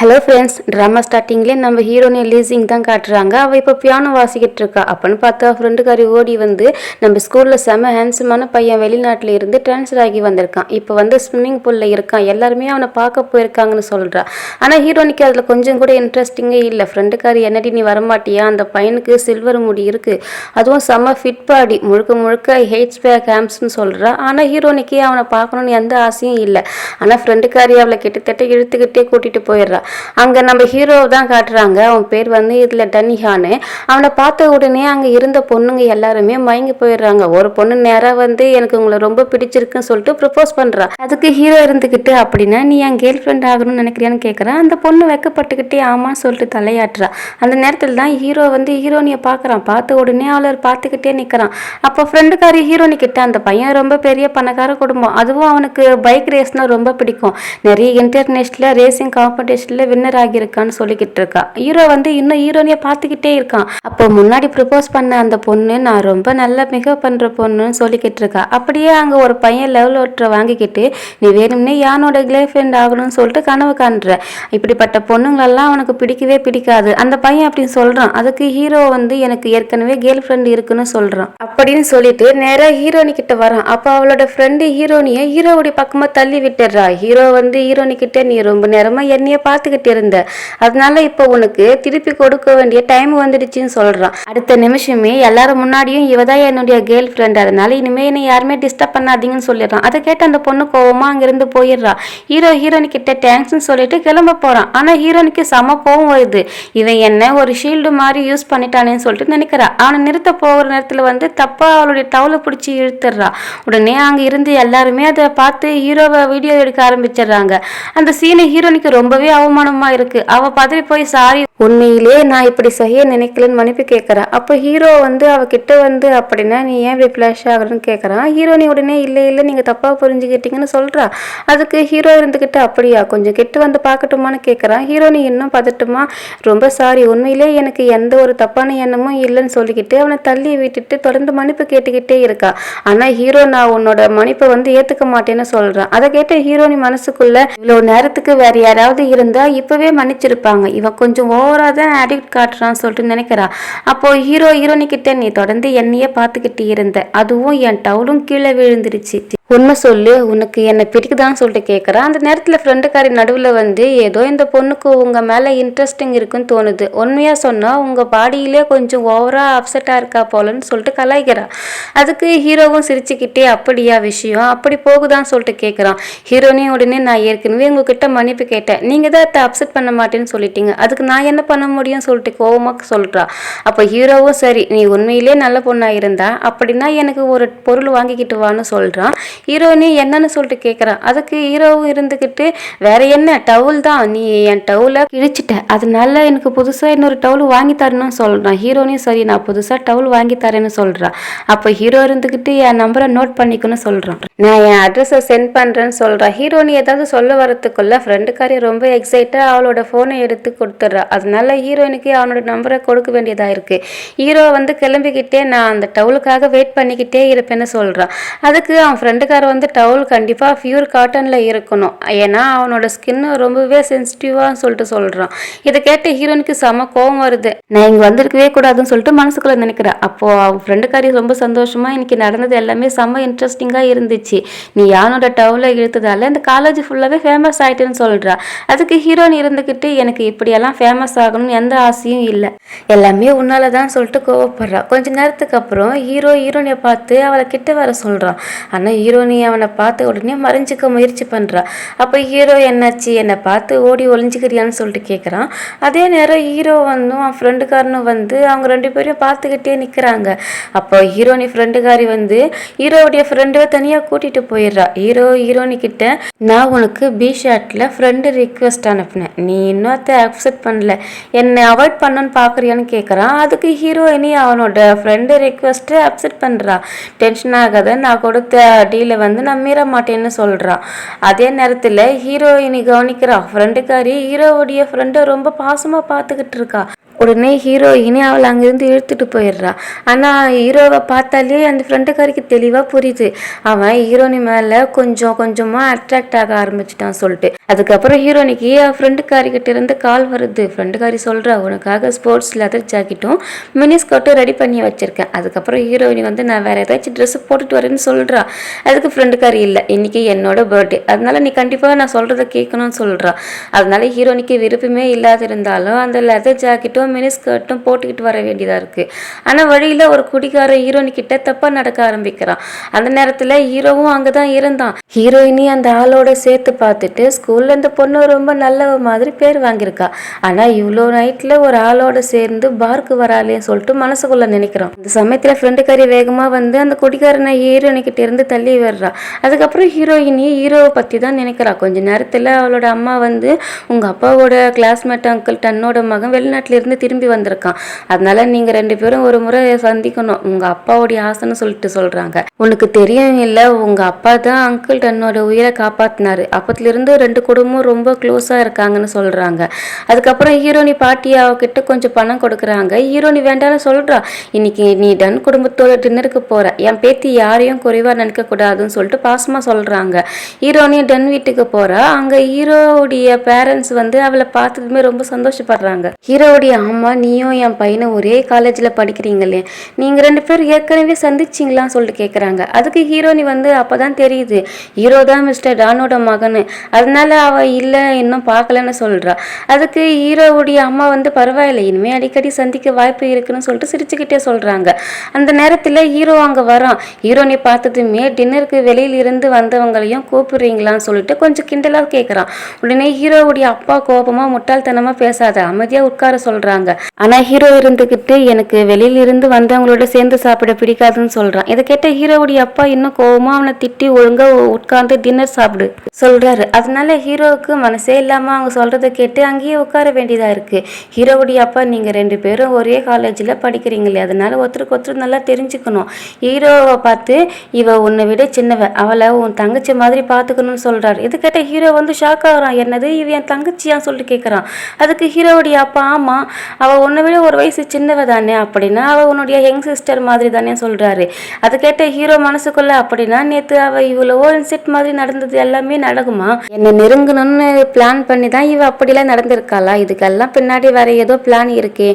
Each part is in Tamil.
ஹலோ ஃப்ரெண்ட்ஸ், ட்ராமா ஸ்டார்டிங்லேயே நம்ம ஹீரோனியை லீசிங் தான் காட்டுறாங்க. அவள் இப்போ பியானோ வாசிக்கிட்டு இருக்கா. அப்போன்னு பார்த்தா ஃப்ரெண்டுக்காரி ஓடி வந்து நம்ம ஸ்கூலில் செம ஹேண்ட்ஸமான பையன் வெளிநாட்டில் இருந்து ட்ரான்ஸ்ஃபர் ஆகி வந்திருக்கான். இப்போ வந்து ஸ்விம்மிங் பூலில் இருக்கான். எல்லாருமே அவனை பார்க்க போயிருக்காங்கன்னு சொல்கிறா. ஆனால் ஹீரோனிக்கு அதில் கொஞ்சம் கூட இன்ட்ரெஸ்டிங்கே இல்லை. ஃப்ரெண்டுக்காரி என்னடி நீ வரமாட்டியா? அந்த பையனுக்கு சில்வர் முடி இருக்குது, அதுவும் செம ஃபிட் பாடி, முழுக்க முழுக்க ஹெய்ட்ஸ் பேக் ஹேம்ஸ்னு சொல்கிறா. ஆனால் ஹீரோனிக்கு அவனை பார்க்கணுன்னு எந்த ஆசையும் இல்லை. ஆனால் ஃப்ரெண்டுக்காரி அவளை கிட்டத்தட்ட இழுத்துக்கிட்டே கூட்டிகிட்டு போயிடுறா. அங்கே நம்ம ஹீரோ தான் காட்டுறாங்க. அவன் பேர் வந்து இதில் டன்னிஹான்னு. அவனை பார்த்த உடனே அங்கே இருந்த பொண்ணுங்க எல்லாருமே மயங்கி போயிடுறாங்க. ஒரு பொண்ணு நேராக வந்து எனக்கு உங்களை ரொம்ப பிடிச்சிருக்குன்னு சொல்லிட்டு ப்ரப்போஸ் பண்ணுறா. அதுக்கு ஹீரோ இருந்துக்கிட்டு அப்படின்னா நீ என் கேர்ள் ஃப்ரெண்ட் ஆகணும்னு நினைக்கிறியான்னு கேட்குறான். அந்த பொண்ணு வெக்கப்பட்டுக்கிட்டே ஆமான்னு சொல்லிட்டு தலையாட்டுறா. அந்த நேரத்தில் தான் ஹீரோ வந்து ஹீரோனியை பார்க்குறான். பார்த்த உடனே அவளை பார்த்துக்கிட்டே நிற்கிறான். அப்போ ஃப்ரெண்டுக்காரி ஹீரோனி கிட்ட அந்த பையன் ரொம்ப பெரிய பணக்கார குடும்பம், அதுவும் அவனுக்கு பைக் ரேஸ்னால் ரொம்ப பிடிக்கும், நிறைய இன்டர்நேஷ்னல் ரேசிங் காம்படிஷனில் வின்னர் ஆகியிருக்கான்னு சொல்லிக்கிட்டு இருக்கா. ஹீரோ வந்து இன்னும் ஹீரோனியை பார்த்துக்கிட்டே இருக்கான். அப்போ முன்னாடி ப்ரப்போஸ் பண்ண அந்த பொண்ணு நான் ரொம்ப நல்லா பிஹேவ் பண்ற பொண்ணுன்னு சொல்லிக்கிட்டு இருக்கா. அப்படியே அங்க ஒரு பையன் லவ் லெட்டரை வாங்கிக்கிட்டு நீ வேணும்னே யானோட கேர்ள் ஃப்ரெண்ட் ஆகணும்னு சொல்லிட்டு கனவு காண்ற. இப்படிப்பட்ட பொண்ணுங்களெல்லாம் அவனுக்கு பிடிக்கவே பிடிக்காது அந்த பையன் அப்படின்னு சொல்றான். அதுக்கு ஹீரோ வந்து எனக்கு ஏற்கனவே கேர்ள் ஃப்ரெண்ட் இருக்குன்னு சொல்றான். அப்படின்னு சொல்லிட்டு நேரா ஹீரோனி கிட்ட வரான். அப்போ அவளோட ஃப்ரெண்டு ஹீரோனியை ஹீரோவுடைய பக்கமா தள்ளி விட்டுறா. ஹீரோ வந்து ஹீரோனி கிட்ட நீ ரொம்ப நேரமா என்னைய பார்த்துக்கிட்டு இருந்த, அதனால இப்போ உனக்கு திருப்பி கொடுக்க வேண்டிய டைம் வந்துடுச்சுன்னு சொல்றான். அடுத்த நிமிஷமே எல்லாரும் முன்னாடியும் இவதான் என்னுடைய கேர்ள் ஃப்ரெண்ட், அதனால இனிமே என்னை யாருமே டிஸ்டர்ப் பண்ணாதீங்கன்னு சொல்லிடுறான். அதை கேட்டு அந்த பொண்ணு கோவமா அங்கிருந்து போயிடுறா. ஹீரோனி கிட்ட தேங்க்ஸ்ன்னு சொல்லிட்டு கிளம்ப போறான். ஆனா ஹீரோனிக்கு செம கோவம் வருது. இவன் என்ன ஒரு ஷீல்டு மாதிரி யூஸ் பண்ணிட்டானேன்னு சொல்லிட்டு நினைக்கிறா. அவனை நிறுத்த போகிற நேரத்துல வந்து தப்பா அவளுடைய டவுலை பிடிச்சி இழுத்துடுறா. உடனே அங்க இருந்து எல்லாருமே அதை பார்த்து ஹீரோவை வீடியோ எடுக்க ஆரம்பிச்சிடுறாங்க. அந்த சீனை ஹீரோனிக்கு ரொம்பவே அவமானமா இருக்கு. அவ பதறி போய் சாரி, உண்மையிலே நான் இப்படி செய்ய நினைக்கலன்னு மன்னிப்பு கேட்கறா. அப்போ ஹீரோ வந்து அவகிட்ட வந்து அப்படின்னா நீ ஏன் இப்படி ஃபிளாஷ் ஆகுறன்னு கேட்கறான். ஹீரோனி உடனே இல்லை இல்லை நீங்க தப்பா புரிஞ்சுக்கிட்டீங்கன்னு சொல்றா. அதுக்கு ஹீரோ இருந்துகிட்டு அப்படியா கொஞ்சம் கிட்ட வந்து பார்க்கட்டுமான்னு கேட்கறான். ஹீரோனி இன்னும் பதட்டுமா ரொம்ப சாரி, உண்மையிலே எனக்கு எந்த ஒரு தப்பான எண்ணமும் இல்லைன்னு சொல்லிக்கிட்டு அவனை தள்ளி விட்டுட்டு தொடர்ந்து மன்னிப்பு கேட்டுக்கிட்டே இருக்கா. ஆனா ஹீரோ நான் உன்னோட மன்னிப்பை வந்து ஏத்துக்க மாட்டேன்னு சொல்றான். அதை கேட்ட ஹீரோனி மனசுக்குள்ள இவ்வளவு நேரத்துக்கு வேற யாராவது இருந்தா இப்பவே மன்னிச்சிருப்பாங்க, இவன் கொஞ்சம் ஓவரா தான் ஆட்டிடியூட் காட்டுறான்னு சொல்லிட்டு நினைக்கிறா. அப்போ ஹீரோனி கிட்ட நீ தொடர்ந்து என்னையே பார்த்துக்கிட்டு இருந்த, அதுவும் என் டவுலும் கீழே விழுந்துருச்சு, உண்மை சொல்லு, உனக்கு என்னை பிடிக்குதான்னு சொல்லிட்டு கேட்குறான். அந்த நேரத்தில் ஃப்ரெண்டுக்காரி நடுவில் வந்து ஏதோ இந்த பொண்ணுக்கு உங்கள் மேலே இன்ட்ரெஸ்டிங் இருக்குன்னு தோணுது, உண்மையாக சொன்னால் உங்கள் பாடியிலே கொஞ்சம் ஓவராக அப்செட்டாக இருக்கா போலன்னு சொல்லிட்டு கலாய்க்கிறா. அதுக்கு ஹீரோவும் சிரிச்சுக்கிட்டே அப்படியா விஷயம் அப்படி போகுதான்னு சொல்லிட்டு கேட்குறான். ஹீரோனியும் உடனே நான் ஏற்கனவே உங்ககிட்ட மன்னிப்பு கேட்டேன், நீங்கள் தான் அதை அப்செட் பண்ண மாட்டேன்னு சொல்லிட்டீங்க, அதுக்கு நான் என்ன பண்ண முடியும்னு சொல்லிட்டு கோவமாக சொல்கிறா. அப்போ ஹீரோவும் சரி நீ உண்மையிலே நல்ல பொண்ணாக இருந்தா அப்படின்னா எனக்கு ஒரு பொருள் வாங்கிக்கிட்டு வான்னு சொல்கிறான். ஹீரோனி என்னன்னு சொல்லிட்டு கேட்குறான். அதுக்கு ஹீரோவும் இருந்துக்கிட்டு வேற என்ன டவுல் தான், நீ என் டவுலை கிழிச்சிட்ட, அதனால எனக்கு புதுசாக இன்னொரு டவுல் வாங்கி தரணும்னு சொல்கிறான். ஹீரோனியும் சரி நான் புதுசாக டவுல் வாங்கி தரேன்னு சொல்கிறான். அப்போ ஹீரோ இருந்துக்கிட்டு என் நம்பரை நோட் பண்ணிக்கணும்னு சொல்கிறான், நான் என் அட்ரஸை சென்ட் பண்ணுறேன்னு சொல்கிறான். ஹீரோனி ஏதாவது சொல்ல வரத்துக்குள்ள ஃப்ரெண்டுக்காரி ரொம்ப எக்ஸைட்டாக அவளோட ஃபோனை எடுத்து கொடுத்துட்றா. அதனால ஹீரோனுக்கு அவனோட நம்பரை கொடுக்க வேண்டியதாக இருக்குது. ஹீரோ வந்து கிளம்பிக்கிட்டே நான் அந்த டவுலுக்காக வெயிட் பண்ணிக்கிட்டே இருப்பேன்னு சொல்கிறான். அதுக்கு அவன் ஃப்ரெண்டுக்கார வந்து டவுல் கண்டிப்பாக பியூர் காட்டனில் இருக்கணும், ஏன்னா அவனோட ஸ்கின்னு ரொம்பவே சென்சிட்டிவான்னு சொல்லிட்டு சொல்கிறான். இதை கேட்ட ஹீரோனுக்கு செம கோவம் வருது. நான் இங்கே வந்திருக்கவே கூடாதுன்னு சொல்லிட்டு மனசுக்குள்ளே நினைக்கிறேன். அப்போது அவன் ஃப்ரெண்டுக்காரி ரொம்ப சந்தோஷமாக இன்னைக்கு நடந்தது எல்லாமே செம்ம இன்ட்ரெஸ்டிங்காக இருந்துச்சு, நீ யானோட டவுலை இழுத்ததால இந்த காலேஜ் ஃபுல்லாகவே ஃபேமஸ் ஆகிட்டுன்னு சொல்கிறா. அதுக்கு ஹீரோன் இருந்துக்கிட்டு எனக்கு இப்படியெல்லாம் ஃபேமஸ் ஆகணும்னு எந்த ஆசையும் இல்லை, எல்லாமே உன்னால தான் சொல்லிட்டு கோவப்படுறா. கொஞ்ச நேரத்துக்கு அப்புறம் ஹீரோனியை பார்த்து அவளை கிட்ட வர சொல்கிறான். ஆனால் ஹீரோனி அவனை பார்த்த உடனே மறைஞ்சிக்க முயற்சி பண்ணுறா. அப்போ ஹீரோ என்னாச்சு என்னை பார்த்து ஓடி ஒளிஞ்சிக்கிறியான்னு சொல்லிட்டு கேட்குறான். அதே நேரம் ஹீரோ வந்தும் அவன் ஃப்ரெண்டுக்காரனும் வந்து அவங்க ரெண்டு பேரையும் பார்த்துக்கிட்டே நிற்கிறாங்க. அப்போ ஹீரோனி ஃப்ரெண்டுக்காரி வந்து ஹீரோவுடைய ஃப்ரெண்டை தனியாக கூட்டிகிட்டு போயிடுறா. ஹீரோனி கிட்ட நான் உனக்கு பி ஷாட்டில் ஃப்ரெண்டு ரிக்வெஸ்ட் அனுப்பினேன், நீ இன்னும் அதை அக்செப்ட் பண்ணல, என்னை அவாய்ட் பண்ணணுன்னு பார்க்குறியான்னு கேட்குறான். அதுக்கு ஹீரோயினி அவனோட ஃப்ரெண்டு ரிக்வெஸ்ட்டை அக்செப்ட் பண்ணுறா. டென்ஷன் ஆகாத, நான் கொடுத்த டீலை வந்து நான் மீற மாட்டேன்னு சொல்கிறான். அதே நேரத்தில் ஹீரோயினி கவனிக்கிறா, ஃப்ரெண்டுக்காரி ஹீரோவுடைய ஃப்ரெண்டை ரொம்ப பாசமாக பார்த்துக்கிட்டு இருக்கா. உடனே ஹீரோயினி அவளை அங்கிருந்து இழுத்துட்டு போயிடுறா. ஆனா ஹீரோவை பார்த்தாலே அந்த ஃப்ரெண்டுக்காரிக்கு தெளிவா புரியுது அவன் ஹீரோனி மேல கொஞ்சம் கொஞ்சமா அட்ராக்ட் ஆக ஆரம்பிச்சிட்டான் சொல்லிட்டு. அதுக்கப்புறம் ஹீரோனிக்கு ஃப்ரெண்டுக்காரி கிட்ட இருந்து கால் வருது. ஃப்ரெண்டுக்காரி சொல்றா, உனக்காக ஸ்போர்ட்ஸ் லெதர் ஜாக்கெட்டும் மினி ஸ்கர்ட்டும் ரெடி பண்ணி வச்சிருக்கேன். அதுக்கப்புறம் ஹீரோயினி வந்து நான் வேற ஏதாச்சும் ட்ரெஸ் போட்டுட்டு வரேன்னு சொல்றா. அதுக்கு ஃப்ரெண்டுக்காரி இல்லை, இன்னைக்கு என்னோட பர்த்டே, அதனால நீ கண்டிப்பா நான் சொல்றதை கேட்கணும்னு சொல்றா. அதனால ஹீரோனிக்கு விருப்பமே இல்லாத இருந்தாலும் அந்த லெதர் ஜாக்கெட்டும் மினி ஸ்கர்ட்டும் போட்டுக்கிட்டு வர வேண்டியதா இருக்கு. ஆனா வழியில ஒரு குடிக்கார ஹீரோனி கிட்ட தப்பா நடக்க ஆரம்பிக்கிறான். அந்த நேரத்துல ஹீரோவும் அங்கதான் இருந்தான். ஹீரோயினி அந்த ஆளோட சேர்த்து பார்த்துட்டு ஸ்கூல்ல இந்த பொண்ணு ரொம்ப நல்ல மாதிரி பேர் வாங்கியிருக்கா. ஆனா இவ்வளோ நைட்ல ஒரு ஆளோட சேர்ந்து பார்க்கு வராளேன்னு சொல்லிட்டு மனசுக்குள்ள நினைக்கிறான். இந்த சமயத்துல ஃப்ரெண்டுக்காரி வேகமா வந்து அந்த குடிக்காரனை ஹீரோயினி கிட்ட இருந்து தள்ளி வர்றா. அதுக்கப்புறம் ஹீரோயினி ஹீரோவை பத்தி தான் நினைக்கிறா. கொஞ்ச நேரத்துல அவளோட அம்மா வந்து, உங்க அப்பாவோட கிளாஸ்மேட் அங்கிள் தன்னோட மகன் வெளிநாட்டுல இருந்து திரும்பி வந்திருக்கான், அதனால நீங்க 2 பேரும் ஒரு முறை சந்திக்கணும், உங்க அப்பாவுடைய ஆசைன்னு சொல்லிட்டு சொல்றாங்க. உனக்கு தெரியும் இல்ல, உங்க அப்பா தான் அங்கிள் தன்னோட உயிரை காப்பாத்தினாரு, அப்பத்துல இருந்து 2 குடும்பமும் ரொம்ப க்ளோஸா இருக்காங்கன்னு சொல்றாங்க. அதுக்கப்புறம் ஹீரோனி பாட்டி அவகிட்ட கொஞ்சம் பணம் கொடுக்குறாங்க. ஹீரோனி வேண்டாம்னு சொல்றா. இன்னைக்கு நீ டன் குடும்பத்தோட டின்னருக்கு போற, என் பேத்தி யாரையும் குறைவா நினைக்க கூடாதுன்னு சொல்லிட்டு பாசமா சொல்றாங்க. ஹீரோனி டன் வீட்டுக்கு போறா. அங்க ஹீரோவுடைய பேரண்ட்ஸ் வந்து அவளை பார்த்ததுமே ரொம்ப சந்தோஷப்படுறாங்க. ஹீரோவுடைய அம்மா, நீயும் என் பையனை ஒரே காலேஜ்ல படிக்கிறீங்களே, நீங்க 2 பேரும் ஏற்கனவே சந்திச்சிங்களான்னு சொல்லிட்டு கேட்குறாங்க. அதுக்கு ஹீரோனி வந்து அப்பதான் தெரியுது ஹீரோ தான் மிஸ்டர் டானோட மகனு, அதனால அவ இல்லை இன்னும் பார்க்கலன்னு சொல்றா. அதுக்கு ஹீரோவுடைய அம்மா வந்து பரவாயில்லை, இனிமே அடிக்கடி சந்திக்க வாய்ப்பு இருக்குன்னு சொல்லிட்டு சிரிச்சுக்கிட்டே சொல்றாங்க. அந்த நேரத்துல ஹீரோ அங்க வரான். ஹீரோனி பார்த்ததுமே டின்னருக்கு வெளியில இருந்து வந்தவங்களையும் கூப்பிடுறீங்களான்னு சொல்லிட்டு கொஞ்சம் கிண்டலா கேட்கறான். உடனே ஹீரோவுடைய அப்பா கோபமா, முட்டாள்தனமா பேசாத, அமைதியா உட்கார சொல்றாங்க. ஆனா ஹீரோ இருந்துகிட்டு எனக்கு வெளியில இருந்து வந்தவங்களோட சேர்ந்து சாப்பிட பிடிக்காதுன்னு சொல்றான். இதை கேட்ட ஹீரோவுடைய அப்பா இன்னும் கோபமா அவனை திட்டி ஒழுங்கா உட்கார்ந்து டின்னர் சாப்பிடு சொல்றாரு. அதனால ஹீரோவுக்கு மனசே இல்லாம அவங்க சொல்றதை கேட்டு அங்கேயே உட்கார வேண்டியதா இருக்கு. ஹீரோவுடைய அப்பா, நீங்க 2 பேரும் ஒரே காலேஜ்ல படிக்கிறீங்களே, அதனால ஒருத்தருக்கு ஒருத்தர் நல்லா தெரிஞ்சுக்கணும். ஹீரோவை பார்த்து, இவ உன்னை விட சின்னவ, அவளை உன் தங்கச்சி மாதிரி பாத்துக்கணும்னு சொல்றாரு. இது கேட்ட ஹீரோ வந்து ஷாக் ஆகுறான். என்னது, இவ என் தங்கச்சியான்னு சொல்லிட்டு கேட்கறான். அதுக்கு ஹீரோவுடைய அப்பா, ஆமா அவ உன்னை விட ஒரு வயசு சின்னவ தானே, அப்படின்னா அவ உன்னுடைய யங் சிஸ்டர் மாதிரி தானே சொல்றாரு. அது கேட்ட ஹீரோ மனசுக்குள்ள, அப்படின்னா நேத்து அவ இவ்வளவோ இன்செட் மாதிரி நடந்தது எல்லாமே நடக்குமா, என்ன நெருங்கணும்னு பிளான் பண்ணி தான் இவ அப்படிலாம் நடந்திருக்காளா, இதுக்கெல்லாம் பின்னாடி வேற ஏதோ பிளான் இருக்கு,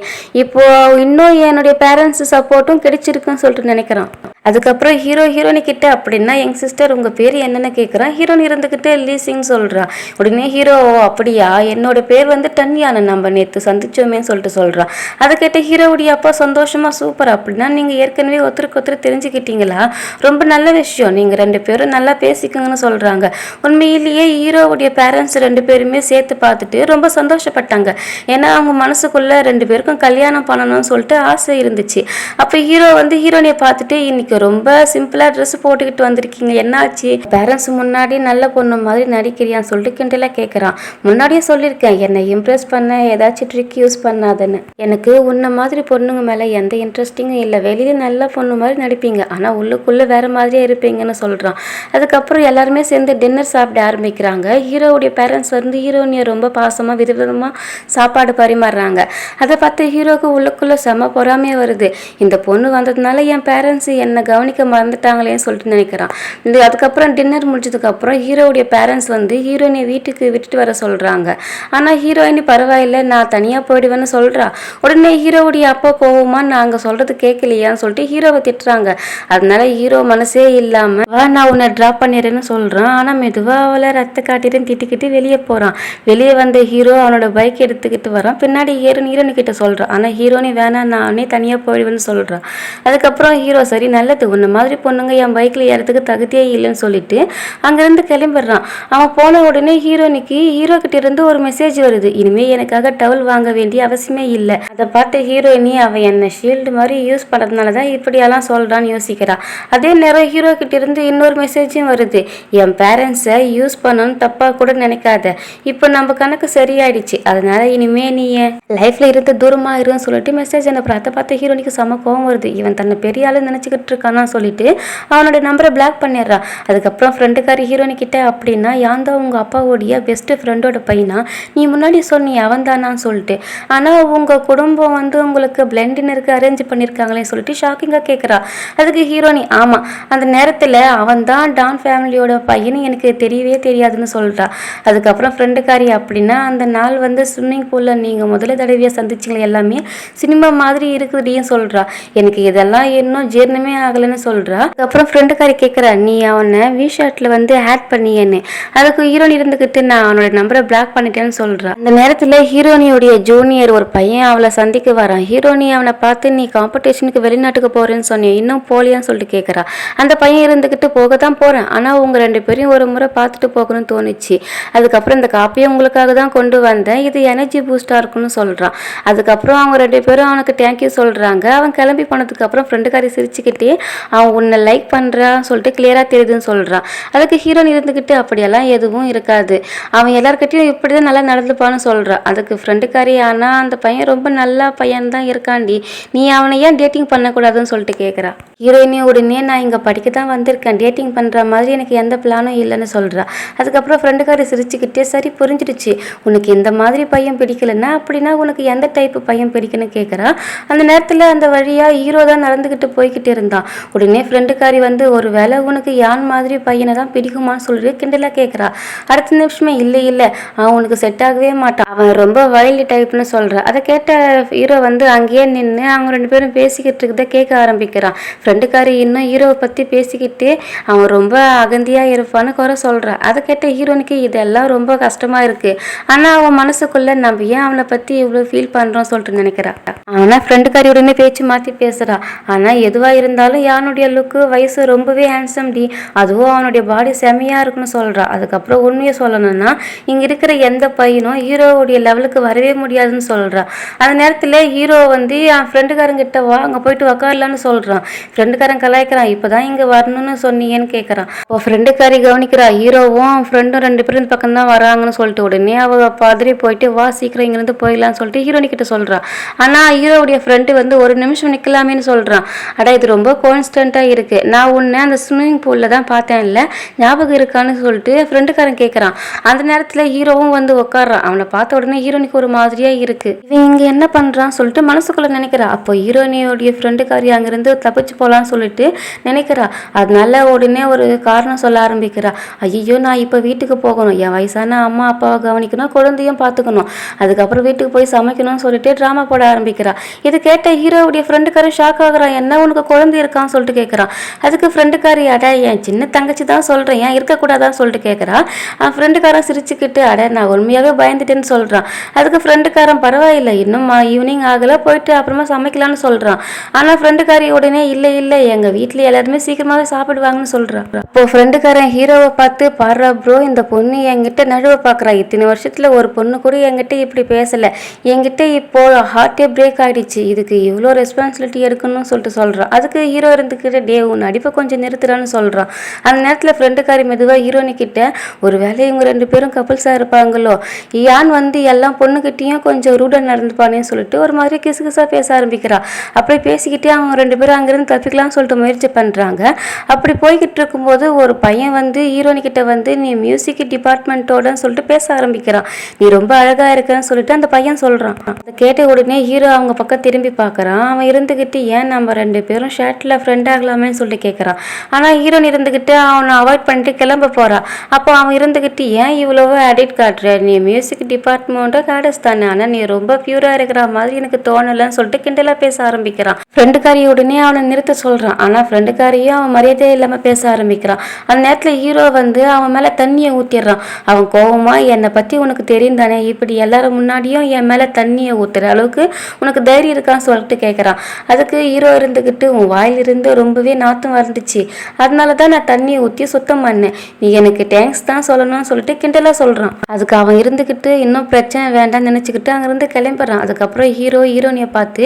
இப்போ இன்னும் என்னுடைய பேரண்ட்ஸ் சப்போர்ட்டும் கிடைச்சிருக்குன்னு சொல்லிட்டு நினைக்கிறான். அதுக்கப்புறம் ஹீரோனி கிட்ட, அப்படின்னா எங்க சிஸ்டர் உங்க பேர் என்னன்னு கேட்குறான். ஹீரோனி இருந்துகிட்டு லீசிங் சொல்றா. உடனே ஹீரோ, அப்படியா, என்னோட பேர் வந்து டன்யானு, நம்ம நேற்று சந்திச்சோமேன்னு சொல்லிட்டு சொல்றான். அதை கேட்ட ஹீரோவுடைய அப்பா சந்தோஷமா, சூப்பர், அப்படின்னா நீங்க ஏற்கனவே ஒருத்தருக்கு ஒருத்தர் தெரிஞ்சுக்கிட்டீங்களா, ரொம்ப நல்ல விஷயம், நீங்க 2 பேரும் நல்லா பேசிக்கங்கன்னு சொல்றாங்க. உண்மையிலேயே ஹீரோவுடைய பேரண்ட்ஸ் 2 பேருமே சேர்த்து பார்த்துட்டு ரொம்ப சந்தோஷப்பட்டாங்க. ஏன்னா அவங்க மனசுக்குள்ள 2 பேருக்கும் கல்யாணம் பண்ணணும்னு சொல்லிட்டு ஆசை இருந்துச்சு. அப்ப ஹீரோ வந்து ஹீரோனியை பார்த்துட்டு, இன்னைக்கு ரொம்ப சிம்பிளா ட்ரெஸ் போட்டுக்கிட்டு வந்திருக்கீங்க, என்னாச்சு, பேரண்ட்ஸ் முன்னாடி நல்ல பொண்ணு மாதிரி நடிக்கிறியான்னு சொல்லிட்டு கிண்டலா கேட்கறான். முன்னாடியே சொல்லியிருக்கேன், என்னை இம்ப்ரெஸ் பண்ண ஏதாச்சும் ட்ரிக் யூஸ் பண்ணாதன்னு, எனக்கு உன்ன மாதிரி பொண்ணுங்க மேல எந்த இன்ட்ரெஸ்டிங்கும் இல்லை, வெளியில நல்ல பொண்ணு மாதிரி நடிப்பீங்க, ஆனா உள்ளுக்குள்ள வேற மாதிரியே இருப்பீங்கன்னு சொல்றான். அதுக்கப்புறம் எல்லாருமே சேர்ந்து டின்னர் சாப்பிட ஆரம்பிக்கிறாங்க. ஹீரோவுடைய பேரண்ட்ஸ் வந்து ஹீரோனியை ரொம்ப பாசமா விதவிதமா சாப்பாடு பரிமாறுறாங்க. அதை பார்த்து ஹீரோக்கு உள்ளுக்குள்ள செம பொறாமையே வருது. இந்த பொண்ணு வந்ததுனால என் பேரண்ட்ஸ் என்னை கவனிக்க மறந்துட்டாங்களேன்னு சொல்லிட்டு நினைக்கிறான். அதுக்கப்புறம் டின்னர் முடிச்சதுக்கு அப்புறம் ஹீரோவுடைய பேரண்ட்ஸ் வந்து ஹீரோயினை வீட்டுக்கு விட்டுட்டு வர சொல்றாங்க. ஆனா ஹீரோயினி பரவாயில்ல, நான் தனியா போயிடுவேன்னு சொல்றா. உடனே ஹீரோவுடைய அப்பா கோவமா, நாங்க சொல்றது கேட்கலையான்னு சொல்லிட்டு ஹீரோவை திட்டுறாங்க. அதனால ஹீரோ மனசே இல்லாம, வா நான் உன்னை டிராப் பண்ணிடுறேன்னு சொல்றான். ஆனா மெதுவா அவளை ரத்த காட்டிட்டு திட்டிக்கிட்டு வெளியே போறான். வெளியே வந்த ஹீரோ அவனோட பைக் எடுத்துக்கிட்டு வரான். பின்னாடி ஹீரோனி கிட்ட சொல்றான். ஆனா ஹீரோனி வேணாம், நானே தனியா போயிடுவேன்னு சொல்றான். அதுக்கப்புறம் ஹீரோ, சரி நல்லது, உன்ன மாதிரி பொண்ணுங்க என் பைக்ல ஏறதுக்கு தகுதியே இல்லைன்னு சொல்லிட்டு அங்கிருந்து கிளம்பிடுறான். அவன் போன உடனே ஹீரோனிக்கு ஹீரோ கிட்ட இருந்து ஒரு மெசேஜ் வருது. இனிமே எனக்காக டவல் வாங்க வேண்டிய அவசியமே இல்லை. அதை பார்த்து ஹீரோயினி, அவன் என்ன ஷீல்டு மாதிரி யூஸ் பண்ணதுனாலதான் இப்படியெல்லாம் சொல்றான்னு யோசிக்கிறா. அதே நேரம் ஹீரோ கிட்ட இருந்து இன்னொரு மெசேஜும் வருது. என் பேரண்ட்ஸை யூஸ் பண்ணணும்னு தப்பா கூட நினைக்காத, இப்போ நம்ம கணக்கு சரியாயிடுச்சு, அதனால இனிமே நீ என் லைஃப்ல இருந்து தூரமா இருன்னு சொல்லிட்டு மெசேஜ் அனுப்புற. அதை பார்த்து ஹீரோனிக்கு செம கோவம் வருது. இவன் தன்னை பெரிய ஆளு நினைச்சுக்கிட்டு இருக்கான். இருக்கான்னு சொல்லிட்டு அவனோட நம்பரை பிளாக் பண்ணிடுறா. அதுக்கப்புறம் ஃப்ரெண்டுக்காரி ஹீரோனி கிட்ட அப்படின்னா யான் தான் உங்கள் அப்பாவோடைய பெஸ்ட் ஃப்ரெண்டோட பையனா, நீ முன்னாடி சொன்னி அவன் தானான்னு சொல்லிட்டு, ஆனால் உங்கள் குடும்பம் வந்து உங்களுக்கு பிளெண்டினருக்கு அரேஞ்ச் பண்ணியிருக்காங்களே சொல்லிட்டு ஷாக்கிங்காக கேட்குறா. அதுக்கு ஹீரோனி ஆமாம், அந்த நேரத்தில் அவன் தான் டான் ஃபேமிலியோட பையனு எனக்கு தெரியவே தெரியாதுன்னு சொல்கிறா. அதுக்கப்புறம் ஃப்ரெண்டுக்காரி அப்படின்னா அந்த நாள் வந்து ஸ்விம்மிங் பூலில் நீங்கள் முதல்ல தடவையாக சந்திச்சிங்களே எல்லாமே சினிமா மாதிரி இருக்குதுன்னு சொல்கிறா. எனக்கு இதெல்லாம் இன்னும் ஜீர்ணமே ஆகலைன்னு சொல்கிறா. அதுக்கப்புறம் ஃப்ரெண்டுக்காரி கேட்குறா, நீ அவனை ஷர்ட்டில் வந்து ஆட் பண்ணியேன்னு. அதுக்கு ஹீரோனி இருந்துக்கிட்டு நான் அவனோட நம்பரை பிளாக் பண்ணிட்டேன்னு சொல்கிறா. அந்த நேரத்தில் ஹீரோனியோடைய ஜூனியர் ஒரு பையன் அவளை சந்திக்க வரான். ஹீரோனி அவனை பார்த்து நீ காம்படிஷனுக்கு வெளிநாட்டுக்கு போகிறேன்னு சொன்னேன், இன்னும் போலியான்னு சொல்லிட்டு கேட்குறா. அந்த பையன் இருந்துக்கிட்டு போக தான் போகிறேன், ஆனால் உங்கள் 2 பேரையும் ஒரு முறை பார்த்துட்டு போகணும்னு தோணுச்சு. அதுக்கப்புறம் இந்த காப்பியை உங்களுக்காக தான் கொண்டு வந்தேன், இது எனர்ஜி பூஸ்டாக இருக்குன்னு சொல்கிறான். அதுக்கப்புறம் அவங்க 2 பேரும் அவனுக்கு தேங்க்யூ சொல்கிறாங்க. அவன் கிளம்பி போனதுக்கப்புறம் ஃப்ரெண்டுக்காரி சிரிச்சுக்கிட்டே அவன் உன்னை லைக் பண்ணுறான்னு சொல்லிட்டு கிளியராக தெரியுதுன்னு சொல்கிறான். அதுக்கு ஹீரோன் இருந்துக்கிட்டு அப்படியெல்லாம் எதுவும் இருக்காது, அவன் எல்லாருக்கிட்டையும் இப்படி தான் நல்லா நடந்துப்பான்னு சொல்கிறான். அதுக்கு ஃப்ரெண்டுக்காரி ஆனால் அந்த பையன் ரொம்ப நல்ல பையன் தான் இருக்காண்டி, நீ அவனை ஏன் டேட்டிங் பண்ணக்கூடாதுன்னு சொல்லிட்டு கேட்குறா. ஹீரோயினி உடனே நான் இங்கே படிக்க தான் வந்திருக்கேன், டேட்டிங் பண்ணுற மாதிரி எனக்கு எந்த பிளானும் இல்லைன்னு சொல்கிறா. அதுக்கப்புறம் ஃப்ரெண்டுக்காரி சிரிச்சுக்கிட்டே சரி புரிஞ்சிடுச்சு, உனக்கு இந்த மாதிரி பையன் பிடிக்கலன்னா அப்படின்னா உனக்கு எந்த டைப்பு பையன் பிடிக்குன்னு கேட்குறா. அந்த நேரத்தில் அந்த வழியாக ஹீரோ தான் நடந்துக்கிட்டு போய்கிட்டு இருந்தான். உடனே ஃப்ரெண்டுக்காரி வந்து ஒரு வேளை உனக்கு யான் மாதிரி பையனை தான் பிடிக்குமான்னு சொல்லிட்டு கிண்டலாக கேட்குறா. அடுத்த நிமிஷமே இல்லை அவன் உனக்கு செட் ஆகவே மாட்டான், அவன் ரொம்ப வைல்டு டைப்னு சொல்கிறா. அதை கேட்ட ஹீரோ வந்து அங்கேயே நின்று அவங்க 2 பேரும் பேசிக்கிட்டு இருக்கதை கேட்க ஆரம்பிக்கிறான். ஃப்ரெண்டுக்காரி இன்னும் ஹீரோவை பற்றி பேசிக்கிட்டு அவன் ரொம்ப அகந்தியாக இருப்பான்னு குறை சொல்கிறான். அதை கேட்ட ஹீரோனுக்கு இதெல்லாம் ரொம்ப கஷ்டமாக இருக்குது, ஆனால் அவன் மனசுக்குள்ளே நம்ம ஏன் அவனை பற்றி இவ்வளோ ஃபீல் பண்ணுறோம் சொல்லிட்டு நினைக்கிறான். ஆனால் ஃப்ரெண்டுக்காரி உடனே பேச்சு மாற்றி பேசுகிறா. ஆனால் எதுவாக இருந்தாலும் யானுடைய லுக்கு வயசு ரொம்பவே ஹேண்ட்ஸம் டி, அதுவும் அவனுடைய பாடி செமையாக இருக்குன்னு சொல்கிறா. அதுக்கப்புறம் உண்மையை சொல்லணும்னா இங்கே இருக்கிற எந்த பையனும் ஹீரோவுடைய லெவலுக்கு வரவே முடியாதுன்னு சொல்கிறா. அந்த நேரத்தில் ஹீரோ வந்து என் ஃப்ரெண்டுக்காரங்கிட்ட வா அங்கே போயிட்டு உக்காரலான்னு சொல்கிறான். ஃப்ரெண்டுக்காரன் கலாய்க்கிறான், இப்போ தான் இங்கே வரணும்னு சொன்னீங்கன்னு கேட்குறான். இப்போ ஃப்ரெண்டுக்காரி கவனிக்கிறா, ஹீரோவும் ஃப்ரெண்டும் 2 பேரும் இந்த பக்கம் தான் வராங்கன்னு சொல்லிட்டு உடனே அவள் பதறி போயிட்டு வா சீக்கிரம் இங்கேருந்து போயிடலான்னு சொல்லிட்டு ஹீரோனிக்கிட்ட சொல்கிறா. ஆனால் ஹீரோவுடைய ஃப்ரெண்டு வந்து ஒரு நிமிஷம் நிற்கலாமேன்னு சொல்கிறான். அடா இது ரொம்ப கான்ஸ்டண்ட்டாக இருக்குது, நான் உன்னை அந்த ஸ்விம்மிங் பூலில் தான் பார்த்தேன் இல்லை ஞாபகம் இருக்கான்னு சொல்லிட்டு ஃப்ரெண்டுக்காரன் கேட்குறான். அந்த நேரத்தில் ஹீரோவும் வந்து உட்காரான். அவனை பார்த்த உடனே ஹீரோனிக்கு ஒரு மாதிரியாக இருக்குது, இவன் இங்கே என்ன பண்ணுறான்னு சொல்லிட்டு மனசுக்குள்ளே நினைக்கிறா. அப்போ ஹீரோனியோடைய ஃப்ரெண்டுக்காரி அங்கேருந்து தப்பிச்சு போகலான்னு சொல்லிட்டு நினைக்கிறா. அதனால உடனே ஒரு காரணம் சொல்ல ஆரம்பிக்கிறா. ஐயோ நான் இப்போ வீட்டுக்கு போகணும், என் வயசான அம்மா அப்பாவை கவனிக்கணும், குழந்தையும் பார்த்துக்கணும், அதுக்கப்புறம் வீட்டுக்கு போய் சமைக்கணும்னு சொல்லிட்டு ட்ராமா போட ஆரம்பிக்கிறா. இது கேட்ட ஹீரோவுடைய ஃப்ரெண்டுக்காரி ஷாக் ஆகுறான். என்ன உனக்கு குழந்தை இருக்கான்னு சொல்லிட்டு கேட்குறான். அதுக்கு ஃப்ரெண்டுக்காரி அட என் சின்ன தங்கச்சி தான் சொல்கிறேன், ஏன் இருக்கக்கூடாதான்னு சொல்லிட்டு கேட்குறா. ஃப்ரெண்டுக்காரன் சிரிச்சுக்கிட்டு அட நான் உண்மையாகவே பயந்துட்டேன்னு சொல்கிறான். அதுக்கு ஃப்ரெண்டுக்காரன் பரவாயில்லை இன்னும் ஈவினிங் ஆகலை, போயிட்டு அப்புறமா சமைக்கலான்னு சொல்கிறான். ஆனால் ஃப்ரெண்டுக்காரி உடனே இல்லை எங்கள் வீட்டில் எல்லாருமே சீக்கிரமாகவே சாப்பிடுவாங்கன்னு சொல்கிறான். இப்போ ஃப்ரெண்டுக்காரன் ஹீரோவை பார்த்து பாடுறா ப்ரோ, இந்த பொண்ணு என்கிட்ட நடுவை பார்க்குறா, இத்தனை வருஷத்தில் ஒரு பொண்ணு கூட என்கிட்ட இப்படி பேசலை, என்கிட்ட இப்போ ஹார்ட்டே பிரேக் ஆகிடுச்சு, இதுக்கு இவ்வளோ ரெஸ்பான்சிபிலிட்டி எடுக்கணும்னு சொல்கிறான். அதுக்கு ஹீரோ இருந்துக்கிட்ட டே உன் நடிப்பை கொஞ்சம் நிறுத்துறான்னு சொல்கிறான். அந்த நேரத்தில் ஃப்ரெண்டுக்காரி மெதுவாக ஹீரோனிக்கிட்ட ஒரு வேலை இவங்க 2 பேரும் கப்புள்ஸாக இருப்பாங்களோ, யான் வந்து எல்லாம் பொண்ணுக்கிட்டையும் கொஞ்சம் ரூடாக நடந்துப்பானேன்னு சொல்லிட்டு ஒரு மாதிரி கிசுகிசாக பேச ஆரம்பிக்கிறா. அப்படி பேசிக்கிட்டே அவங்க 2 பேரும் அங்கேருந்து தப்பிக்கலாம்னு சொல்லிட்டு முயற்சி பண்ணுறாங்க. அப்படி போய்கிட்டு இருக்கும்போது ஒரு பையன் வந்து ஹீரோனிக்கிட்ட வந்து நீ மியூசிக் டிபார்ட்மெண்ட்டோடன்னு சொல்லிட்டு பேச ஆரம்பிக்கிறான். நீ ரொம்ப அழகாக இருக்கன்னு சொல்லிட்டு அந்த பையன் சொல்கிறான். அதை கேட்ட உடனே ஹீரோ அவங்க பக்கம் திரும்பி பார்க்குறான். அவன் இருந்துக்கிட்டு ஏன் நம்ம 2 பேரும் ஷர்ட்டில் ஃப்ரெண்ட் ஆகலாமேன்னு சொல்லிட்டு கேட்குறான். ஆனால் ஹீரோன் இருந்துக்கிட்டு அவனை அவாய்ட் பண்ணிட்டு கிளம்ப போகிறா. அப்போ அவன் இருந்துக்கிட்டு ஏன் இவ்வளவோ அடிக்ட் காட்டுற, நீ மியூசிக் டிபார்ட்மெண்ட்டோ காடஸ் தானே, ஆனால் நீ ரொம்ப பியூராக இருக்கிற மாதிரி எனக்கு தோணலைன்னு சொல்லிட்டு கிண்டலாக பேச ஆரம்பிக்கிறான். ஃப்ரெண்டுக்காரி உடனே அவனை நிறுத்த சொல்கிறான். ஆனால் ஃப்ரெண்டுக்காரியும் அவன் மரியாதையே இல்லாமல் பேச ஆரம்பிக்கிறான். அந்த நேரத்தில் ஹீரோ வந்து அவன் மேலே தண்ணியை ஊற்றிடுறான். அவன் கோவமா என்னை பற்றி உனக்கு தெரியும் தானே, இப்படி எல்லாரும் முன்னாடியும் என் மேலே தண்ணியை ஊற்றுற அளவுக்கு உனக்கு தைரியம் இருக்கான்னு சொல்லிட்டு கேட்குறான். அதுக்கு ஹீரோ இருந்துக்கிட்டு உன் வாயிலிருந்து ரொம்பவே நாத்தம் வந்துச்சு, அதனால தான் நான் தண்ணியை ஊற்றி சுத்தம் பண்ணேன், நீ எனக்கு தேங்க்ஸ் தான் சொல்லணும்னு சொல்லிட்டு கிண்டலாக சொல்கிறான். அதுக்கு அவன் இருந்துக்கிட்டு இன்னும் பிரச்சனை வேண்டாம்னு நினச்சிக்கிட்டு அங்கேருந்து கிளம்பிடுறான். அதுக்கப்புறம் ஹீரோனியை பார்த்து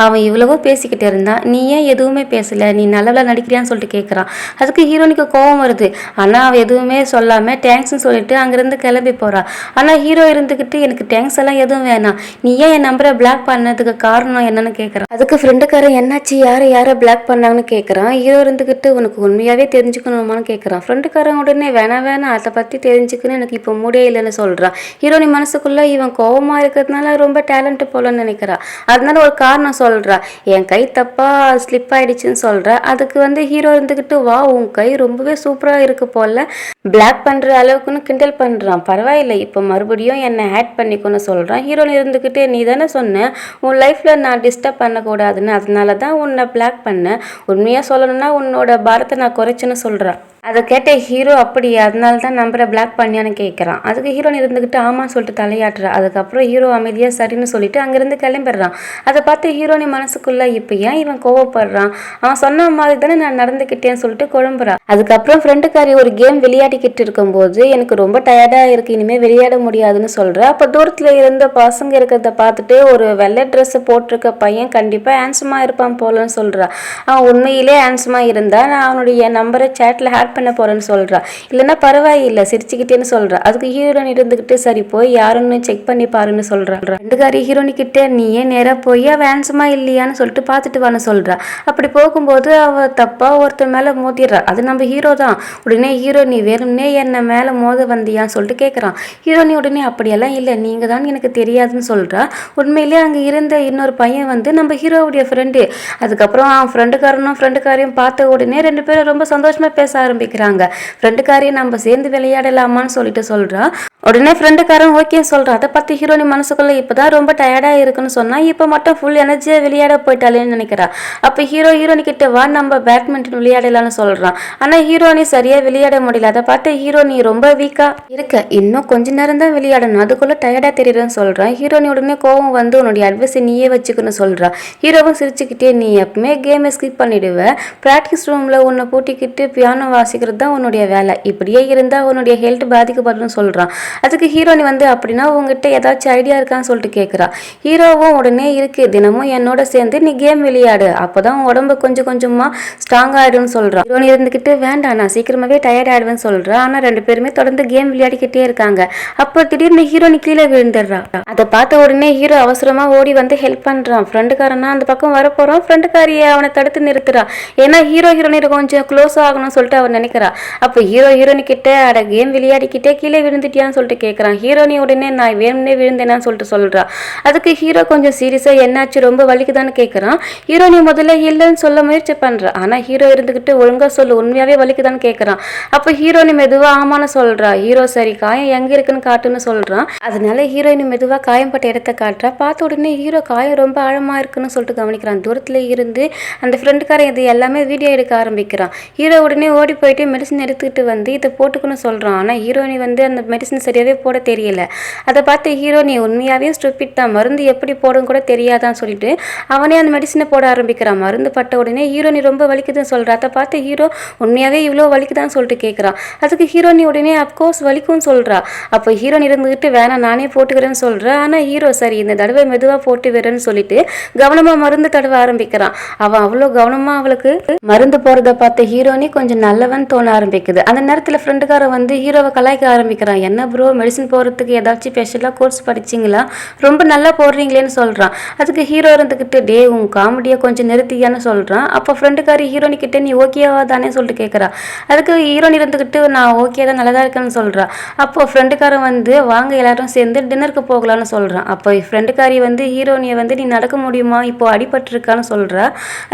அவன் இவ்வளவோ பேசிக்கிட்டு இருந்தான், நீ ஏன் எதுவுமே பேசலை, நீ நல்லவளா நடிக்கிறியான்னு சொல்லிட்டு கேட்குறான். அதுக்கு ஹீரோனிக்கு கோவம் வருது. ஆனால் அவன் எதுவுமே சொல்லாமல் தேங்க்ஸ்ன்னு சொல்லிட்டு அங்கேருந்து கிளம்பி போகிறான். ஆனால் ஹீரோ இருந்துக்கிட்டு எனக்கு தேங்க்ஸ் எல்லாம் எதுவும் வேணாம், நீ ஏன் என் நம்பரை பிளாக் பண்ணதுக்கு காரணம் என்னன்னு கேட்குறான். அதுக்கு ஃப்ரெண்டுக்காரன் என்னாச்சு, யாரை பிளாக் பண்ணாங்கன்னு கேட்குறான். ஹீரோ இருந்துக்கிட்டு உனக்கு உண்மையாகவே தெரிஞ்சுக்கணுமான்னு கேட்குறான். ஃப்ரெண்டுக்காரன் உடனே வேணாம் அதை பற்றி தெரிஞ்சுக்கணும் எனக்கு இப்போ மூடே இல்லைன்னு சொல்கிறான். ஹீரோனி மனசுக்குள்ளே இவன் கோவமாக இருக்கிறதுனால ரொம்ப டேலண்ட்டு போலன்னு நினைக்கிறா. அதனால ஒரு காரணம் சொல்கிறா. என் கை தப்பாக ஸ்லிப் ஆகிடுச்சின்னு சொல்கிறா. அதுக்கு ஹீரோ இருந்துக்கிட்டு வா உன் கை ரொம்பவே சூப்பராக இருக்கு போல பிளாக் பண்ணுற அளவுக்குன்னு கிண்டல் பண்ணுறான். பரவாயில்லை இப்போ மறுபடியும் என்னை ஆட் பண்ணிக்கோன்னு சொல்கிறான். ஹீரோனி இருந்துக்கிட்டு நீ தானே சொன்னேன் உன் லைஃப்பில் நான் டிஸ்டர்ப் பண்ணக்கூடாதுன்னு, அதனால தான் உன்னை பிளாக் பண்ணேன். உண்மையாக சொல்லணும்னா உன்னோட பாரத்தை நான் குறைச்சேன்னு சொல்கிறேன். அதை கேட்ட ஹீரோ அப்படியே அதனால தான் நம்பரை பிளாக் பண்ணியான்னு கேட்குறான். அதுக்கு ஹீரோன் இருந்துக்கிட்டு ஆமான்னு சொல்லிட்டு தலையாட்டுறா. அதுக்கப்புறம் ஹீரோ அமைதியாக சரின்னு சொல்லிட்டு அங்கேருந்து கிளம்பிடுறான். அதை பார்த்து ஹீரோனி மனசுக்குள்ளே இப்போ ஏன் இவன் கோவப்படுறான், அவன் சொன்ன மாதிரி தானே நான் நடந்துக்கிட்டேன்னு சொல்லிட்டு குழம்புறான். அதுக்கப்புறம் ஃப்ரெண்டுக்காரி ஒரு கேம் விளையாடிக்கிட்டு இருக்கும்போது எனக்கு ரொம்ப டயர்டாக இருக்குது இனிமேல் விளையாட முடியாதுன்னு சொல்கிறேன். அப்போ தூரத்தில் இருந்த பசங்க இருக்கிறத பார்த்துட்டு ஒரு வெள்ளை ட்ரெஸ்ஸு போட்டிருக்க பையன் கண்டிப்பாக ஹேண்ட்ஸமாக இருப்பான் போலன்னு சொல்கிறான். அவன் உண்மையிலே ஹேண்ட்ஸமாக இருந்தால் நான் அவனுடைய நம்பரை சேட்டில் ஹேட் பண்ண போறேன்னு சொல்றா. இல்லைன்னா பரவாயில்லை சிரிச்சுக்கிட்டேன்னு சொல்றா. அதுக்கு ஹீரோயின் இருந்துகிட்டு சரி போய் யாருன்னு செக் பண்ணி பாருன்னு சொல்றா. ரெண்டுக்காரி ஹீரோனி கிட்ட நீயே நேரா போய் அவ ஹேண்ட்ஸமா இல்லையான்னு சொல்லிட்டு பார்த்துட்டு வான்னு சொல்றா. அப்படி போகும்போது அவ தப்பா ஒருத்தர் மேல மோதிடுறா. அது நம்ம ஹீரோ தான். உடனே ஹீரோ நீ வேணும்னே என்ன மேல மோத வந்தியான்னு சொல்லிட்டு கேட்கறான். ஹீரோனி உடனே அப்படியெல்லாம் இல்லை நீங்க தான் எனக்கு தெரியாதுன்னு சொல்றா. உண்மையிலே அங்க இருந்த இன்னொரு பையன் நம்ம ஹீரோவுடைய ஃப்ரெண்டு. அதுக்கப்புறம் அவன் ஃப்ரெண்டுக்காரையும் பார்த்த உடனே ரெண்டு பேரும் ரொம்ப சந்தோஷமா பேச ஆரம்பிக்கிறாங்க. ஃப்ரெண்டுக்காரையும் நம்ம சேர்ந்து விளையாடலாமான்னு சொல்லிட்டு சொல்றா. உடனே ஃப்ரெண்டுக்காரன் ஓகே சொல்றான். அதை பார்த்து ஹீரோனி மனசுக்குள்ள இப்பதான் ரொம்ப டயர்டா இருக்குன்னு சொன்னா இப்போ மட்டும் ஃபுல் எனர்ஜியா விளையாட போயிட்டாலேன்னு நினைக்கிறா. அப்ப ஹீரோனி கிட்ட வா நம்ம பேட்மிண்டன் விளையாடலாம்னு சொல்றான். ஆனா ஹீரோனி சரியா விளையாட முடியல. அதை பார்த்து ஹீரோனி ரொம்ப வீக்கா இருக்க இன்னும் கொஞ்ச நேரம் தான் விளையாடணும் அதுக்குள்ள டயர்டா தெரியுதுன்னு சொல்றான். ஹீரோனி உடனே கோவம் உன்னுடைய அட்வைஸை நீயே வச்சுக்கணும்னு சொல்றா. ஹீரோவும் சிரிச்சுக்கிட்டே நீ எப்பவுமே கேமை ஸ்கிப் பண்ணிடுவ, பிராக்டிஸ் ரூம்ல உன்னை பூட்டிக்கிட்டு பியானோ வாசிக்கிறது தான் உன்னுடைய வேலை, இப்படியே இருந்தா உன்னுடைய ஹெல்த் பாதிக்கப்படுன்னு சொல்றான். அதுக்கு ஹீரோனி அப்படின்னா உங்ககிட்ட ஏதாச்சும் ஐடியா இருக்கான்னு சொல்லிட்டு கேட்குறா. ஹீரோவும் உடனே இருக்கு தினமும் என்னோட சேர்ந்து நீ கேம் விளையாடு அப்போதான் உடம்பு கொஞ்சம் கொஞ்சமா ஸ்ட்ராங் ஆயிடும்னு சொல்றான். ஹீரோனி இருந்துக்கிட்டு வேண்டாம் நான் சீக்கிரமாவே டயர்ட் ஆயிடுவேன்னு சொல்றா. ஆனா ரெண்டு பேருமே தொடர்ந்து கேம் விளையாடிக்கிட்டே இருக்காங்க. அப்போ திடீர்னு ஹீரோனி கீழே விழுந்துடுறா. அதை பார்த்த உடனே ஹீரோ அவசரமா ஓடி ஹெல்ப் பண்றான். ஃப்ரெண்டுக்காரனா அந்த பக்கம் வரப்போறான். ஃப்ரெண்டுக்காரியை அவனை தடுத்து நிறுத்துறா. ஏன்னா ஹீரோனி கொஞ்சம் க்ளோஸ் ஆகணும்னு சொல்லிட்டு அவன் நினைக்கிறா. அப்போ ஹீரோனி கிட்ட அட கேம் விளையாடிக்கிட்டே கீழே விழுந்துட்டியான்னு சொல்லிட்டு கேட்குறான். ஹீரோனி உடனே நான் வேணும்னே விழுந்தேனான்னு சொல்லிட்டு சொல்றா. அதுக்கு ஹீரோ கொஞ்சம் சீரியஸா என்னாச்சு ரொம்ப வலிக்குதான்னு கேட்குறான். ஹீரோனி முதல்ல இல்லைன்னு சொல்ல முயற்சி பண்றா. ஆனா ஹீரோ இருந்துகிட்டு ஒழுங்கா சொல்லு உண்மையாவே வலிக்குதான்னு கேட்குறான். அப்போ ஹீரோனி மெதுவா ஆமான்னு சொல்றா. ஹீரோ சரி காயம் எங்க இருக்குன்னு காட்டுன்னு சொல்றான். அதனால ஹீரோயினி மெதுவா காயம்பட்ட இடத்த காட்டுறா. பார்த்த உடனே ஹீரோ காயம் ரொம்ப ஆழமா இருக்குன்னு சொல்லிட்டு கவனிக்கிறான். தூரத்துல இருந்து அந்த ஃப்ரெண்டுக்காரன் இது எல்லாமே வீடியோ எடுக்க ஆரம்பிக்கிறான். ஹீரோ உடனே ஓடி போயிட்டு மெடிசன் எடுத்துக்கிட்டு இதை போட்டுக்கணும்னு சொல்றான். ஆனா ஹீரோனி அந்த மெடிசன் சரியாவே போட தெரியல. அதை பார்த்து ஹீரோனி உண்மையாவே ஸ்டூபிட் தான், மருந்து எப்படி போடும் கூட தெரியாதான்னு சொல்லிட்டு அவனே அந்த மெடிசனை போட ஆரம்பிக்கிறான். மருந்து பட்ட உடனே ஹீரோனி ரொம்ப வலிக்குதுன்னு சொல்றா. அதை பார்த்து ஹீரோ உண்மையாவே இவ்வளோ வலிக்குதான்னு சொல்லிட்டு கேட்குறான். அதுக்கு ஹீரோனி உடனே அப்கோர்ஸ் வலிக்கும்னு சொல்றா. அப்போ ஹீரோனி இருந்துகிட்டு வேணாம் நானே போட்டுக்கிறேன்னு சொல்றா. ஆனா ஹீரோ சரி இந்த தடவை மெதுவா போட்டு வரேன்னு சொல்லிட்டு கவனமா மருந்து தடவை ஆரம்பிக்கிறான். அவன் அவ்வளோ கவனமா அவளுக்கு மருந்து போறத பார்த்த ஹீரோனி கொஞ்சம் நல்லவன் தோண ஆரம்பிக்குது. அந்த நேரத்துல ஃப்ரெண்டுக்காரன் ஹீரோவை கலாய்க்க ஆரம்பிக்கிறான். என்ன ப்ரோ மெடிசன் போறதுக்கு ஏதாச்சும் ஸ்பெஷலா கோர்ஸ் படிச்சிங்களா, ரொம்ப நல்லா போடுறீங்களேன்னு சொல்றான். அதுக்கு ஹீரோ இருந்துகிட்டு டே உன் காமெடியை கொஞ்சம் நிறுத்தியான்னு சொல்றான். அப்போ ஃப்ரெண்டுக்காரி ஹீரோனி கிட்ட நீ ஓகேவா தானே சொல்லிட்டு கேட்குறா. அதுக்கு ஹீரோனி இருந்துகிட்டு நான் ஓகே தான் நல்லதா இருக்கேன்னு சொல்றா. அப்போ ஃப்ரெண்டுக்காரன் வாங்க எல்லாரும் சேர்ந்து டின்னருக்கு போகலான்னு சொல்றான். அப்போ ஃப்ரெண்டுக்காரி ஹீரோனியை நீ நடக்க முடியுமா இப்போ அடிபட்டிருக்கான்னு சொல்றா.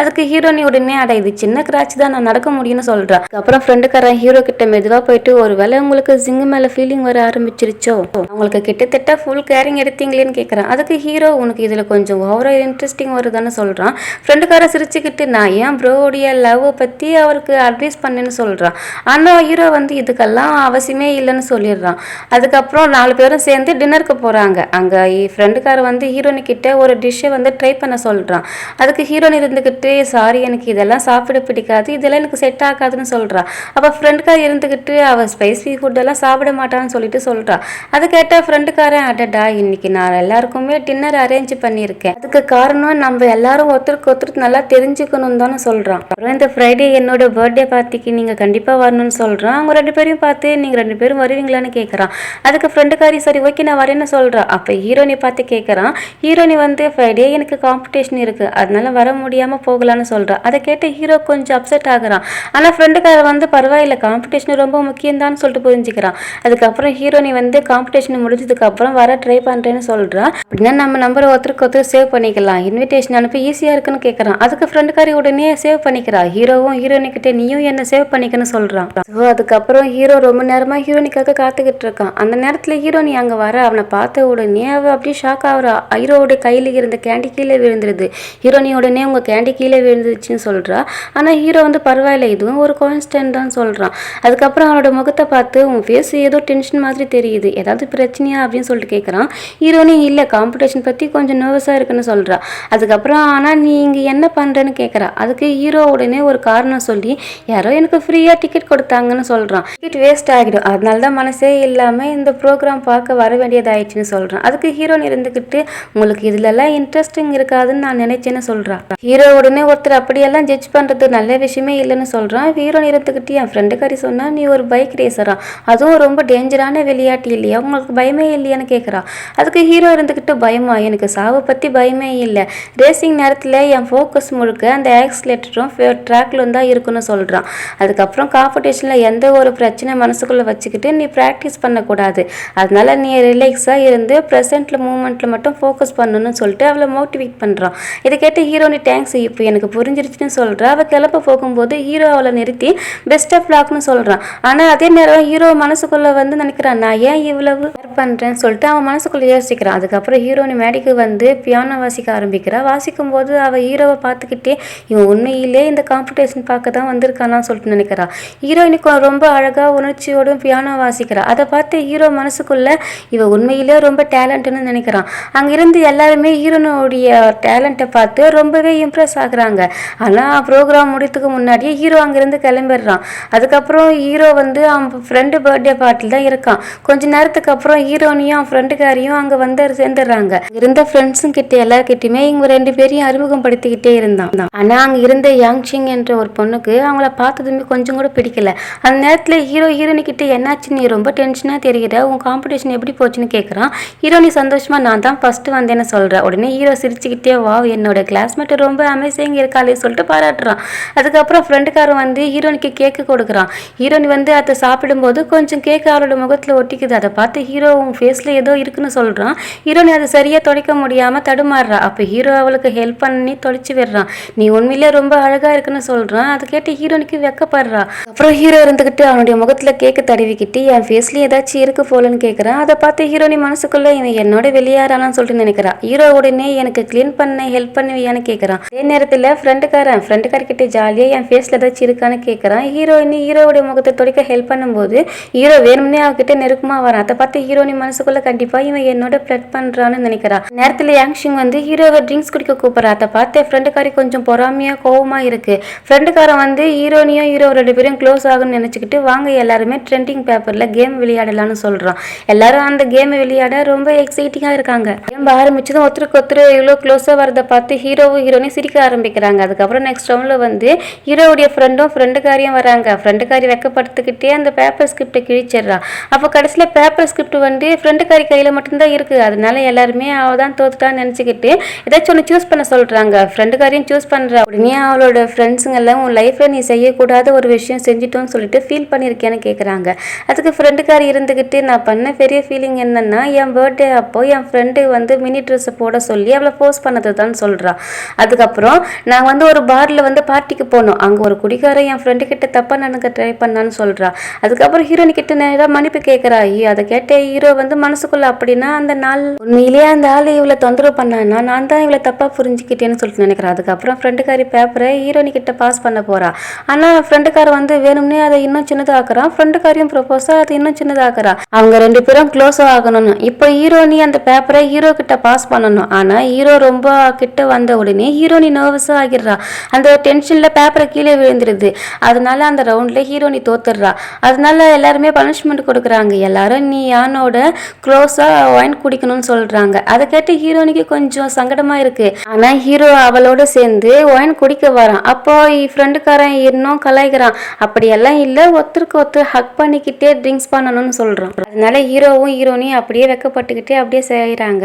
அதுக்கு ஹீரோனி உடனே அட இது சின்ன கிராட்ச் தான் நான் நடக்க முடியும்னு சொல்றா. அப்புறம் ஃப்ரெண்டுக்காரன் ஹீரோ கிட்ட மெதுவா போயிட்டு ஒருவேளை உங்களுக்கு ஜிங்கு மேல ஃபீலிங் வர ஆரம்பிச்சிருச்சோ, அவங்களுக்கு கிட்டத்தட்ட ஃபுல் கேரிங் எடுத்தீங்களேன்னு கேட்குறான். அதுக்கு ஹீரோ உனக்கு இதில் கொஞ்சம் ஓவரா இன்ட்ரெஸ்டிங் வருதான்னு சொல்கிறான். ஃப்ரெண்டுக்காரன் சிரிச்சுக்கிட்டு நான் ஏன் ப்ரோடைய லவ்வை பற்றி அவருக்கு அட்வைஸ் பண்ணேன்னு சொல்கிறான். ஆனால் ஹீரோ இதுக்கெல்லாம் அவசியமே இல்லைன்னு சொல்லிடுறான். அதுக்கப்புறம் 4 பேரும் சேர்ந்து டின்னருக்கு போகிறாங்க. அங்கே ஃப்ரெண்டுக்காரன் ஹீரோனி கிட்ட ஒரு டிஷ்ஷை ட்ரை பண்ண சொல்கிறான். அதுக்கு ஹீரோனி இருந்துக்கிட்டு சாரி எனக்கு இதெல்லாம் சாப்பிட பிடிக்காது, இதெல்லாம் எனக்கு செட் ஆகாதுன்னு சொல்கிறான். சொல்கிறா. அப்போ ஃப்ரெண்டுக்கார இருந்துக்கிட்டு அவள் ஸ்பைசி ஃபுட்டெல்லாம் சாப்பிட மாட்டான்னு சொல்லிட்டு சொல்கிறா. அதை கேட்டால் ஃப்ரெண்டுக்காரன் அடடா இன்னைக்கு நான் எல்லாருக்குமே டின்னர் அரேஞ்ச் பண்ணியிருக்கேன், அதுக்கு காரணம் நம்ம எல்லாரும் ஒருத்தருக்கு ஒருத்தருக்கு நல்லா தெரிஞ்சுக்கணும் தானே சொல்கிறான். அப்புறம் இந்த ஃப்ரைடே என்னோட பர்த்டே பார்ட்டிக்கு நீங்கள் கண்டிப்பாக வரணும்னு சொல்கிறான். அவங்க 2 பேரையும் பார்த்து நீங்கள் 2 பேரும் வருவீங்களான்னு கேட்குறான். அதுக்கு ஃப்ரெண்டுக்காரி சரி ஓகே நான் வரேன்னு சொல்கிறா. அப்போ ஹீரோனி பார்த்து கேட்குறான். ஹீரோனி வந்து ஃப்ரைடே எனக்கு காம்படிஷன் இருக்குது அதனால வர முடியாமல் போகலான்னு சொல்கிறா. அதை கேட்டு ஹீரோ கொஞ்சம் அப்செட் ஆகுறான். ஆனால் ஃப்ரெண்டுக்கார வந்து பரவாயில்ல காம்படிஷன் ரொம்ப முக்கியம்தான்னு சொல்லிட்டு புரிஞ்சுக்கிறான். அதுக்கப்புறம் ஹீரோனி வந்து காம்படிஷன் முடிஞ்சதுக்கப்புறம் வர ட்ரை பண்ணுறேன்னு சொல்கிறா. அப்படின்னா நம்ம நம்பரை ஒருத்தருக்கு ஒருத்தர் சேவ் பண்ணிக்கலாம், இன்விடேஷன் அனுப்பி ஈஸியாக இருக்குன்னு கேட்குறான். அதுக்கு ஃப்ரெண்டுக்காரி உடனே சேவ் பண்ணிக்கிறா. ஹீரோவும் ஹீரோனிக்கிட்ட நீயும் என்ன சேவ் பண்ணிக்கன்னு சொல்கிறான். ஸோ அதுக்கப்புறம் ஹீரோ ரொம்ப நேரமாக ஹீரோனிக்காக காத்துக்கிட்டு இருக்கான். அந்த நேரத்தில் ஹீரோனி அங்கே வர அவனை பார்த்த உடனே அவள் அப்படியே ஷாக் ஆகுறா. ஹீரோவோட கையில் இருந்த கேண்டி கீழே விழுந்துருது. ஹீரோனி உடனே உங்கள் கேண்டி கீழே விழுந்துச்சுன்னு சொல்கிறா. ஆனால் ஹீரோ வந்து பரவாயில்ல இதுவும் ஒரு கான்ஸ்டன்ட் தான் சொல்கிறான். அதுக்கப்புறம் அவனோட முகத்தை பார்த்து உன் ஃபேஸ் ஏதோ டென்ஷன் மாதிரி தெரியுது, ஏதாவது பிரச்சனையா அப்படின்னு சொல்லிட்டு கேட்குறான். ஹீரோனி இல்லை காம்படிஷன் பற்றி கொஞ்சம் நர்வஸாக இருக்குன்னு சொல்கிறா. அதுக்கப்புறம் ஆனால் நீ இங்கே என்ன பண்ணுறேன்னு கேட்குறா. அதுக்கு ஹீரோ உடனே ஒரு காரணம் சொல்லி யாரோ எனக்கு ஃப்ரீயாக டிக்கெட் கொடுத்தாங்கன்னு சொல்கிறான். டிக்கெட் வேஸ்ட் ஆகிடும் அதனால தான் மனசே இல்லாமல் இந்த ப்ரோக்ராம் பார்க்க வர வேண்டியதாயிடுச்சுன்னு சொல்கிறான். அதுக்கு ஹீரோன் இருந்துக்கிட்டு உங்களுக்கு இதுலலாம் இன்ட்ரெஸ்டிங் இருக்காதுன்னு நான் நினைச்சேன்னு சொல்கிறான். ஹீரோ உடனே ஒருத்தர் அப்படியெல்லாம் ஜட்ஜ் பண்ணுறது நல்ல விஷயமே இல்லைன்னு சொல்கிறான். ஹீரோன் இருந்துக்கிட்டு என் ஃப்ரெண்டுக்காரி சொன்னால் நீ ஒரு பைக் ரேசரா, அதுவும் ரொம்ப டேஞ்சரான விளையாட்டு இல்லையா, உங்களுக்கு பயமே இல்லையான்னு கேட்குறா. அதுக்கு ஹீரோ இருந்துக்கிட்டு பயமா, எனக்கு சாவை பற்றி பயமே இல்லை, ரேசிங் நேரத்தில் என் ஃபோக்கஸ் முழுக்க அந்த ஆக்சிலேட்டரும் ட்ராக்லும் தான் இருக்குன்னு சொல்கிறான். அதுக்கப்புறம் காம்படிஷனில் எந்த ஒரு பிரச்சனை மனசுக்குள்ளே வச்சுக்கிட்டு நீ ப்ராக்டிஸ் பண்ணக்கூடாது, அதனால நீ ரிலாக்ஸாக இருந்து ப்ரெசென்ட்டில் மூமெண்ட்டில் மட்டும் ஃபோக்கஸ் பண்ணணும்னு சொல்லிட்டு அவளை மோட்டிவேட் பண்ணுறான். இதை கேட்டு ஹீரோனி தேங்க்ஸ் இப்போ எனக்கு புரிஞ்சிருச்சுன்னு சொல்கிறா. அவள் கிளம்ப போகும்போது ஹீரோ அவளை நிறுத்தி பெஸ்ட் ஆஃப் லாக்னு சொல்கிறான். ஆனால் அதே நேரம் ஹீரோ மனசுக்குள்ளே வந்து நினைக்கிறான் நான் ஏன் இவ்வளவு பண்ணுறேன்னு சொல்லிட்டு அவன் மனசுக்குள்ளே யோசிக்கிறான். அதுக்கப்புறம் ஹீரோனி மேடைக்கு வந்து பியானோ வாசிக்க ஆரம்பிக்கிறா. வாசிக்கும் போது அவள் ஹீரோவை பார்த்துக்கிட்டே இவன் உண்மையிலே இந்த காம்படிஷன் பார்க்க தான் வந்திருக்கானான்னு சொல்லிட்டு நினைக்கிறா. ஹீரோயினுக்கு ரொம்ப அழகாக உணர்ச்சியோடும் பியானோ வாசிக்கிறா. அதை பார்த்து ஹீரோ மனசுக்குள்ள இவ உண்மையிலே ரொம்ப டேலண்ட்னு நினைக்கிறான். அங்கிருந்து எல்லாருமே ஹீரோனுடைய டேலண்ட்டை பார்த்து ரொம்பவே இம்ப்ரெஸ் ஆகுறாங்க. ஆனால் ப்ரோக்ராம் முடித்துக்கு முன்னாடியே ஹீரோ அங்கிருந்து கிளம்பிடுறான். அதுக்கப்புறம் ஹீரோ வந்து அவன் ஃப்ரெண்டு பர்த்டே பார்ட்டியில் தான் இருக்கான். கொஞ்ச நேரத்துக்கு அப்புறம் ஹீரோனியும் அவன் ஃப்ரெண்டுக்காரியும் அங்கே வந்து சேர்ந்துடுறாங்க. இருந்த ஃப்ரெண்ட்ஸும் கிட்ட எல்லாருக்கிட்டையுமே இவங்க 2 பேரையும் அறிமுகப்படுத்திக்கிட்டே இருந்தான். ஆனால் அங்கே இருந்த யாங்சிங் என்ற ஒரு பொண்ணுக்கு அவங்கள பார்த்ததுமே கொஞ்சம் கூட பிடிக்கல. அந்த நேரத்தில் ஹீரோனி கிட்ட என்னாச்சு நீ ரொம்ப டென்ஷனாக தெரியுற, உன் காம்படிஷன் எப்படி போச்சுன்னு கேட்குறான். ஹீரோனி சந்தோஷமா நான் தான் ஃபர்ஸ்ட் வந்தேன்னு சொல்கிறேன். உடனே ஹீரோ சிரிச்சுக்கிட்டே வா என்னோட கிளாஸ்மேட் ரொம்ப அமேசிங் இருக்காளே சொல்லிட்டு பாராட்டுறான். அதுக்கப்புறம் ஃப்ரெண்டுக்காரன் வந்து ஹீரோனிக்கு கேக்கு கொடுக்குறான். ஹீரோனி வந்து அதை சாப்பிடும்போது கொஞ்சம் கேக்கு அவளோட முகத்தில் ஒட்டிக்குது. அதை பார்த்து ஹீரோ உன் ஃபேஸில் ஏதோ இருக்குன்னு சொல்கிறான். ஹீரோனி அதை சரியாக துடைக்க முடியாமல் தடுமாறுறா. அப்போ ஹீரோ அவளுக்கு ஹெல்ப் பண்ணி தொலைச்சி விடுறான். நீ உண்மையிலே ரொம்ப அழகாக இருக்குன்னு சொல்கிறான். அதை கேட்டு ஹீரோனிக்கு வெக்கப்படுறா. அப்புறம் ஹீரோ இருந்துக்கிட்டு அவனுடைய முகத்தில் கேக்கு தடவிக்கிட்டு என் ஃபேஸ்லேயே ஏதாச்சும் இருக்கு போலன்னு கேட்குறான். அதை பார்த்து ஹீரோனி மனசுக்குள்ளே இவன் என்னோட வெளியாரானான்னு சொல்லிட்டு நினைக்கிறா. ஹீரோ உடனே எனக்கு க்ளீன் பண்ண ஹெல்ப் பண்ணுவியான்னு கேட்குறான். அதே நேரத்தில் ஃப்ரெண்டுக்காரர்கிட்ட ஜாலியாக என் ஃபேஸில் ஏதாச்சும் இருக்கான்னு கேட்குறான். ஹீரோவுடைய முகத்தை துடைக்க ஹெல்ப் பண்ணும்போது ஹீரோ வேணும்னே அவகிட்ட நெருக்கமாக வரான். அதை பார்த்து ஹீரோனி மனசுக்குள்ள கண்டிப்பாக இவன் என்னோட ப்ளட் பண்ணுறான்னு நினைக்கிறா. நேரத்தில் யாங்ஷிங் வந்து ஹீரோவை ட்ரிங்க்ஸ் குடிக்க கூப்பிட்றா. அதை பார்த்து ஃப்ரெண்டுக்காரி கொஞ்சம் பொறாமையாக கோவமாக இருக்கு. ஃப்ரெண்டுக்காரன் வந்து ஹீரோனியும் ஹீரோ 2 பேரும் க்ளோஸ் ஆகும்னு நினச்சிக்கிட்டு வாங்க எல்லாருமே ட்ரெண்டிங் பேப்பரில் கேம் விளையாடலான்னு சொல்கிறான். எல்லாரும் அந்த கேம் விளையாட ரொம்ப எக்ஸைட்டிங்காக இருக்காங்க. கேம் ஆரம்பிச்சதும் ஒருத்தருக்கு ஒருத்தர் இவ்வளோ க்ளோஸாக வரதை பார்த்து ஹீரோவும் சிரிக்க ஆரம்பிக்கிறாங்க. அதுக்கப்புறம் நெக்ஸ்ட் ரவுண்டில் வந்து ஹீரோவுடைய ஃப்ரெண்டுக்காரியும் வராங்க. ஃப்ரெண்டுக்காரி வெக்கப்படுத்திக்கிட்டே அந்த பேப்பர் ஸ்கிரிப்டை கிழிச்சிடுறா. அப்போ கடைசியில் பேப்பர் ஸ்கிரிப்ட் வந்து ஃப்ரெண்டுக்காரி கையில் மட்டும்தான் இருக்குது. அதனால எல்லாருமே அவள் தான் தோத்துட்டான்னு நினச்சிக்கிட்டு ஏதாச்சும் ஒன்று சூஸ் பண்ண சொல்கிறாங்க. ஃப்ரெண்டுக்காரியும் சூஸ் பண்ணுறா. உடனே அவளோட ஃப்ரெண்ட்ஸுங்கெல்லாம் உன் லைஃப்பில் நீ செய்யக்கூடாத ஒரு விஷயம் செஞ்சிட்டோன்னு சொல்லிட்டு ஃபீல் பண்ணியிருக்கேன்னு கேட்குறாங்க. அதுக்கு ஃப்ரெண்டுக்காரி இருந்துக்கிட்டு நான் பண்ண பெரிய ஃபீலிங் என்னன்னா என் பர்த்டே அப்போ என் ஃப்ரெண்டு வந்து மினி ட்ரெஸ்ஸை போட சொல்லி அவளை ஃபோர்ஸ் பண்ணது தான் சொல்கிறா. அதுக்கப்புறம் நான் வந்து ஒரு பாரில் வந்து பார்ட்டிக்கு போனோம். அங்கே ஒரு குடிகாரன் என் ஃப்ரெண்டு கிட்ட தப்பாக நடக்க ட்ரை பண்ணான்னு சொல்கிறா. அதுக்கப்புறம் ஹீரோனி கிட்ட நேராக மன்னிப்பு கேட்குறா. அதை கேட்ட ஹீரோ வந்து மனசுக்குள்ள அப்படின்னா அந்த நாள் உண்மையிலேயே அந்த ஆள் இவளை தொந்தரவு பண்ணான்னா நான் தான் இவளை தப்பாக புரிஞ்சுக்கிட்டேன்னு சொல்லிட்டு நினைக்கிறேன். அதுக்கப்புறம் ஃப்ரெண்டுக்காரி பேப்பரை ஹீரோனி கிட்ட பாஸ் பண்ண போறா. ஆனால் ஃப்ரெண்டுக்கார வந்து வேணும்னே அதை இன்னும் சின்னதாக்குறான். ஃப்ரெண்டுக்காரியும் ப்ரொபோஸா அதை இன்னும் சின்னதாக்குறா. அவங்க 2 பேரும் க்ளோஸ் ஆகணும்னு. இப்போ ஹீரோனி அந்த பேப்பரை ஹீரோ கிட்ட பாஸ் பண்ணணும். ஆனால் ஹீரோ ரொம்ப கிட்ட வந்த உடனே ஹீரோனி நர்வஸாக ஆகிடுறா. அந்த டென்ஷனில் பேப்பரை கீழே விழுந்துருது. அதனால அதனால அந்த ரவுண்டில் ஹீரோனி தோத்துடுறா. அதனால எல்லாருமே பனிஷ்மெண்ட் கொடுக்குறாங்க. எல்லாரும் நீ யானோட க்ளோஸாக ஒயின் குடிக்கணும்னு சொல்கிறாங்க. அதை கேட்டு ஹீரோனிக்கு கொஞ்சம் சங்கடமாக இருக்குது. ஆனால் ஹீரோ அவளோட சேர்ந்து ஒயின் குடிக்க வரான். அப்போ ஃப்ரெண்டுக்காரன் இன்னும் கலாய்க்கிறான். அப்படியெல்லாம் இல்லை, ஒருத்தருக்கு ஒருத்தர் ஹக் பண்ணிக்கிட்டே ட்ரிங்க்ஸ் பண்ணணும்னு சொல்கிறான். அதனால ஹீரோவும் ஹீரோனியும் அப்படியே வெக்கப்பட்டுக்கிட்டே அப்படியே செய்கிறாங்க.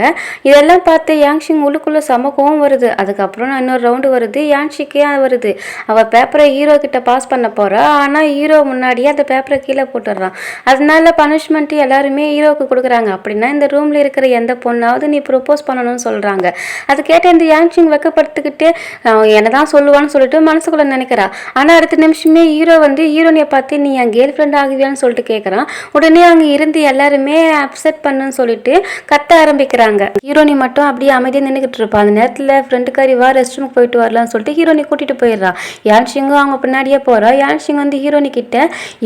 இதெல்லாம் பார்த்து யாங்ஷிங் உள்ளுக்குள்ளே செம கோவம் வருது. அதுக்கப்புறம் இன்னொரு ரவுண்டு வருது. யாங்ஷிக்கே வருது. அவள் பேப்பரை ஹீரோ கிட்ட பாஸ் பண்ண போகிறா. ஆனால் ஹீரோ முன்னாடியே அந்த பேப்பரை கீழே போட்டுடுறான். அதனால பனிஷ்மெண்ட்டு எல்லாருமே ஹீரோவுக்கு கொடுக்குறாங்க. அப்படின்னா இந்த ரூமில் இருக்கிற எந்த பொண்ணாவது நீ ப்ரொப்போஸ் பண்ணணும்னு சொல்கிறாங்க. அது கேட்ட இந்த யாங்ஷிங் வெக்கப்படுத்திக்கிட்டு என்னதான் சொல்லுவான்னு சொல்லிட்டு மனசுக்குள்ளே நினைக்கிறா. ஆனால் அடுத்த நிமிஷமே ஹீரோ வந்து ஹீரோனியை பார்த்து நீ என் கேர்ள் ஃப்ரெண்ட் ஆகுவியான்னு சொல்லிட்டு கேட்குறான். உடனே அங்கே இருந்து எல்லாருமே அப்செட் பண்ணுன்னு சொல்லிட்டு கத்த ஆரம்பிக்கிறாங்க. ஹீரோனி மட்டும் அப்படியே அமைதியாக நின்றுக்கிட்டு இருப்பா. அந்த நேரத்தில் ஃப்ரெண்டுக்காரி வா ரெஸ்ட் ரூமுக்கு போயிட்டு வரலான்னு சொல்லிட்டு ஹீரோனி கூட்டிகிட்டு போயிடுறா. யான்ஷிங்கும் அவங்க பின்னாடியே போகிறா. யான்ஷிங் வந்து ஹீரோனி கிட்ட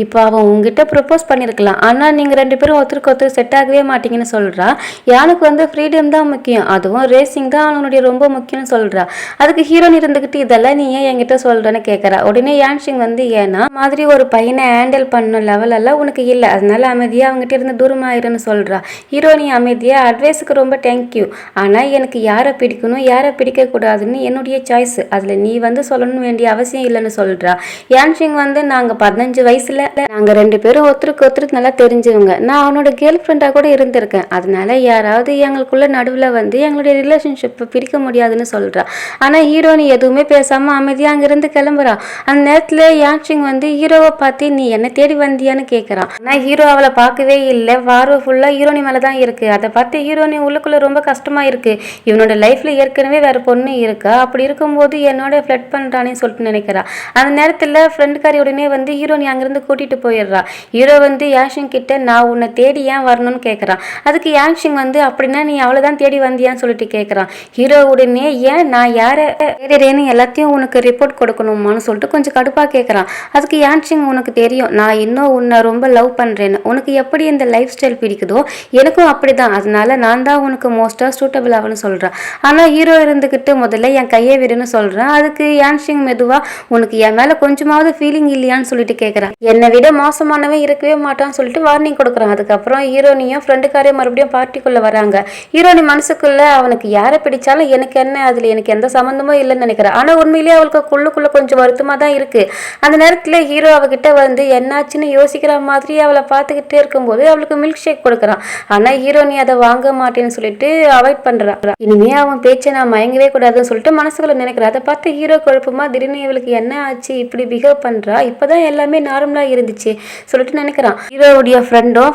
இப்போ அவன் உங்ககிட்ட ப்ரொப்போஸ் பண்ணியிருக்கலாம், ஆனால் நீங்கள் 2 பேரும் ஒருத்தருக்கு ஒருத்தர் செட் ஆகவே மாட்டீங்கன்னு சொல்கிறா. யானுக்கு வந்து ஃப்ரீடம் தான் முக்கியம், அதுவும் ரேசிங் தான் அவனுடைய ரொம்ப முக்கியம்னு சொல்கிறா. அதுக்கு ஹீரோனி இருந்துக்கிட்டு இதெல்லாம் நீ ஏன் என்கிட்ட சொல்கிறேன்னு கேட்குறா. உடனே யான்ஷிங் வந்து ஏன்னா மாதிரி ஒரு பையனை ஹேண்டில் பண்ண லெவல் எல்லாம் உனக்கு இல்லை, அதனால அமைதியாக அவங்ககிட்ட இருந்து தூரமாயிருன்னு சொல்கிறா. ஹீரோனி அமைதியாக அட்வைஸுக்கு ரொம்ப தேங்க்யூ, ஆனால் எனக்கு யாரை பிடிக்கணும் யாரை பிடிக்கக்கூடாதுன்னு என்னுடைய சாய்ஸ், அதில் நீ வந்து சொல்லணும் வேண்டிய அவசியம் இல்லைன்னு சொல்கிறா. யான்ஷிங் வந்து நாங்கள் 15 வயசில் நாங்கள் 2 பேரும் ஒருத்தருக்கு ஒருத்தருக்கு நல்லா தெரிஞ்சவங்க, நான் அவனோட கேர்ள் ஃப்ரெண்டாக கூட இருந்திருக்கேன், அதனால யாராவது எங்களுக்குள்ள நடுவில் வந்து எங்களுடைய ரிலேஷன்ஷிப்பை பிரிக்க முடியாதுன்னு சொல்கிறா. ஆனால் ஹீரோனி எதுவுமே பேசாமல் அமைதியாக அங்கேருந்து கிளம்புறா. அந்த நேரத்தில் யான்ஷிங் வந்து ஹீரோவை பார்த்து நீ என்ன தேடி வந்தியான்னு கேட்குறான். ஆனால் ஹீரோ அவளை பார்க்கவே இல்லை, பார்வை ஃபுல்லாக ஹீரோனி மேலே தான் இருக்குது. அதை பார்த்து ஹீரோனி உள்ளுக்குள்ளே ரொம்ப கஷ்டமாக இருக்குது. இவனோட லைஃப்பில் ஏற்கனவே வேறு பொண்ணு இருக்கா, அப்படி இருக்கும்போது என்னோட ஃப்ளட் பண்ணுறானே சொல்லிட்டு நினைக்கிறா. அந்த நேரத்தில் ஃப்ரெண்டுக்காரி உடனே வந்து ஹீரோனி அங்கேருந்து கூட்டிகிட்டு போயிடுறா. ஹீரோ வந்து யான்ஷிங் கிட்ட நான் உன்னை தேடி ஏன் வரணும்னு கேட்குறான். அதுக்கு யான்ஷிங் வந்து அப்படின்னா நீ அவளை தான் தேடி வந்தியான்னு சொல்லிட்டு கேட்குறான். ஹீரோ உடனே ஏன் நான் யாரை தேடுறேன்னு எல்லாத்தையும் உனக்கு ரிப்போர்ட் கொடுக்கணுமான்னு சொல்லிட்டு கொஞ்சம் கடுப்பாக கேட்குறான். அதுக்கு யான்ஷிங் உனக்கு தெரியும் நான் இன்னும் உன்னை ரொம்ப லவ் பண்ணுறேன்னு, உனக்கு எப்படி இந்த லைஃப் ஸ்டைல் பிடிக்குதோ எனக்கும் அப்படி தான், அதனால நான் தான் உனக்கு மோஸ்ட்டாக சூட்டபிள் ஆகுன்னு சொல்கிறேன். ஆனால் ஹீரோ இருந்துக்கிட்டு முதல்ல என் கையை விடுன்னு சொல்கிறேன். அதுக்கு யான்ஷிங் மெதுவாக உனக்கு என் மேலே கொஞ்சமாவது ஃபீலிங் இல்லையான்னு சொல்லிட்டு கேட்குறான். என்னை விட மோசமானவன் இருக்கவே மாட்டான்னு சொல்லிட்டு வார்னிங் கொடுக்குறான். அதுக்கப்புறம் ஹீரோனியும் ஃப்ரெண்டுக்காரே மறுபடியும் பார்ட்டிக்குள்ளே வராங்க. ஹீரோனி மனசுக்குள்ளே அவனுக்கு யாரை பிடிச்சாலும் எனக்கு என்ன, அதில் எனக்கு எந்த சம்மந்தமும் இல்லைன்னு நினைக்கிறேன். ஆனால் உண்மையிலேயே அவளுக்கு குள்ளுக்குள்ளே கொஞ்சம் வருத்தமாக தான் இருக்குது. அந்த நேரத்தில் ஹீரோ அவகிட்ட வந்து என்னாச்சுன்னு யோசிக்கிற மாதிரி அவளை பார்த்துக்கிட்டே இருக்கும்போது அவளுக்கு மில்க் ஷேக் கொடுக்குறான். ஆனால் ஹீரோனி அதை வாங்க மாட்டேன்னு சொல்லிட்டு அவாய்ட் பண்ணுறான். இனிமே அவன் பேச்சை நான் மயங்கவே கூடாதுன்னு சொல்லிட்டு மனசுக்குள்ள நினைக்கிறேன். அதை பார்த்து ஹீரோ குழப்பமா திடீர்னு இவளுக்கு என்ன ஆச்சு இப்படி பிஹேவ் பண்ணுறா, இப்போதான் எல்லாமே நார்மலாக இருந்துச்சு சொல்லிட்டு நினைக்கிறான். ஹீரோவுடைய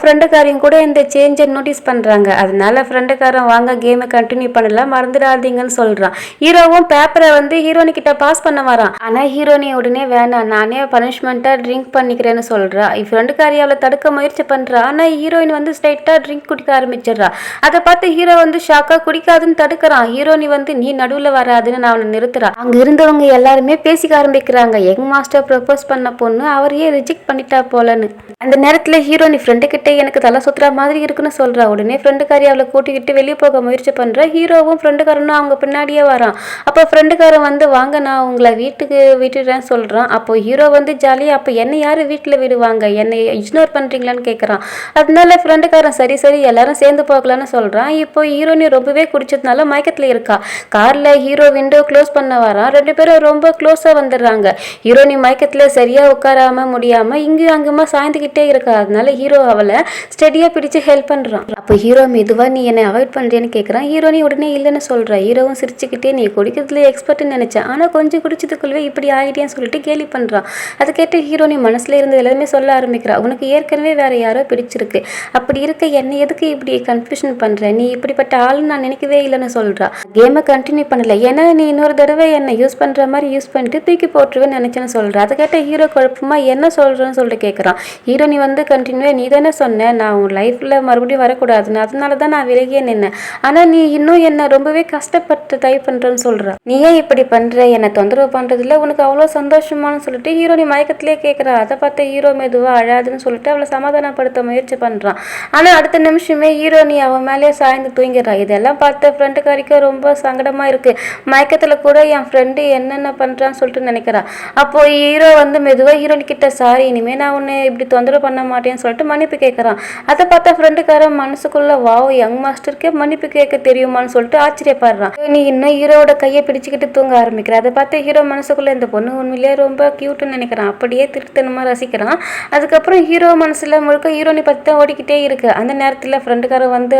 ஃப்ரெண்டுக்காரையும் கூட இந்த சேஞ்சை நோட்டீஸ் பண்ணுறாங்க. அதனால ஃப்ரெண்டுக்காரன் வாங்க கேமை கண்டினியூ பண்ணலாம் மறந்துடாதீங்கன்னு சொல்கிறான். ஹீரோவும் பேப்பரை வந்து ஹீரோனி கிட்ட பாஸ் பண்ண வரான். ஆனால் ஹீரோனி உடனே வேணாம் நானே பனிஷ்மெண்ட்டாக ட்ரிங்க் பண்ணிக்கிறேன்னு சொல்கிறா. ஃப்ரெண்டுக்காரி அவளை தடுக்க முயற்சி பண்ணுறா. ஆனால் ஹீரோயின் வந்து ஸ்ட்ரைட்டாக ட்ரிங்க் குடிக்க ஆரம்பிச்சிடுறா. அதை பார்த்து ஹீரோ வந்து ஷாக்காக குடிக்காதுன்னு தடுக்கிறான். ஹீரோனி வந்து நீ நடுவில் வராதுன்னு நான் அவனை நிறுத்துறான். அங்கே இருந்தவங்க எல்லாருமே பேசிக்க ஆரம்பிக்கிறாங்க. யங் மாஸ்டர் ப்ரப்போஸ் பண்ண பொண்ணு அவரையே ரிஜெக்ட் பண்ணிட்டா போலன்னு. அந்த நேரத்தில் ஹீரோனி ஃப்ரெண்டு கிட்டே எனக்கு தலை சுத்துற மாதிரி இருக்குன்னு சொல்கிறா. உடனே ஃப்ரெண்டுக்காரி அவளை கூட்டிக்கிட்டு வெளியே போக முயற்சி பண்ணுறா. ஹீரோவும் ஃப்ரெண்டுக்காரனும் அவங்க பின்னாடியே வரான். அப்போ ஃப்ரெண்டுக்காரன் வந்து வாங்க நான் உங்களை வீட்டுக்கு விட்டுடுறேன்னு சொல்கிறான். அப்போ ஹீரோ வந்து ஜாலியாக அப்போ என்னை யார் வீட்டில் விடுவாங்க, என்னை இக்னோர் பண்ணுறீங்களான்னு கேட்குறான். அதனால ஃப்ரெண்டுக்காரன் சரி சரி எல்லாரும் சேர்ந்து போகலான்னு சொல்கிறான். இப்போ ஹீரோனி ரொம்பவே குடிச்சதுனால மயக்கத்தில் இருக்கா. காரில் ஹீரோ விண்டோ க்ளோஸ் பண்ண வரான். 2 பேரும் ரொம்ப க்ளோஸாக வந்துடுறாங்க. ஹீரோனி மயக்கத்தில் சரியாக உட்காராம முடியாமல் இங்கேயும் அங்குமா சாய்ந்துக்கிட்டே இருக்கா. அதனால ஹீரோ அவளை ஸ்டெடியாக பிடிச்சு ஹெல்ப் பண்ணுறான். அப்போ ஹீரோ மெதுவாக நீ என்னை அவாய்ட் பண்ணுறேன்னு கேட்குறான். ஹீரோனி உடனே இல்லைன்னு சொல்கிறா. ஹீரோவும் சிரிச்சுக்கிட்டே நீ குடிக்கிறதுல எக்ஸ்பர்ட்னு நினச்சேன், ஆனால் கொஞ்சம் குடிச்சதுக்குள்ளே இப்படி ஆகிட்டேன்னு சொல்லிட்டு கேலி பண்ணுறான். அதை கேட்டு ஹீரோனி மனசில் இருந்து எல்லாருமே சொல்ல ஆரம்பிக்கிறா. உனக்கு ஏற்கனவே வேறு யாரோ பிடிச்சிருக்கு, அப்படி இருக்க என்னை எதுக்கு இப்படி கன்ஃபியூஷன் பண்ணுற, நீ இப்படிப்பட்ட ஆளுன்னு நான் நினைக்கவே இல்லைன்னு சொல்கிறா. கேமை கண்டினியூ பண்ணல, ஏன்னா நீ இன்னொரு தடவை என்னை யூஸ் பண்ணுற மாதிரி யூஸ் பண்ணிட்டு தூக்கி போட்டுருவேன்னு நினச்சேன்னு சொல்கிறா. அதை கேட்ட ஹீரோ குழப்பமா என்ன சொல்கிறேன்னு சொல்லிட்டு கேட்குறான். ஹீரோ நீ வந்து கண்டினியூ நீ தானே சொன்ன நான் உன் லைஃப்பில் மறுபடியும் வரக்கூடாதுன்னு, அதனால தான் நான் விலகியே நின்னேன், ஆனால் நீ இன்னும் என்னை ரொம்பவே கஷ்டப்பட்டு ட்ரை பண்ணுறேன்னு சொல்கிறா. நீ ஏன் இப்படி பண்ணுற, என்னை தொந்தரவு பண்ணுறதுல உனக்கு அவ்வளோ சந்தோஷமானு சொல்லிட்டு ஹீரோனி மயக்கத்திலே கேட்குறா. அதை பார்த்த ஹீரோ மெதுவாக அழாதுன்னு சொல்லிட்டு அவளை சமாதானப்படுத்த முயற்சி பண்ணுறான். ஆனால் அடுத்த நிமிஷமே ஹீரோனி அவன் மேலே சாய்ந்து தூங்கிடுறா. இதெல்லாம் பார்த்த ஃப்ரெண்டுக்காரிக்கு ரொம்ப சங்கடமாக இருக்குது. மயக்கத்தில் கூட என் ஃப்ரெண்டு என்னென்ன பண்ணுறான்னு சொல்லிட்டு நினைக்கிறா. அப்போது ஹீரோ வந்து மெதுவாக ஹீரோயின் கிட்ட சாரி இனிமேல் நான் உன்னை இப்படி தொந்தரவு பண்ண மாட்டேன்னு சொல்லிட்டு மன்னிப்பு கேட்குறான். அதை பார்த்தா ஃப்ரெண்டுக்காரன் மனசுக்குள்ள வாவ் யங் மாஸ்டருக்கே மன்னிப்பு கேட்க தெரியுமான்னு சொல்லிட்டு ஆச்சரியப்படுறான். நீ இன்னும் ஹீரோவோட கையை பிடிச்சிக்கிட்டு தூங்க ஆரம்பிக்கிற. அதை பார்த்து ஹீரோ மனசுக்குள்ள இந்த பொண்ணு உண்மையிலேயே ரொம்ப கியூட்னு நினைக்கிறான். அப்படியே திருத்தனமாக ரசிக்கிறான். அதுக்கப்புறம் ஹீரோ மனசுல முழுக்க ஹீரோனி பற்றி தான் ஓடிக்கிட்டே இருக்கு. அந்த நேரத்தில் ஃப்ரெண்டுக்காரன் வந்து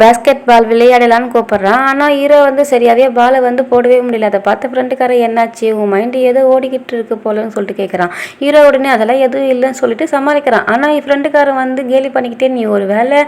பேஸ்கெட் பால் விளையாடலான்னு கூப்பிடுறான். ஆனால் ஹீரோ வந்து சரியாவே பாலை வந்து போடவே முடியல. அதை பார்த்து ஃப்ரெண்டுக்காரன் என்னாச்சு உன் மைண்டு ஏதோ ஓடிக்கிட்டு இருக்கு போலன்னு சொல்லிட்டு கேட்குறான். ஹீரோ உடனே அதெல்லாம் எதுவும் இல்லைன்னு சொல்லிட்டு சமாளிக்கிறான். ஆனால் என் ஃப்ரெண்டுக்காரன் வந்து கேலி பண்ணிக்கிட்டே நீ ஒரு வேலை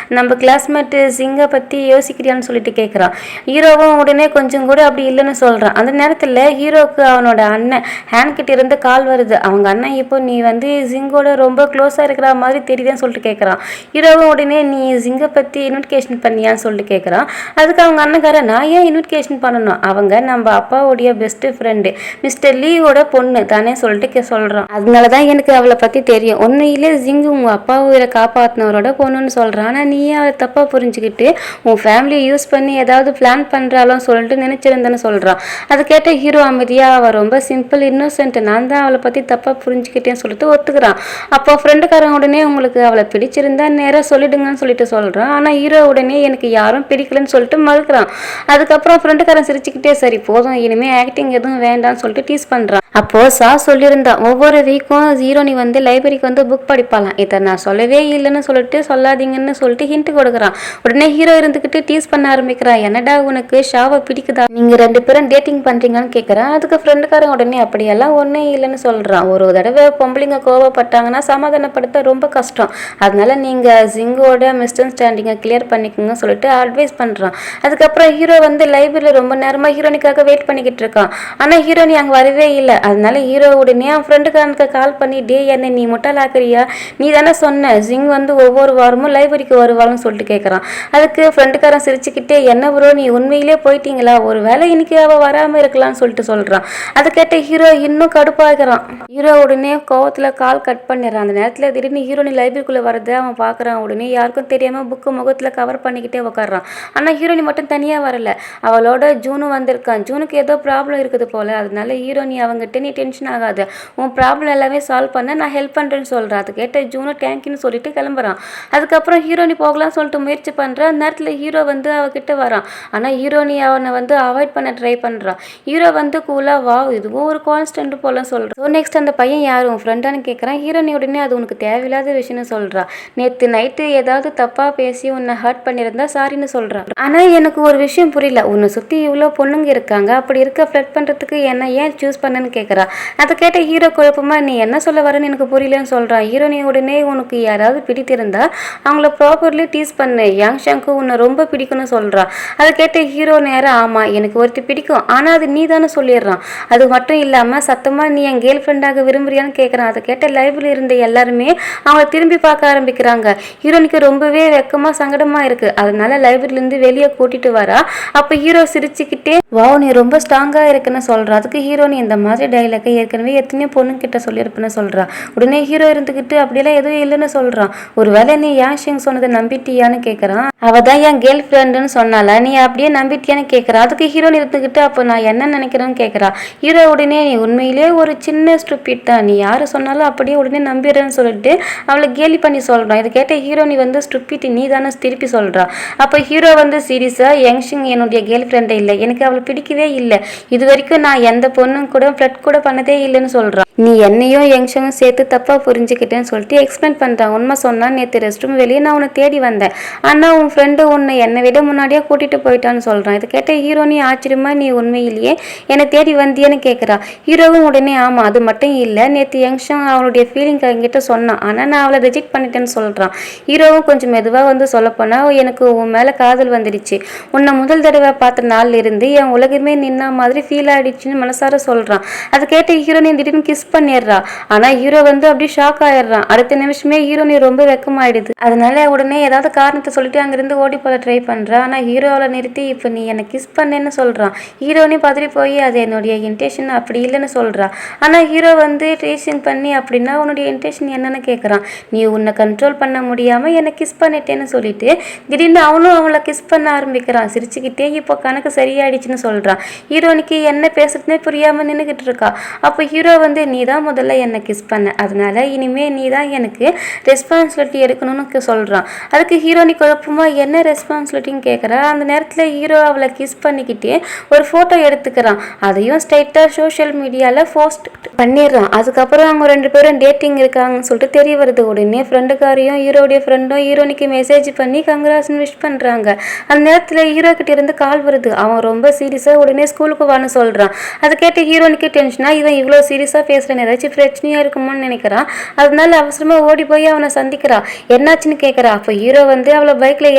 நம்ம கிளாஸ்மேட்டு சிங்கை பற்றி யோசிக்கிறியான்னு சொல்லிட்டு கேட்குறான். ஹீரோவும் உடனே கொஞ்சம் கூட அப்படி இல்லைன்னு சொல்கிறான். அந்த நேரத்தில் ஹீரோவுக்கு அவனோட அண்ணன் ஹேண்ட் கிட்ட இருந்து கால் வருது. அவங்க அண்ணன் இப்போ நீ வந்து சிங்கோட ரொம்ப க்ளோஸாக இருக்கிற மாதிரி தெரியுதுன்னு சொல்லிட்டு கேட்குறான். ஹீரோவும் உடனே நீ சிங்கை பற்றி இன்விடேஷன் பண்ணியான்னு சொல்லிட்டு கேட்குறான். அதுக்கு அவங்க அண்ணக்காரன் நான் ஏன் இன்விடேஷன் பண்ணணும், அவங்க நம்ம அப்பாவுடைய பெஸ்ட்டு ஃப்ரெண்டு மிஸ்டர் லீவோட பொண்ணு தானே சொல்லிட்டு சொல்கிறான். அதனால தான் எனக்கு அவளை பற்றி தெரியும். உண்மையிலே ஜிங்கு உங்கள் அப்பாவை காப்பாற்றினவரோட பொண்ணுன்னு சொல்கிறான். ஆனால் நீயே அவளை தப்பாக புரிஞ்சுக்கிட்டு உன் ஃபேமிலியை யூஸ் பண்ணி ஏதாவது பிளான் பண்ணுறாலும் சொல்லிட்டு நினச்சிருந்தேன்னு சொல்கிறான். அதை கேட்ட ஹீரோ அமைதியாக அவள் ரொம்ப சிம்பிள் இன்னோசென்ட், நான் தான் அவளை பற்றி தப்பாக புரிஞ்சுக்கிட்டேன்னு சொல்லிட்டு ஒத்துக்கிறான். அப்போ ஃப்ரெண்டுக்காரன் உடனே உங்களுக்கு அவளை பிடிச்சிருந்தா நேராக சொல்லிடுங்கன்னு சொல்லிட்டு சொல்கிறான். ஆனால் ஹீரோ உடனே எனக்கு யாரும் பிடிக்கலன்னு சொல்லிட்டு மறுக்கிறான். அதுக்கப்புறம் ஃப்ரெண்டுக்காரன் சிரிச்சுக்கிட்டே சரி போதும் இனிமேல் ஆக்டிங் எதுவும் வேண்டாம்னு சொல்லிட்டு டீஸ் பண்ணுறான். அப்போது சொல்லியிருந்தான் ஒவ்வொரு வீக்கும் ஹீரோனி வந்து லைப்ரரிக்கு வந்து புக் படிப்பாலாம். இதை நான் சொல்லவே இல்லைன்னு சொல்லிட்டு சொல்லாதீங்கன்னு சொல்லிட்டு ஹிண்ட் கொடுக்குறான். உடனே ஹீரோ இருந்துக்கிட்டு டீஸ் பண்ண ஆரம்பிக்கிறான். என்னடா உனக்கு ஷாவை பிடிக்குதா, நீங்கள் 2 பேரும் டேட்டிங் பண்ணுறீங்கன்னு கேட்குறான். அதுக்கு ஃப்ரெண்டுக்காரன் உடனே அப்படியெல்லாம் ஒன்றே இல்லைன்னு சொல்கிறான். ஒரு தடவை பொம்பளைங்க கோவப்பட்டாங்கன்னா சமாதானப்படுத்த ரொம்ப கஷ்டம், அதனால நீங்கள் ஜிங்கோட மிஸ் அண்டர்ஸ்டாண்டிங்கை கிளியர் பண்ணிக்கோங்க சொல்லிட்டு அட்வைஸ் பண்ணுறான். அதுக்கப்புறம் ஹீரோ வந்து லைப்ரரியில் ரொம்ப நேரமாக ஹீரோனிக்காக வெயிட் பண்ணிக்கிட்டு இருக்கான். ஆனால் ஹீரோனி அங்கே வரவே இல்லை. அதனால ஹீரோ உடனே அவன் ஃப்ரெண்டுக்காரனுக்கு கால் பண்ணி டே என்ன நீ முட்டாளாக்குறியா, நீ தானே சொன்ன ஜிங் வந்து ஒவ்வொரு வாரமும் லைப்ரரிக்கு வருவாள்னு சொல்லிட்டு கேட்குறான். அதுக்கு ஃப்ரெண்டுக்காரன் சிரிச்சுக்கிட்டே என்ன ப்ரோ நீ உண்மையிலே போயிட்டீங்களா, ஒரு வேளை இன்னைக்கு அவள் வராமல் இருக்கலாம்னு சொல்லிட்டு சொல்கிறான். அதை கேட்ட ஹீரோ இன்னும் கடுப்பாகிறான். ஹீரோ உடனே கோவத்தில் கால் கட் பண்ணிடுறான். அந்த நேரத்தில் திடீர்னு ஹீரோனி லைப்ரரிக்குள்ளே வரதை அவன் பார்க்குறான். உடனே யாருக்கும் தெரியாமல் புக்கு முகத்தில் கவர் பண்ணிக்கிட்டே உட்காடுறான். ஆனால் ஹீரோனி மட்டும் தனியாக வரல, அவளோட ஜூனும் வந்திருக்கான். ஜூனுக்கு ஏதோ ப்ராப்ளம் இருக்குது போல, அதனால ஹீரோனி அவங்ககிட்ட நீ டென்ஷன் ஆகாது, உன் ப்ராப்ளம் எல்லாமே சால்வ் பண்ண நான் ஹெல்ப் பண்ணுறேன்னு சொல்கிறான். அது கேட்ட ஜூனு தேங்க்யூன்னு சொல்லிட்டு கிளம்புறான். அதுக்கப்புறம் ஹீரோனி போகலாம்னு சொல்லிட்டு முயற்சி பண்ணுறான். அந்த நேரத்தில் ஹீரோ வந்து அவகிட்ட வரான். ஆனால் ஹீரோனி அவனை வந்து அவாய்ட் பண்ண ட்ரை பண்ணுறான். ஹீரோ வந்து கூலாக வா இதுவும் ஒரு கான்ஸ்டன்ட் போல சொல்கிறான். ஸோ நெக்ஸ்ட் அந்த பையன் யார் உன் ஃப்ரெண்டானு கேட்குறான். ஹீரோனி உடனே அது உனக்கு தேவையில்லாத விஷயம்னு சொல்கிறான். நேற்று நைட்டு ஏதாவது தப்பாக பேசி உன்னை ஹர்ட் பண்ணியிருந்தா சாரின்னு சொல்கிறான். ஆனால் எனக்கு ஒரு விஷயம் புரியல, உன்னை சுற்றி இவ்வளோ பொண்ணுங்க இருக்காங்க, அப்படி இருக்க ஃப்ளட் பண்ணுறதுக்கு என்ன ஏன் சூஸ் பண்ணன்னு கேட்குறா. அதை கேட்ட ஹீரோ குழப்பமா நீ என்ன சொல்ல வரேன்னு எனக்கு புரியலன்னு சொல்கிறான். ஹீரோனி உடனே உனக்கு யாராவது பிடித்திருந்தா அவங்கள ப்ராப்பர்லி டீஸ் பண்ணு, யாங் ஷாங்க்கு உன்னை ரொம்ப பிடிக்கும்னு சொல்கிறான். அதை கேட்ட ஹீரோ நேரம் ஆமாம் எனக்கு ஒருத்தி பிடிக்கும், ஆனால் அது நீ தானே சொல்லிடுறான். அது மட்டும் இல்லாமல் சத்தமாக நீ என் கேர்ள் ஃப்ரெண்டாக விரும்புறியான்னு கேட்குறான். அதை கேட்ட லைப்ரரியில் இருந்த எல்லாருமே அவங்கள திரும்பி பார்க்க ஆரம்பிக்கிறாங்க. ஹீரோனிக்கு ரொம்பவே வெக்கமாக சங்கடமாக இருக்குது. அதனால லைப்ரரியிலேருந்து வெளியே கூட்டிகிட்டு வரா. அப்போ ஹீரோ சிரிச்சுக்கிட்டே வா நீ ரொம்ப ஸ்ட்ராங்காக இருக்குன்னு சொல்கிறான். அதுக்கு ஹீரோனி இந்த மாதிரி டைலாக்கை ஏற்கனவே எத்தனையோ பொண்ணுங்கிட்ட சொல்லியிருப்பேன்னு சொல்கிறான். உடனே ஹீரோ இருந்துக்கிட்டு அப்படியெல்லாம் எதுவும் இல்லைன்னு சொல்கிறான். ஒரு வேளை நீ யாங் ஷிங் சொன்னதை நம்பிட்டியான்னு கேட்குறான். அவள் தான் என் கேர்ள் ஃப்ரெண்டுன்னு சொன்னால நீ அப்படியே நம்பிட்டியான்னு கேட்குறான். அதுக்கு ஹீரோனி இருந்துக்கிட்டு அப்போ நான் என்ன நினைக்கிறேன்னு கேட்குறான். ஹீரோ உடனே நீ உண்மையிலே ஒரு சின்ன ஸ்டூபிட் தான், நீ யார் சொன்னாலும் அப்படியே உடனே நம்பிடுறேன்னு சொல்லிட்டு அவளை கேலி பண்ணி சொல்கிறான். இதை கேட்ட ஹீரோனி வந்து ஸ்டூபிட் நீ தானே திருப்பி சொல்கிறான். அப்போ ஹீரோ வந்து சீரியஸாக யாங் ஷிங் என்னுடைய கேர்ள் ஃப்ரெண்டே இல்லை, எனக்கு அவளை பிடிக்கவே இல்லை, இது வரைக்கும் நான் எந்த பொண்ணும் கூட ஃப்ளட் கூட பண்ணதே இல்லைன்னு சொல்கிறான். நீ என்னையும் யங்ஷனும் சேர்த்து தப்பாக புரிஞ்சுக்கிட்டேன்னு சொல்லிட்டு எக்ஸ்பிளைன் பண்ணுறான். உண்மை சொன்னால் நேற்று ரெஸ்ட் ரூம் வெளியே நான் உன்னை தேடி வந்தேன், ஆனால் உன் ஃப்ரெண்டு உன்னை என்னை விட முன்னாடியே கூட்டிகிட்டு போயிட்டான்னு சொல்கிறான். இதை கேட்ட ஹீரோனி ஆச்சரியமா நீ உண்மையிலேயே என்னை தேடி வந்தியன்னு கேட்குறா. ஹீரோவும் உடனே ஆமாம் அது மட்டும் இல்லை, நேற்று யங்ஷன் அவளுடைய ஃபீலிங் என்கிட்ட சொன்னான், ஆனால் நான் அவளை ரிஜெக்ட் பண்ணிட்டேன்னு சொல்கிறான். ஹீரோவும் கொஞ்சம் மெதுவாக வந்து சொல்லப்போனால் எனக்கு உன் மேலே காதல் வந்துடுச்சு, உன்னை முதல் தடவை பார்த்த நாள்ல இருந்து என் உலகமே நின்னா மாதிரி ஃபீல் ஆகிடுச்சின்னு மனசார சொல்கிறான். அதை கேட்ட ஹீரோனி திடீர்னு கிஸ் பண்ணிடுறா. ஆனால் ஹீரோ வந்து அப்படி ஷாக் ஆயிடுறான். அடுத்த நிமிஷமே ஹீரோனி ரொம்ப வெக்கமாயிடுது. அதனால உடனே ஏதாவது காரணத்தை சொல்லிட்டு அங்கிருந்து ஓடி போல ட்ரை பண்ணுறான். ஆனால் ஹீரோவில் நிறுத்தி இப்போ நீ என்னை கிஸ் பண்ணேன்னு சொல்கிறான். ஹீரோனி பதறி போய் அது என்னுடைய இன்டென்ஷன் அப்படி இல்லைன்னு சொல்கிறா. ஆனால் ஹீரோ வந்து ட்ரேசிங் பண்ணி அப்படின்னா உன்னுடைய இன்டென்ஷன் என்னன்னு கேட்குறான். நீ உன்னை கண்ட்ரோல் பண்ண முடியாமல் என்னை கிஸ் பண்ணிட்டேன்னு சொல்லிட்டு திடீர்னு அவனும் அவளை கிஸ் பண்ண ஆரம்பிக்கிறான். சிரிச்சுக்கிட்டே இப்போ கணக்கு சரியாயிடுச்சுன்னு சொல்கிறான். ஹீரோனிக்கு என்ன பேசுறதுனே புரியாமல் நின்றுக்கிட்டு இருக்கான். இருக்கா. அப்போ ஹீரோ வந்து நீ தான் முதல்ல என்னை கிஸ் பண்ண, அதனால இனிமே நீ தான் எனக்கு ரெஸ்பான்சிபிலிட்டி எடுக்கணும்னு சொல்கிறான். அதுக்கு ஹீரோனி குழப்பமா என்ன ரெஸ்பான்சிபிலிட்டின்னு கேட்குறா. அந்த நேரத்தில் ஹீரோ அவளை கிஸ் பண்ணிக்கிட்டு ஒரு ஃபோட்டோ எடுத்துக்கிறான். அதையும் ஸ்ட்ரைட்டாக சோஷியல் மீடியாவில் போஸ்ட் பண்ணிடுறான். அதுக்கப்புறம் அவங்க 2 பேரும் டேட்டிங் இருக்காங்கன்னு சொல்லிட்டு தெரிய வருது. உடனே ஃப்ரெண்டுக்காரையும் ஹீரோடைய ஃப்ரெண்டும் ஹீரோனிக்கு மெசேஜ் பண்ணி கங்க்ராட்ஸ் விஷ் பண்ணுறாங்க. அந்த நேரத்தில் ஹீரோ கிட்ட இருந்து கால் வருது. அவன் ரொம்ப சீரியஸாக உடனே ஸ்கூலுக்கு வான்னு சொல்கிறான். அதை கேட்டு ஹீரோனிக்கு டென்ஷனா, இவன் இவ்வளோ சீரியஸாக பேசுகிறேன் ஏதாச்சும் பிரச்சனையாக இருக்குமோன்னு நினைக்கிறான். அதனால அவசரமாக ஓடி போய் அவனை சந்திக்கிறா. என்னாச்சுன்னு கேட்குறா. அப்போ ஹீரோ வந்து அவளை பைக்கில்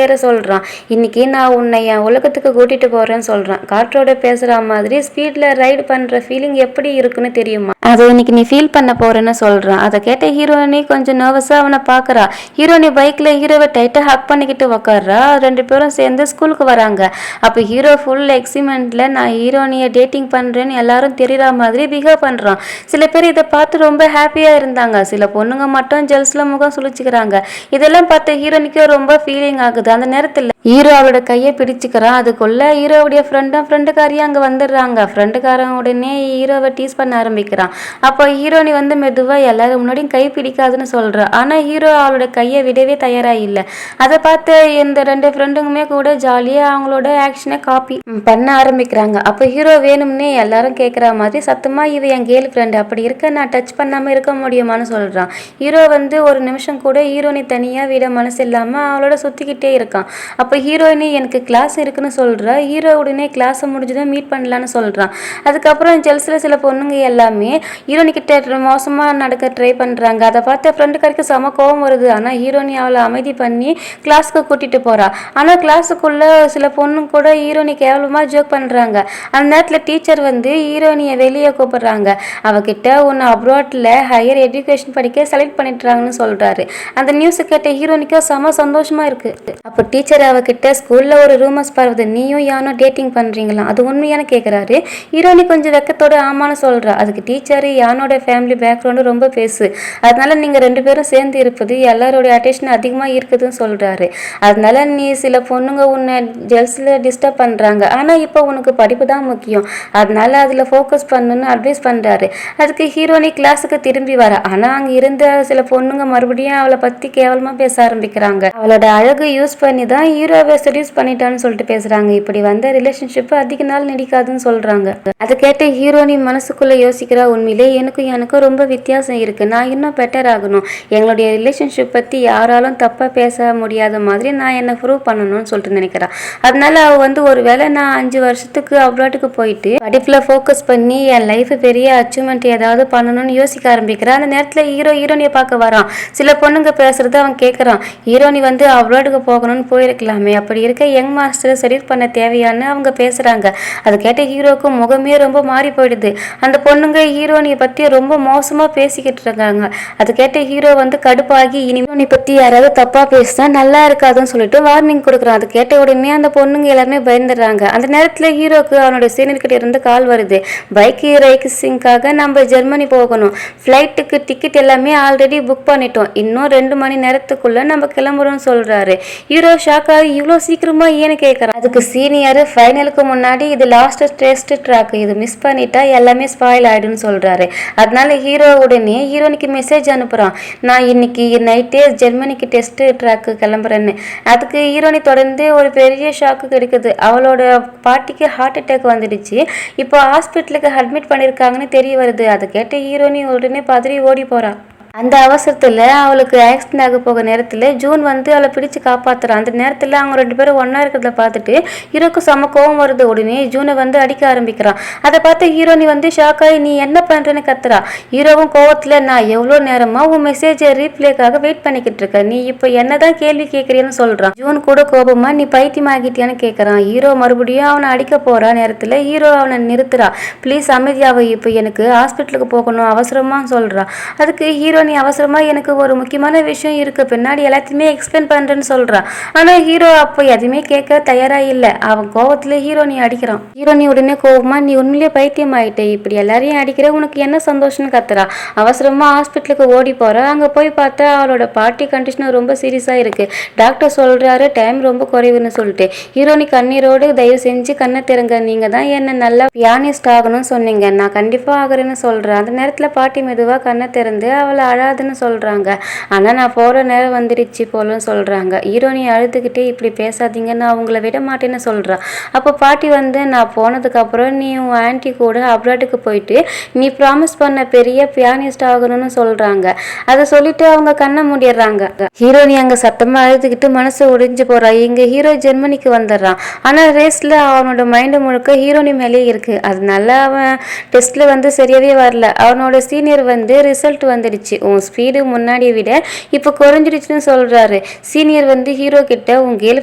ஏற சொல்கிறான். இன்னைக்கு நான் உன்னை என் உலகத்துக்கு கூட்டிகிட்டு போகிறேன்னு சொல்கிறான். காற்றோட பேசுகிற மாதிரி ஸ்பீடில் ரைடு பண்ணுற ஃபீலிங் எப்படி இருக்குன்னு தெரியுமா, அதை இன்னைக்கு நீ ஃபீல் பண்ண போறேன்னு சொல்கிறான். அதை கேட்ட ஹீரோயினி கொஞ்சம் நர்வஸாக அவனை பார்க்குறா. ஹீரோனி பைக்கில் ஹீரோவை டைட்டாக ஹக் பண்ணிக்கிட்டு உக்காடுறா. 2 பேரும் சேர்ந்து ஸ்கூலுக்கு வராங்க. அப்போ ஹீரோ ஃபுல் எக்ஸைட்மெண்ட்டில் நான் ஹீரோனியை டேட்டிங் பண்ணுறேன்னு எல்லாரும் தெரிகிற மாதிரி பிஹேவ் பண்ணுறான். சில பேர் இதை பார்த்து ரொம்ப ஹாப்பியாக இருந்தாங்க. சில பொண்ணுங்க மட்டும் ஜெல்ஸில் முகம் சுழிச்சுக்கிறாங்க. இதெல்லாம் பார்த்து ஹீரோனிக்கு ரொம்ப ஃபீலிங் ஆகுது. அந்த நேரத்தில் ஹீரோ அவளோட கையை பிடிச்சிக்கிறான். அதுக்குள்ள ஹீரோவுடைய ஃப்ரெண்டுக்காரியும் அங்கே வந்துடுறாங்க. ஃப்ரெண்டுக்காரன் உடனே ஹீரோவை டீஸ் பண்ண ஆரம்பிக்கிறான். அப்போ ஹீரோனி வந்து மெதுவாக எல்லாரும் முன்னாடியும் கை பிடிக்காதுன்னு சொல்கிறா. ஆனால் ஹீரோ அவளோட கையை விடவே தயாராக இல்லை. அதை பார்த்து இந்த 2 ஃப்ரெண்டுங்குமே கூட ஜாலியாக அவங்களோட ஆக்ஷனை காப்பி பண்ண ஆரம்பிக்கிறாங்க. அப்போ ஹீரோ வேணும்னே எல்லாரும் கேட்குற மாதிரி சத்தமாக இவ என் கேர்ள் ஃப்ரெண்டு, அப்படி இருக்க நான் டச் பண்ணாமல் இருக்க முடியுமான்னு சொல்கிறான். ஹீரோ வந்து ஒரு நிமிஷம் கூட ஹீரோனி தனியாக விட மனசு இல்லாமல் அவளோட சுற்றிக்கிட்டே இருக்கான். அப்போ ஹீரோயினி எனக்கு கிளாஸ் இருக்குன்னு சொல்கிறா. ஹீரோ உடனே கிளாஸை முடிஞ்சுதான் மீட் பண்ணலான்னு சொல்கிறான். அதுக்கப்புறம் ஜெல்ஸில் சில பொண்ணுங்க எல்லாமே ஹீரோனிக்கிட்ட மோசமாக நடக்க ட்ரை பண்ணுறாங்க. அதை பார்த்து ஃப்ரெண்டுக்காருக்கு செம கோவம் வருது. ஆனால் ஹீரோனி அவளை அமைதி பண்ணி கிளாஸுக்கு கூட்டிகிட்டு போகிறா. ஆனால் கிளாஸுக்குள்ளே சில பொண்ணுங்க கூட ஹீரோனி கேவலமாக ஜோக் பண்ணுறாங்க. அந்த நேரத்தில் டீச்சர் வந்து ஹீரோனியை வெளியே கூப்பிட்றாங்க. அவகிட்ட ஒன்று அப்ராட்டில் ஹையர் எஜுகேஷன் படிக்க செலக்ட் பண்ணிட்டுறாங்கன்னு சொல்கிறாரு. அந்த நியூஸை கேட்ட ஹீரோனிக்கு செம சந்தோஷமாக இருக்குது. அப்போ டீச்சர் அவகிட்ட ஸ்கூலில் ஒரு ரூமர்ஸ் பரவுது, நீயும் யானோ டேட்டிங் பண்ணுறீங்களா, அது உண்மையான கேட்குறாரு. ஹீரோனி கொஞ்சம் வெக்கத்தோட ஆமான்னு சொல்கிறா. அதுக்கு டீச்சர் யானோட ஃபேமிலி பேக்ரவுண்டு ரொம்ப பேசு, அதனால நீங்கள் 2 பேரும் சேர்ந்து இருப்பது எல்லாரோடைய அட்டென்ஷன் அதிகமாக இருக்குதுன்னு சொல்கிறாரு. அதனால நீ சில பொண்ணுங்க உன்னை ஜெல்ஸில் டிஸ்டர்ப் பண்ணுறாங்க, ஆனால் இப்போ உனக்கு படிப்பு தான் முக்கியம், அதனால அதில் ஃபோக்கஸ் பண்ணுன்னு அட்வைஸ் பண்ணுறாரு. அதுக்கு ஹீரோனி கிளாஸுக்கு திரும்பி வர. ஆனால் அங்கே இருந்த சில பொண்ணுங்க மறுபடியும் அவளை பற்றி கேவலமாக பேச ஆரம்பிக்கிறாங்க. அவளோட அழகு யூஸ் பண்ணி தான் ஹீரோவை செடியூஸ் பண்ணிட்டான்னு சொல்லிட்டு பேசுகிறாங்க. இப்படி வந்த ரிலேஷன்ஷிப் அதிக நாள் நீடிக்காதுன்னு சொல்கிறாங்க. அதை கேட்ட ஹீரோனி மனசுக்குள்ளே யோசிக்கிறா, உண்மையிலே எனக்கும் ரொம்ப வித்தியாசம் இருக்குது, நான் இன்னும் பெட்டர் ஆகணும், எங்களுடைய ரிலேஷன்ஷிப் பற்றி யாராலும் தப்பாக பேச முடியாத மாதிரி நான் என்னை ப்ரூவ் பண்ணணும்னு சொல்லிட்டு நினைக்கிறேன். அதனால அவள் வந்து ஒரு வேளை நான் 5 வருஷத்துக்கு அப்ராட்டுக்கு போயிட்டு படிப்பில் ஃபோக்கஸ் பண்ணி என் லைஃப் பெரிய அச்சீவ்மெண்ட் ஏதாவது பண்ணணும்னு யோசிக்க ஆரம்பிக்கிறான். அந்த நேரத்தில் ஹீரோனியை பார்க்க வரான். சில பொண்ணுங்க பேசுகிறத அவன் கேட்குறான். ஹீரோனி வந்து அப்ராட்டுக்கு போகணும்னு போயிருக்கலாமே, அப்படி இருக்க யங் மாஸ்டரை செலக்ட் பண்ண தேவையான்னு அவங்க பேசுகிறாங்க. அதை கேட்ட ஹீரோக்கு முகமே ரொம்ப மாறி போயிடுது. அந்த பொண்ணுங்க ஹீரோனியை பற்றி ரொம்ப மோசமாக பேசிக்கிட்டு இருக்காங்க. அதை கேட்ட ஹீரோ வந்து கடுப்பாகி இனிமே பற்றி யாராவது தப்பாக பேசினா நல்லா இருக்காதுன்னு சொல்லிட்டு வார்னிங் கொடுக்குறான். அதை கேட்ட உடனே அந்த பொண்ணுங்க எல்லாருமே பயந்துடுறாங்க. அந்த நேரத்தில் ஹீரோக்கு அவனோட சீனியர்கிட்ட இருந்து கால் வருது. பைக் ரைசிங்காக நம்ம ஜெர்மனி போகணும், ஃப்ளைட்டுக்கு டிக்கெட் எல்லாமே ஆல்ரெடி புக் பண்ணிட்டோம், இன்னும் 2 மணி நேரத்துக்குள்ள நம்ம கிளம்புறோம்னு சொல்கிறாரு. ஹீரோ ஷாக்காக இவ்வளோ சீக்கிரமா ஏன்னு கேட்குறான். அதுக்கு சீனியர் ஃபைனலுக்கு முன்னாடி இது லாஸ்ட் டெஸ்ட் ட்ராக், இது மிஸ் பண்ணிட்டா எல்லாமே ஸ்பாயில் ஆயிடும்னு சொல்றாரு. அதனால ஹீரோ உடனே ஹீரோனிக்கு மெசேஜ் அனுப்புறான், நான் இன்னைக்கு நைட்டே ஜெர்மனிக்கு டெஸ்ட் ட்ராக்கு கிளம்புறேன்னு. அதுக்கு ஹீரோனி தொடர்ந்து ஒரு பெரிய ஷாக்கு கிடைக்குது. அவளோட பாட்டிக்கு ஹார்ட் அட்டாக் வந்துடுச்சு, இப்போ ஹாஸ்பிட்டலுக்கு அட்மிட் பண்ணியிருக்காங்கன்னு தெரிய வருது. அதை கேட்ட ஹீரோனி உடனே பதறி ஓடி போறா. அந்த அவசரத்தில் அவளுக்கு ஆக்சிடென்ட் ஆக போக நேரத்தில் ஜூன் வந்து அவளை பிடிச்சி காப்பாற்றுறான். அந்த நேரத்தில் அவங்க 2 பேரும் ஒன்றா இருக்கிறத பார்த்துட்டு ஹீரோக்கு செம கோவம் வருது. உடனே ஜூனை வந்து அடிக்க ஆரம்பிக்கிறான். அதை பார்த்து ஹீரோனி வந்து ஷாக்காகி நீ என்ன பண்ணுறேன்னு கத்துறா. ஹீரோவும் கோவத்தில் நான் எவ்வளோ நேரமாக உன் மெசேஜை ரீப்ளேக்காக வெயிட் பண்ணிக்கிட்டு இருக்க, நீ இப்போ என்ன தான் கேள்வி கேட்குறியன்னு சொல்கிறான். ஜூன் கூட கோபமாக நீ பைத்தியமாகிட்டியான்னு கேட்குறான். ஹீரோ மறுபடியும் அவனை அடிக்க போகிற நேரத்தில் ஹீரோ அவனை நிறுத்துறா. ப்ளீஸ் அமைதியாவை, இப்போ எனக்கு ஹாஸ்பிட்டலுக்கு போகணும் அவசரமாக சொல்கிறான். அதுக்கு ஹீரோ ஹீரோனி அவசரமா எனக்கு ஒரு முக்கியமான விஷயம் இருக்கு, பின்னாடி எல்லாத்தையுமே எக்ஸ்பிளைன் பண்றேன்னு சொல்றான். ஆனா ஹீரோ அப்போ எதுவுமே கேட்க தயாரா இல்ல. அவன் கோவத்துல ஹீரோனி அடிக்கிறான். ஹீரோனி உடனே கோவமா, நீ உண்மையிலேயே பைத்தியம் ஆயிட்ட, இப்படி எல்லாரையும் அடிக்கிற, உனக்கு என்ன சந்தோஷம்னு கத்துறா. அவசரமா ஹாஸ்பிட்டலுக்கு ஓடி போறா. அங்க போய் பார்த்தா அவளோட பாட்டி கண்டிஷன் ரொம்ப சீரியஸா இருக்கு. டாக்டர் சொல்றாரு டைம் ரொம்ப குறைவுன்னு சொல்லிட்டு. ஹீரோனி கண்ணீரோடு, தயவு செஞ்சு கண்ணை திறங்க, நீங்க தான் என்ன நல்லா பியானிஸ்ட் ஆகணும்னு சொன்னீங்க, நான் கண்டிப்பா ஆகுறேன்னு சொல்றேன். அந்த நேரத்துல பாட்டி மெதுவா கண்ணை திறந்து அவளை அழாதுன்னு சொல்றாங்க. ஆனா நான் போற நேரம் வந்துடுச்சு போலன்னு சொல்றாங்க. ஹீரோனி அழுதுகிட்டே, இப்படி பேசாதீங்க, நான் அவங்கள விட மாட்டேன்னு சொல்றா. அப்போ பாட்டி வந்து, நான் போனதுக்கு அப்புறம் நீ உன் ஆன்டி கூட அப்ராடுக்கு போயிட்டு நீ ப்ராமிஸ் பண்ண பெரிய பியானிஸ்ட் ஆகணும்னு சொல்றாங்க. அதை சொல்லிட்டு அவங்க கண்ணை மூடிடுறாங்க. ஹீரோனி அங்க சத்தமா அழுதுகிட்டு மனசு உடைஞ்சு போறா. இங்க ஹீரோ ஜெர்மனிக்கு வந்துடுறான். ஆனா ரேஸ்ல அவனோட மைண்டு முழுக்க ஹீரோனி மேலே இருக்கு. அதனால அவன் டெஸ்ட்ல வந்து சரியாவே வரல. அவனோட சீனியர் வந்து ரிசல்ட் வந்துடுச்சு, உன் ஸ்பீடு முன்னாடியை விட இப்போ குறைஞ்சிடுச்சுன்னு சொல்றாரு. சீனியர் வந்து ஹீரோ கிட்ட, உன் கேர்ள்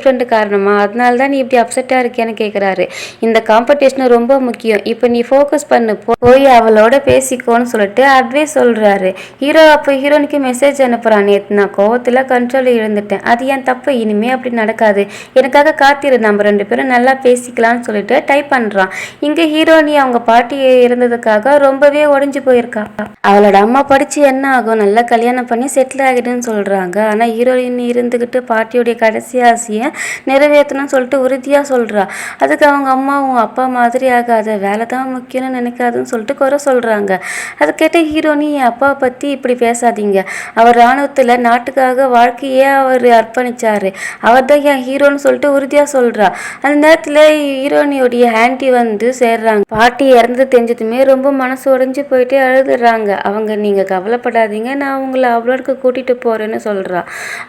ஃப்ரெண்டு காரணமா, அதனால தான் நீ இப்படி அப்செட்டா இருக்கியான்னு கேட்குறாரு. இந்த காம்படிஷன் ரொம்ப முக்கியம், இப்போ நீ ஃபோக்கஸ் பண்ணு, போய் அவளோட பேசிக்கோன்னு சொல்லிட்டு அட்வைஸ் சொல்றாரு. ஹீரோ அப்போ ஹீரோனுக்கு மெசேஜ் அனுப்புறான், நேற்று நான் கோவத்தில் கண்ட்ரோல் இழந்துட்டேன், அது என் தப்பு, இனிமே அப்படி நடக்காது, எனக்காக காத்திரு, நம்ம 2 பேரும் நல்லா பேசிக்கலாம்னு சொல்லிட்டு டைப் பண்றான். இங்க ஹீரோனி அவங்க பாட்டி இருந்ததுக்காக ரொம்பவே உடைஞ்சு போயிருக்கா. அவளோட அம்மா படிச்சு என்ன ஆகும், நல்லா கல்யாணம் பண்ணி செட்டில் ஆகிடுன்னு சொல்றாங்க. ஆனா ஹீரோயின் இருந்துகிட்டு பாட்டியோடைய கடைசி ஆசையை நிறைவேற்றணும்னு சொல்லிட்டு உறுதியா சொல்றா. அதுக்கு அவங்க அம்மா, உன் அப்பா மாதிரி ஆகாத, வேலை தான் முக்கியம்னு நினைக்காதுன்னு சொல்லிட்டு குறை சொல்றாங்க. அதை கேட்ட ஹீரோனி, என் அப்பாவை பத்தி இப்படி பேசாதீங்க, அவர் இராணுவத்துல நாட்டுக்காக வாழ்க்கையே அவர் அர்ப்பணிச்சாரு, அவர் தான் என் ஹீரோன்னு சொல்லிட்டு உறுதியா சொல்றா. அந்த நேரத்துல ஹீரோனியோடைய ஆன்டி வந்து சேர்றாங்க. பாட்டி இறந்து தெரிஞ்சதுமே ரொம்ப மனசு உடைஞ்சு போயிட்டு அழுதுறாங்க. அவங்க, நீங்க கவலைப்படாதீங்க, நான் உங்களை அவ்வளோக்கு கூட்டிட்டு போறேன்னு சொல்றா.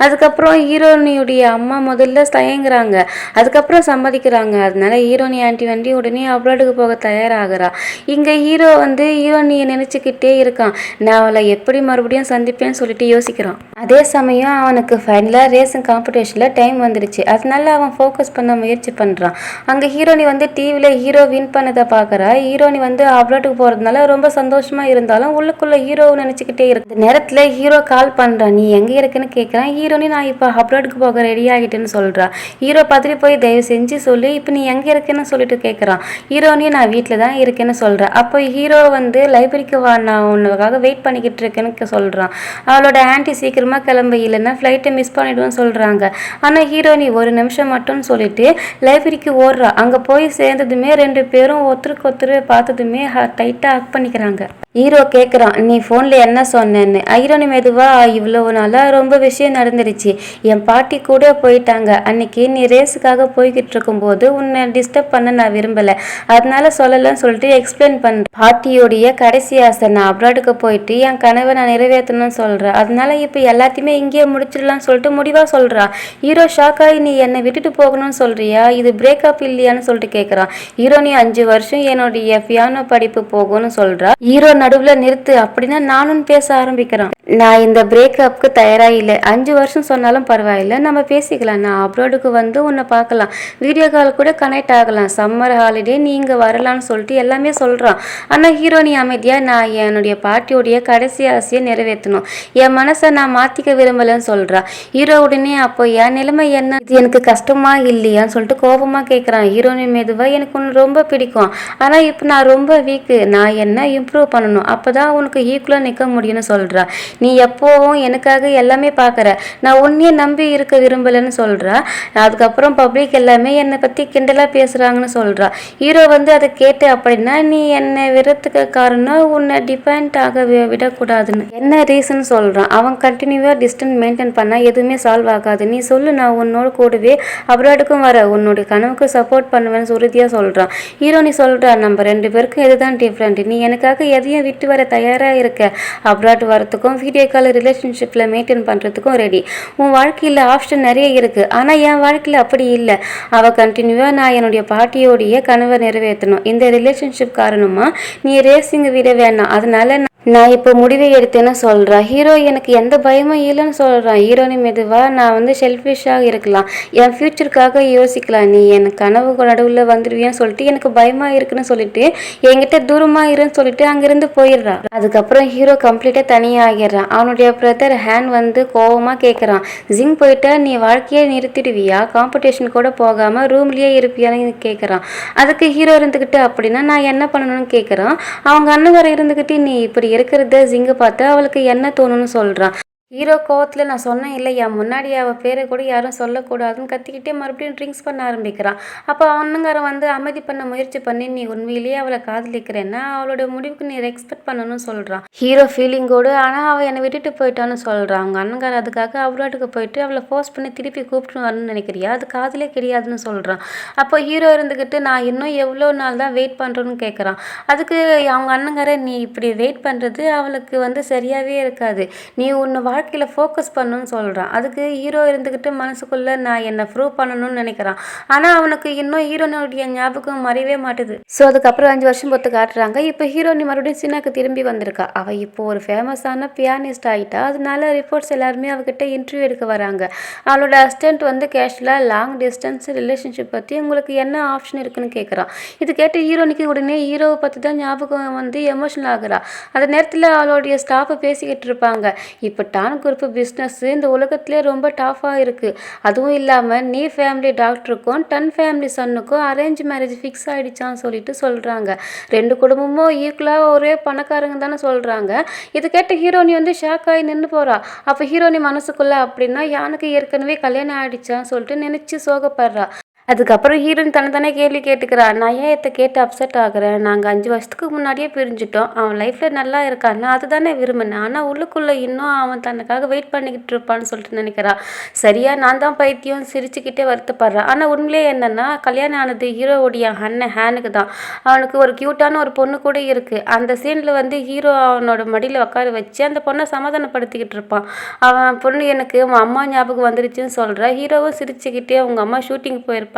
அதுக்கப்புறம் ஹீரோனியுடைய அம்மா முதல்ல தயங்குறாங்க, அதுக்கப்புறம் சம்மதிக்கிறாங்க. அதனால ஹீரோனி ஆன்டி வண்டி உடனே அப்ராடுக்கு போக தயாராகிறா. இங்க ஹீரோ வந்து ஹீரோனியை நினைச்சுக்கிட்டே இருக்கான், நான் அவளை எப்படி மறுபடியும் சந்திப்பேன்னு சொல்லிட்டு யோசிக்கிறான். அதே சமயம் அவனுக்கு ஃபைனலா ரேசிங் காம்படிஷன்ல டைம் வந்துடுச்சு. அதனால அவன் ஃபோக்கஸ் பண்ண முயற்சி பண்றான். அங்க ஹீரோனி வந்து டிவில ஹீரோ வின் பண்ணதை பாக்குறா. ஹீரோனி வந்து அப்ராடுக்கு போறதுனால ரொம்ப சந்தோஷமா இருந்தாலும் உள்ளுக்குள்ள ஹீரோ நினைச்சுக்கிட்டே இருக்கு. நேரத்துல ஹீரோ கால் பண்றான், நீ எங்க இருக்குன்னு கேட்கறான். ஹீரோனி, நான் இப்ப அப்ராடுக்கு போக ரெடி ஆகிட்டேன்னு சொல்றா. ஹீரோ பதறி போய், தயவு செஞ்சு சொல்லு, இப்ப நீ எங்க இருக்குன்னு சொல்லிட்டு கேட்கறான். ஹீரோனி, நான் வீட்டுல தான் இருக்கேன்னு சொல்றா. அப்போ ஹீரோ வந்து, லைப்ரரிக்கு வா, நான் உனக்காக வெயிட் பண்ணிக்கிட்டு இருக்கேன்னு சொல்றான். அவளோட ஆன்டி சீக்கிரமா கிளம்ப, இல்லைன்னா ஃப்ளைட்டை மிஸ் பண்ணிடுவேன்னு சொல்றாங்க. ஆனா ஹீரோனி, ஒரு நிமிஷம் மட்டும் சொல்லிட்டு லைப்ரரிக்கு ஓடுறா. அங்க போய் சேர்ந்ததுமே 2 பேரும் ஒருத்தருக்கு ஒருத்தர் பார்த்ததுமே டைட்டா ஹக் பண்ணிக்கிறாங்க. ஹீரோ கேட்குறான், நீ ஃபோனில் என்ன சொன்னேன்னு. ஹீரோனி மெதுவா, இவ்வளவு நாளாக ரொம்ப விஷயம் நடந்துருச்சு, என் பாட்டி கூட போயிட்டாங்க, அன்னைக்கு நீ ரேஸுக்காக போய்கிட்டு இருக்கும்போது உன்னை டிஸ்டர்ப் பண்ண நான் விரும்பலை, அதனால சொல்லலைன்னு சொல்லிட்டு எக்ஸ்பிளைன் பண்ணுறேன். பாட்டியோடைய கடைசி ஆசை, நான் அப்ராடுக்கு போயிட்டு என் கனவை நான் நிறைவேற்றணும்னு சொல்கிறேன், அதனால இப்போ எல்லாத்தையுமே இங்கேயே முடிச்சிடலாம்னு சொல்லிட்டு முடிவாக சொல்கிறா. ஹீரோ ஷாக்காகி, நீ என்னை விட்டுட்டு போகணும்னு சொல்கிறியா, இது பிரேக்கப் இல்லையான்னு சொல்லிட்டு கேட்குறான். ஹீரோனி, 5 வருஷம் என்னுடைய பியானோ படிப்பு போகும்னு சொல்கிறா. ஹீரோ நடுவுல நிறுத்து, அப்படின்னா நானும் பேச ஆரம்பிக்கிறான். நான் இந்த பிரேக்கப்புக்கு தயாரா இல்லை, 5 வருஷம் சொன்னாலும் பரவாயில்ல, நம்ம பேசிக்கலாம், நான் அப்ராடுக்கு வந்து உன்னை பார்க்கலாம், வீடியோ கால் கூட கனெக்ட் ஆகலாம், சம்மர் ஹாலிடே நீ இங்கே வரலான்னு சொல்லிட்டு எல்லாமே சொல்கிறான். ஆனால் ஹீரோனி அமைதியா, நான் என்னுடைய பாட்டியோடைய கடைசி ஆசையை நிறைவேற்றணும், என் மனசை நான் மாற்றிக்க விரும்பலைன்னு சொல்கிறா. ஹீரோ உடனே, அப்போ என் நிலைமை என்ன, இது எனக்கு கஷ்டமா இல்லையான்னு சொல்லிட்டு கோபமாக கேட்குறான். ஹீரோனி மெதுவா, எனக்கு ஒன்று ரொம்ப பிடிக்கும், ஆனால் இப்போ நான் ரொம்ப வீக்கு, நான் என்ன இம்ப்ரூவ் பண்ணணும், அப்போதான் உனக்கு ஈக்குவலாக நிற்க முடியும்னு சொல்கிறா. நீ எப்போவும் எனக்காக எல்லாமே பார்க்குற, நான் உன்னையே நம்பி இருக்க விரும்பலைன்னு சொல்கிறா. அதுக்கப்புறம் பப்ளிக் எல்லாமே என்னை பற்றி கிண்டலாக பேசுகிறாங்கன்னு சொல்கிறா. ஹீரோ வந்து அதை கேட்டு, அப்படின்னா நீ என்னை விரத்துக்கு காரணம் உன்னை டிபெண்ட் ஆக விடக்கூடாதுன்னு என்ன ரீசன் சொல்கிறான். அவன் கண்டினியூவாக டிஸ்டன்ஸ் மெயின்டைன் பண்ணால் எதுவுமே சால்வ் ஆகாது, நீ சொல்லு, நான் உன்னோட கூடவே அப்ராடுக்கும் வர, உன்னோட கனவுக்கு சப்போர்ட் பண்ணுவேன்னு உறுதியாக சொல்கிறான். ஹீரோனி சொல்கிறா, நம்ம 2 பேருக்கும் எதுதான் டிஃப்ரெண்ட், நீ எனக்காக எதையும் விட்டு வர தயாராக இருக்க, அப்ராட் வரத்துக்கும் வீடியோ கால் ரிலேஷன்ஷிப்பில் மெயின்டைன் பண்ணுறதுக்கும் ரெடி, உன் வாழ்க்கையில் ஆப்ஷன் நிறைய இருக்குது, ஆனால் என் வாழ்க்கையில் அப்படி இல்லை. அவள் கண்டினியூவாக, நான் என்னுடைய பாட்டியோடைய கனவை நிறைவேற்றணும், இந்த ரிலேஷன்ஷிப் காரணமாக நீ ரேசிங் விட வேணாம், அதனால நான் இப்போ முடிவை எடுத்தேன்னு சொல்கிறேன். ஹீரோ எனக்கு எந்த பயமும் இல்லைன்னு சொல்கிறான். ஹீரோனி மெதுவாக நான் வந்து செல்ஃபிஷாக இருக்கலாம், என் ஃப்யூச்சருக்காக யோசிக்கலாம், நீ என் கனவு நடுவில் வந்துடுவியான்னு சொல்லிட்டு எனக்கு பயமாக இருக்குன்னு சொல்லிட்டு என்கிட்ட தூரமாக இருன்னு சொல்லிட்டு அங்கேருந்து போயிடுறான். அதுக்கப்புறம் ஹீரோ கம்ப்ளீட்டாக தனியாகிடுறான். அவனுடைய பிரதர் ஹேன் வந்து கோபமாக கேட்குறான், ஜிங் போயிட்டா நீ வாழ்க்கையை நிறுத்திடுவியா, காம்படிஷன் கூட போகாமல் ரூம்லேயே இருப்பியான்னு கேட்குறான். அதுக்கு ஹீரோ இருந்துக்கிட்டு அப்படின்னா நான் என்ன பண்ணணும்னு கேட்குறான். அவங்க அண்ணன் இருந்துக்கிட்டு நீ இப்படி இருக்கிறத ஜிங்க பார்த்து அவளுக்கு என்ன தோணுன்னு சொல்கிறான். ஹீரோ கோவத்தில் நான் சொன்னேன் இல்லையா, முன்னாடி அவள் பேரை கூட யாரும் சொல்லக்கூடாதுன்னு கத்திக்கிட்டே மறுபடியும் ட்ரிங்க்ஸ் பண்ண ஆரம்பிக்கிறான். அப்போ அண்ணங்காரன் வந்து அமைதி பண்ண முயற்சி பண்ணி நீ உண்மையிலேயே அவளை காதலிக்கிறேன்னா அவளோட முடிவுக்கு நீ ரெஸ்பெக்ட் பண்ணணும்னு சொல்கிறான். ஹீரோ ஃபீலிங்கோடு ஆனால் அவள் என்னை விட்டுட்டு போயிட்டான்னு சொல்கிறான். அவங்க அண்ணங்காரன் அதுக்காக அவளாட்டுக்கு போயிட்டு அவளை ஃபோர்ஸ் பண்ணி திருப்பி கூப்பிட்டு வரணும்னு நினைக்கிறியா, அது காதலே கிடையாதுன்னு சொல்கிறான். அப்போ ஹீரோ இருந்துக்கிட்டு நான் இன்னும் எவ்வளோ நாள் தான் வெயிட் பண்ணுறோன்னு கேட்குறான். அதுக்கு அவங்க அண்ணங்காரன் நீ இப்படி வெயிட் பண்ணுறது அவளுக்கு வந்து சரியாகவே இருக்காது, நீ உன்னை வாழ்க்கையில் ஃபோக்கஸ் பண்ணணும்னு சொல்கிறான். அதுக்கு ஹீரோ இருந்துக்கிட்டு மனசுக்குள்ளே நான் என்னை ப்ரூவ் பண்ணணும்னு நினைக்கிறான். ஆனால் அவனுக்கு இன்னும் ஹீரோனுடைய ஞாபகம் மறையவே மாட்டுது. ஸோ அதுக்கப்புறம் 5 வருஷம் பொறுத்து காட்டுறாங்க. இப்போ ஹீரோனி மறுபடியும் சீனாக்கு திரும்பி வந்திருக்கா. அவள் இப்போ ஒரு ஃபேமஸான பியானிஸ்ட் ஆகிட்டா. அதனால ரிப்போர்ட்ஸ் எல்லாருமே அவகிட்ட இன்டர்வியூ எடுக்க வராங்க. அவளோட அசிஸ்டன்ட் வந்து கேஷுவலாக லாங் டிஸ்டன்ஸ் ரிலேஷன்ஷிப் பற்றி உங்களுக்கு என்ன ஆப்ஷன் இருக்குன்னு கேட்குறான். இது கேட்டு ஹீரோனிக்கு உடனே ஹீரோவை பற்றி தான் ஞாபகம் வந்து எமோஷனல் ஆகுறா. அந்த நேரத்தில் அவளுடைய ஸ்டாஃபை பேசிக்கிட்டு இருப்பாங்க. இப்போ டான் குரூப் பிஸ்னஸ் இந்த உலகத்திலே ரொம்ப டாஃபாக இருக்குது. அதுவும் இல்லாமல் நீ ஃபேமிலி டாக்டருக்கும் டன் ஃபேமிலி சன்னுக்கும் அரேஞ்ச் மேரேஜ் ஃபிக்ஸ் ஆகிடுச்சான்னு சொல்லிட்டு சொல்கிறாங்க. 2 குடும்பமும் ஈக்குவலாக ஒரே பணக்காரங்க தானே சொல்கிறாங்க. இது கேட்ட ஹீரோனி வந்து ஷாக் ஆகி நின்று போகிறா. அப்போ ஹீரோனி மனசுக்குள்ளே அப்படின்னா யானுக்கு ஏற்கனவே கல்யாணம் ஆகிடுச்சான்னு சொல்லிட்டு நினச்சி சோகப்படுறா. அதுக்கப்புறம் ஹீரோயின் தன்னை கேள்வி கேட்டுக்கிறா, நான் ஏன் இதை கேட்டு அப்செட் ஆகுறேன், நாங்கள் 5 வருஷத்துக்கு முன்னாடியே பிரிஞ்சுட்டோம், அவன் லைஃப்பில் நல்லா இருக்கான்னா அதுதானே விரும்பினேன், ஆனால் உள்ளுக்குள்ளே இன்னும் அவன் தனக்காக வெயிட் பண்ணிக்கிட்டு இருப்பான்னு சொல்லிட்டு நினைக்கிறா. சரியா நான் தான் பைத்தியம் சிரிச்சுக்கிட்டே வருத்தப்படுறான். ஆனால் உண்மையிலே என்னென்னா கல்யாணம் ஆனது ஹீரோவுடைய அண்ணன் ஹேனுக்கு தான். அவனுக்கு ஒரு க்யூட்டான ஒரு பொண்ணு கூட இருக்குது. அந்த சீனில் வந்து ஹீரோ அவனோட மடியில் உட்கார வச்சு அந்த பொண்ணை சமாதானப்படுத்திக்கிட்டு இருப்பான். அவன் பொண்ணு எனக்கு அம்மா ஞாபகம் வந்துருச்சுன்னு சொல்கிறான். ஹீரோவும் சிரிச்சுக்கிட்டே அவங்க அம்மா ஷூட்டிங் போயிருப்பாங்க,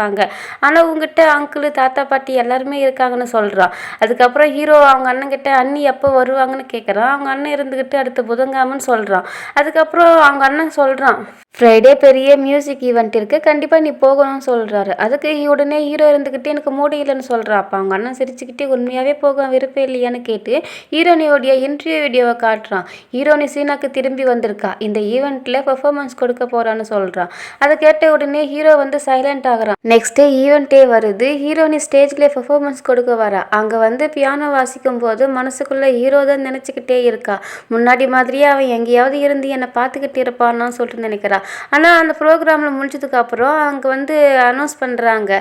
ஆனால் உங்ககிட்ட அங்கிள் தாத்தா பாட்டி எல்லாருமே இருக்காங்கன்னு சொல்கிறான். அதுக்கப்புறம் ஹீரோ அவங்க அண்ணன்கிட்ட அண்ணி எப்போ வருவாங்கன்னு கேட்குறான். அவங்க அண்ணன் இருந்துக்கிட்டு அடுத்த புதன்கிழமைன்னு சொல்கிறான். அதுக்கப்புறம் அவங்க அண்ணன் சொல்கிறான், ஃப்ரைடே பெரிய மியூசிக் ஈவெண்ட் இருக்குது, கண்டிப்பாக நீ போகணும்னு சொல்கிறாரு. அதுக்கு உடனே ஹீரோ இருந்துக்கிட்டே எனக்கு மூடி இல்லைன்னு சொல்கிறான். அப்போ அவங்க அண்ணன் சிரிச்சுக்கிட்டே உண்மையாகவே போக விருப்பம் இல்லையான்னு கேட்டு ஹீரோனியோடைய இன்டர்வியூ வீடியோவை காட்டுறான். ஹீரோனி சீனாக்கு திரும்பி வந்திருக்கா, இந்த ஈவெண்ட்டில் பெர்ஃபார்மன்ஸ் கொடுக்க போகிறான்னு சொல்கிறான். அதை கேட்ட உடனே ஹீரோ வந்து சைலண்ட் ஆகிறான். நெக்ஸ்ட் டே ஈவெண்ட்டே வருது. ஹீரோனி ஸ்டேஜில் பெர்ஃபார்மன்ஸ் கொடுக்க வரா. அங்கே வந்து பியானோ வாசிக்கும் போது மனசுக்குள்ளே ஹீரோ தான் நினச்சிக்கிட்டே இருக்கா. முன்னாடி மாதிரியே அவன் எங்கேயாவது இருந்து என்னை பார்த்துக்கிட்டு இருப்பான்னு சொல்லிட்டு நினைக்கிறா. ஆனால் அந்த ப்ரோக்ராமில் முடிஞ்சதுக்கப்புறம் அங்கே வந்து அனௌன்ஸ் பண்ணுறாங்க,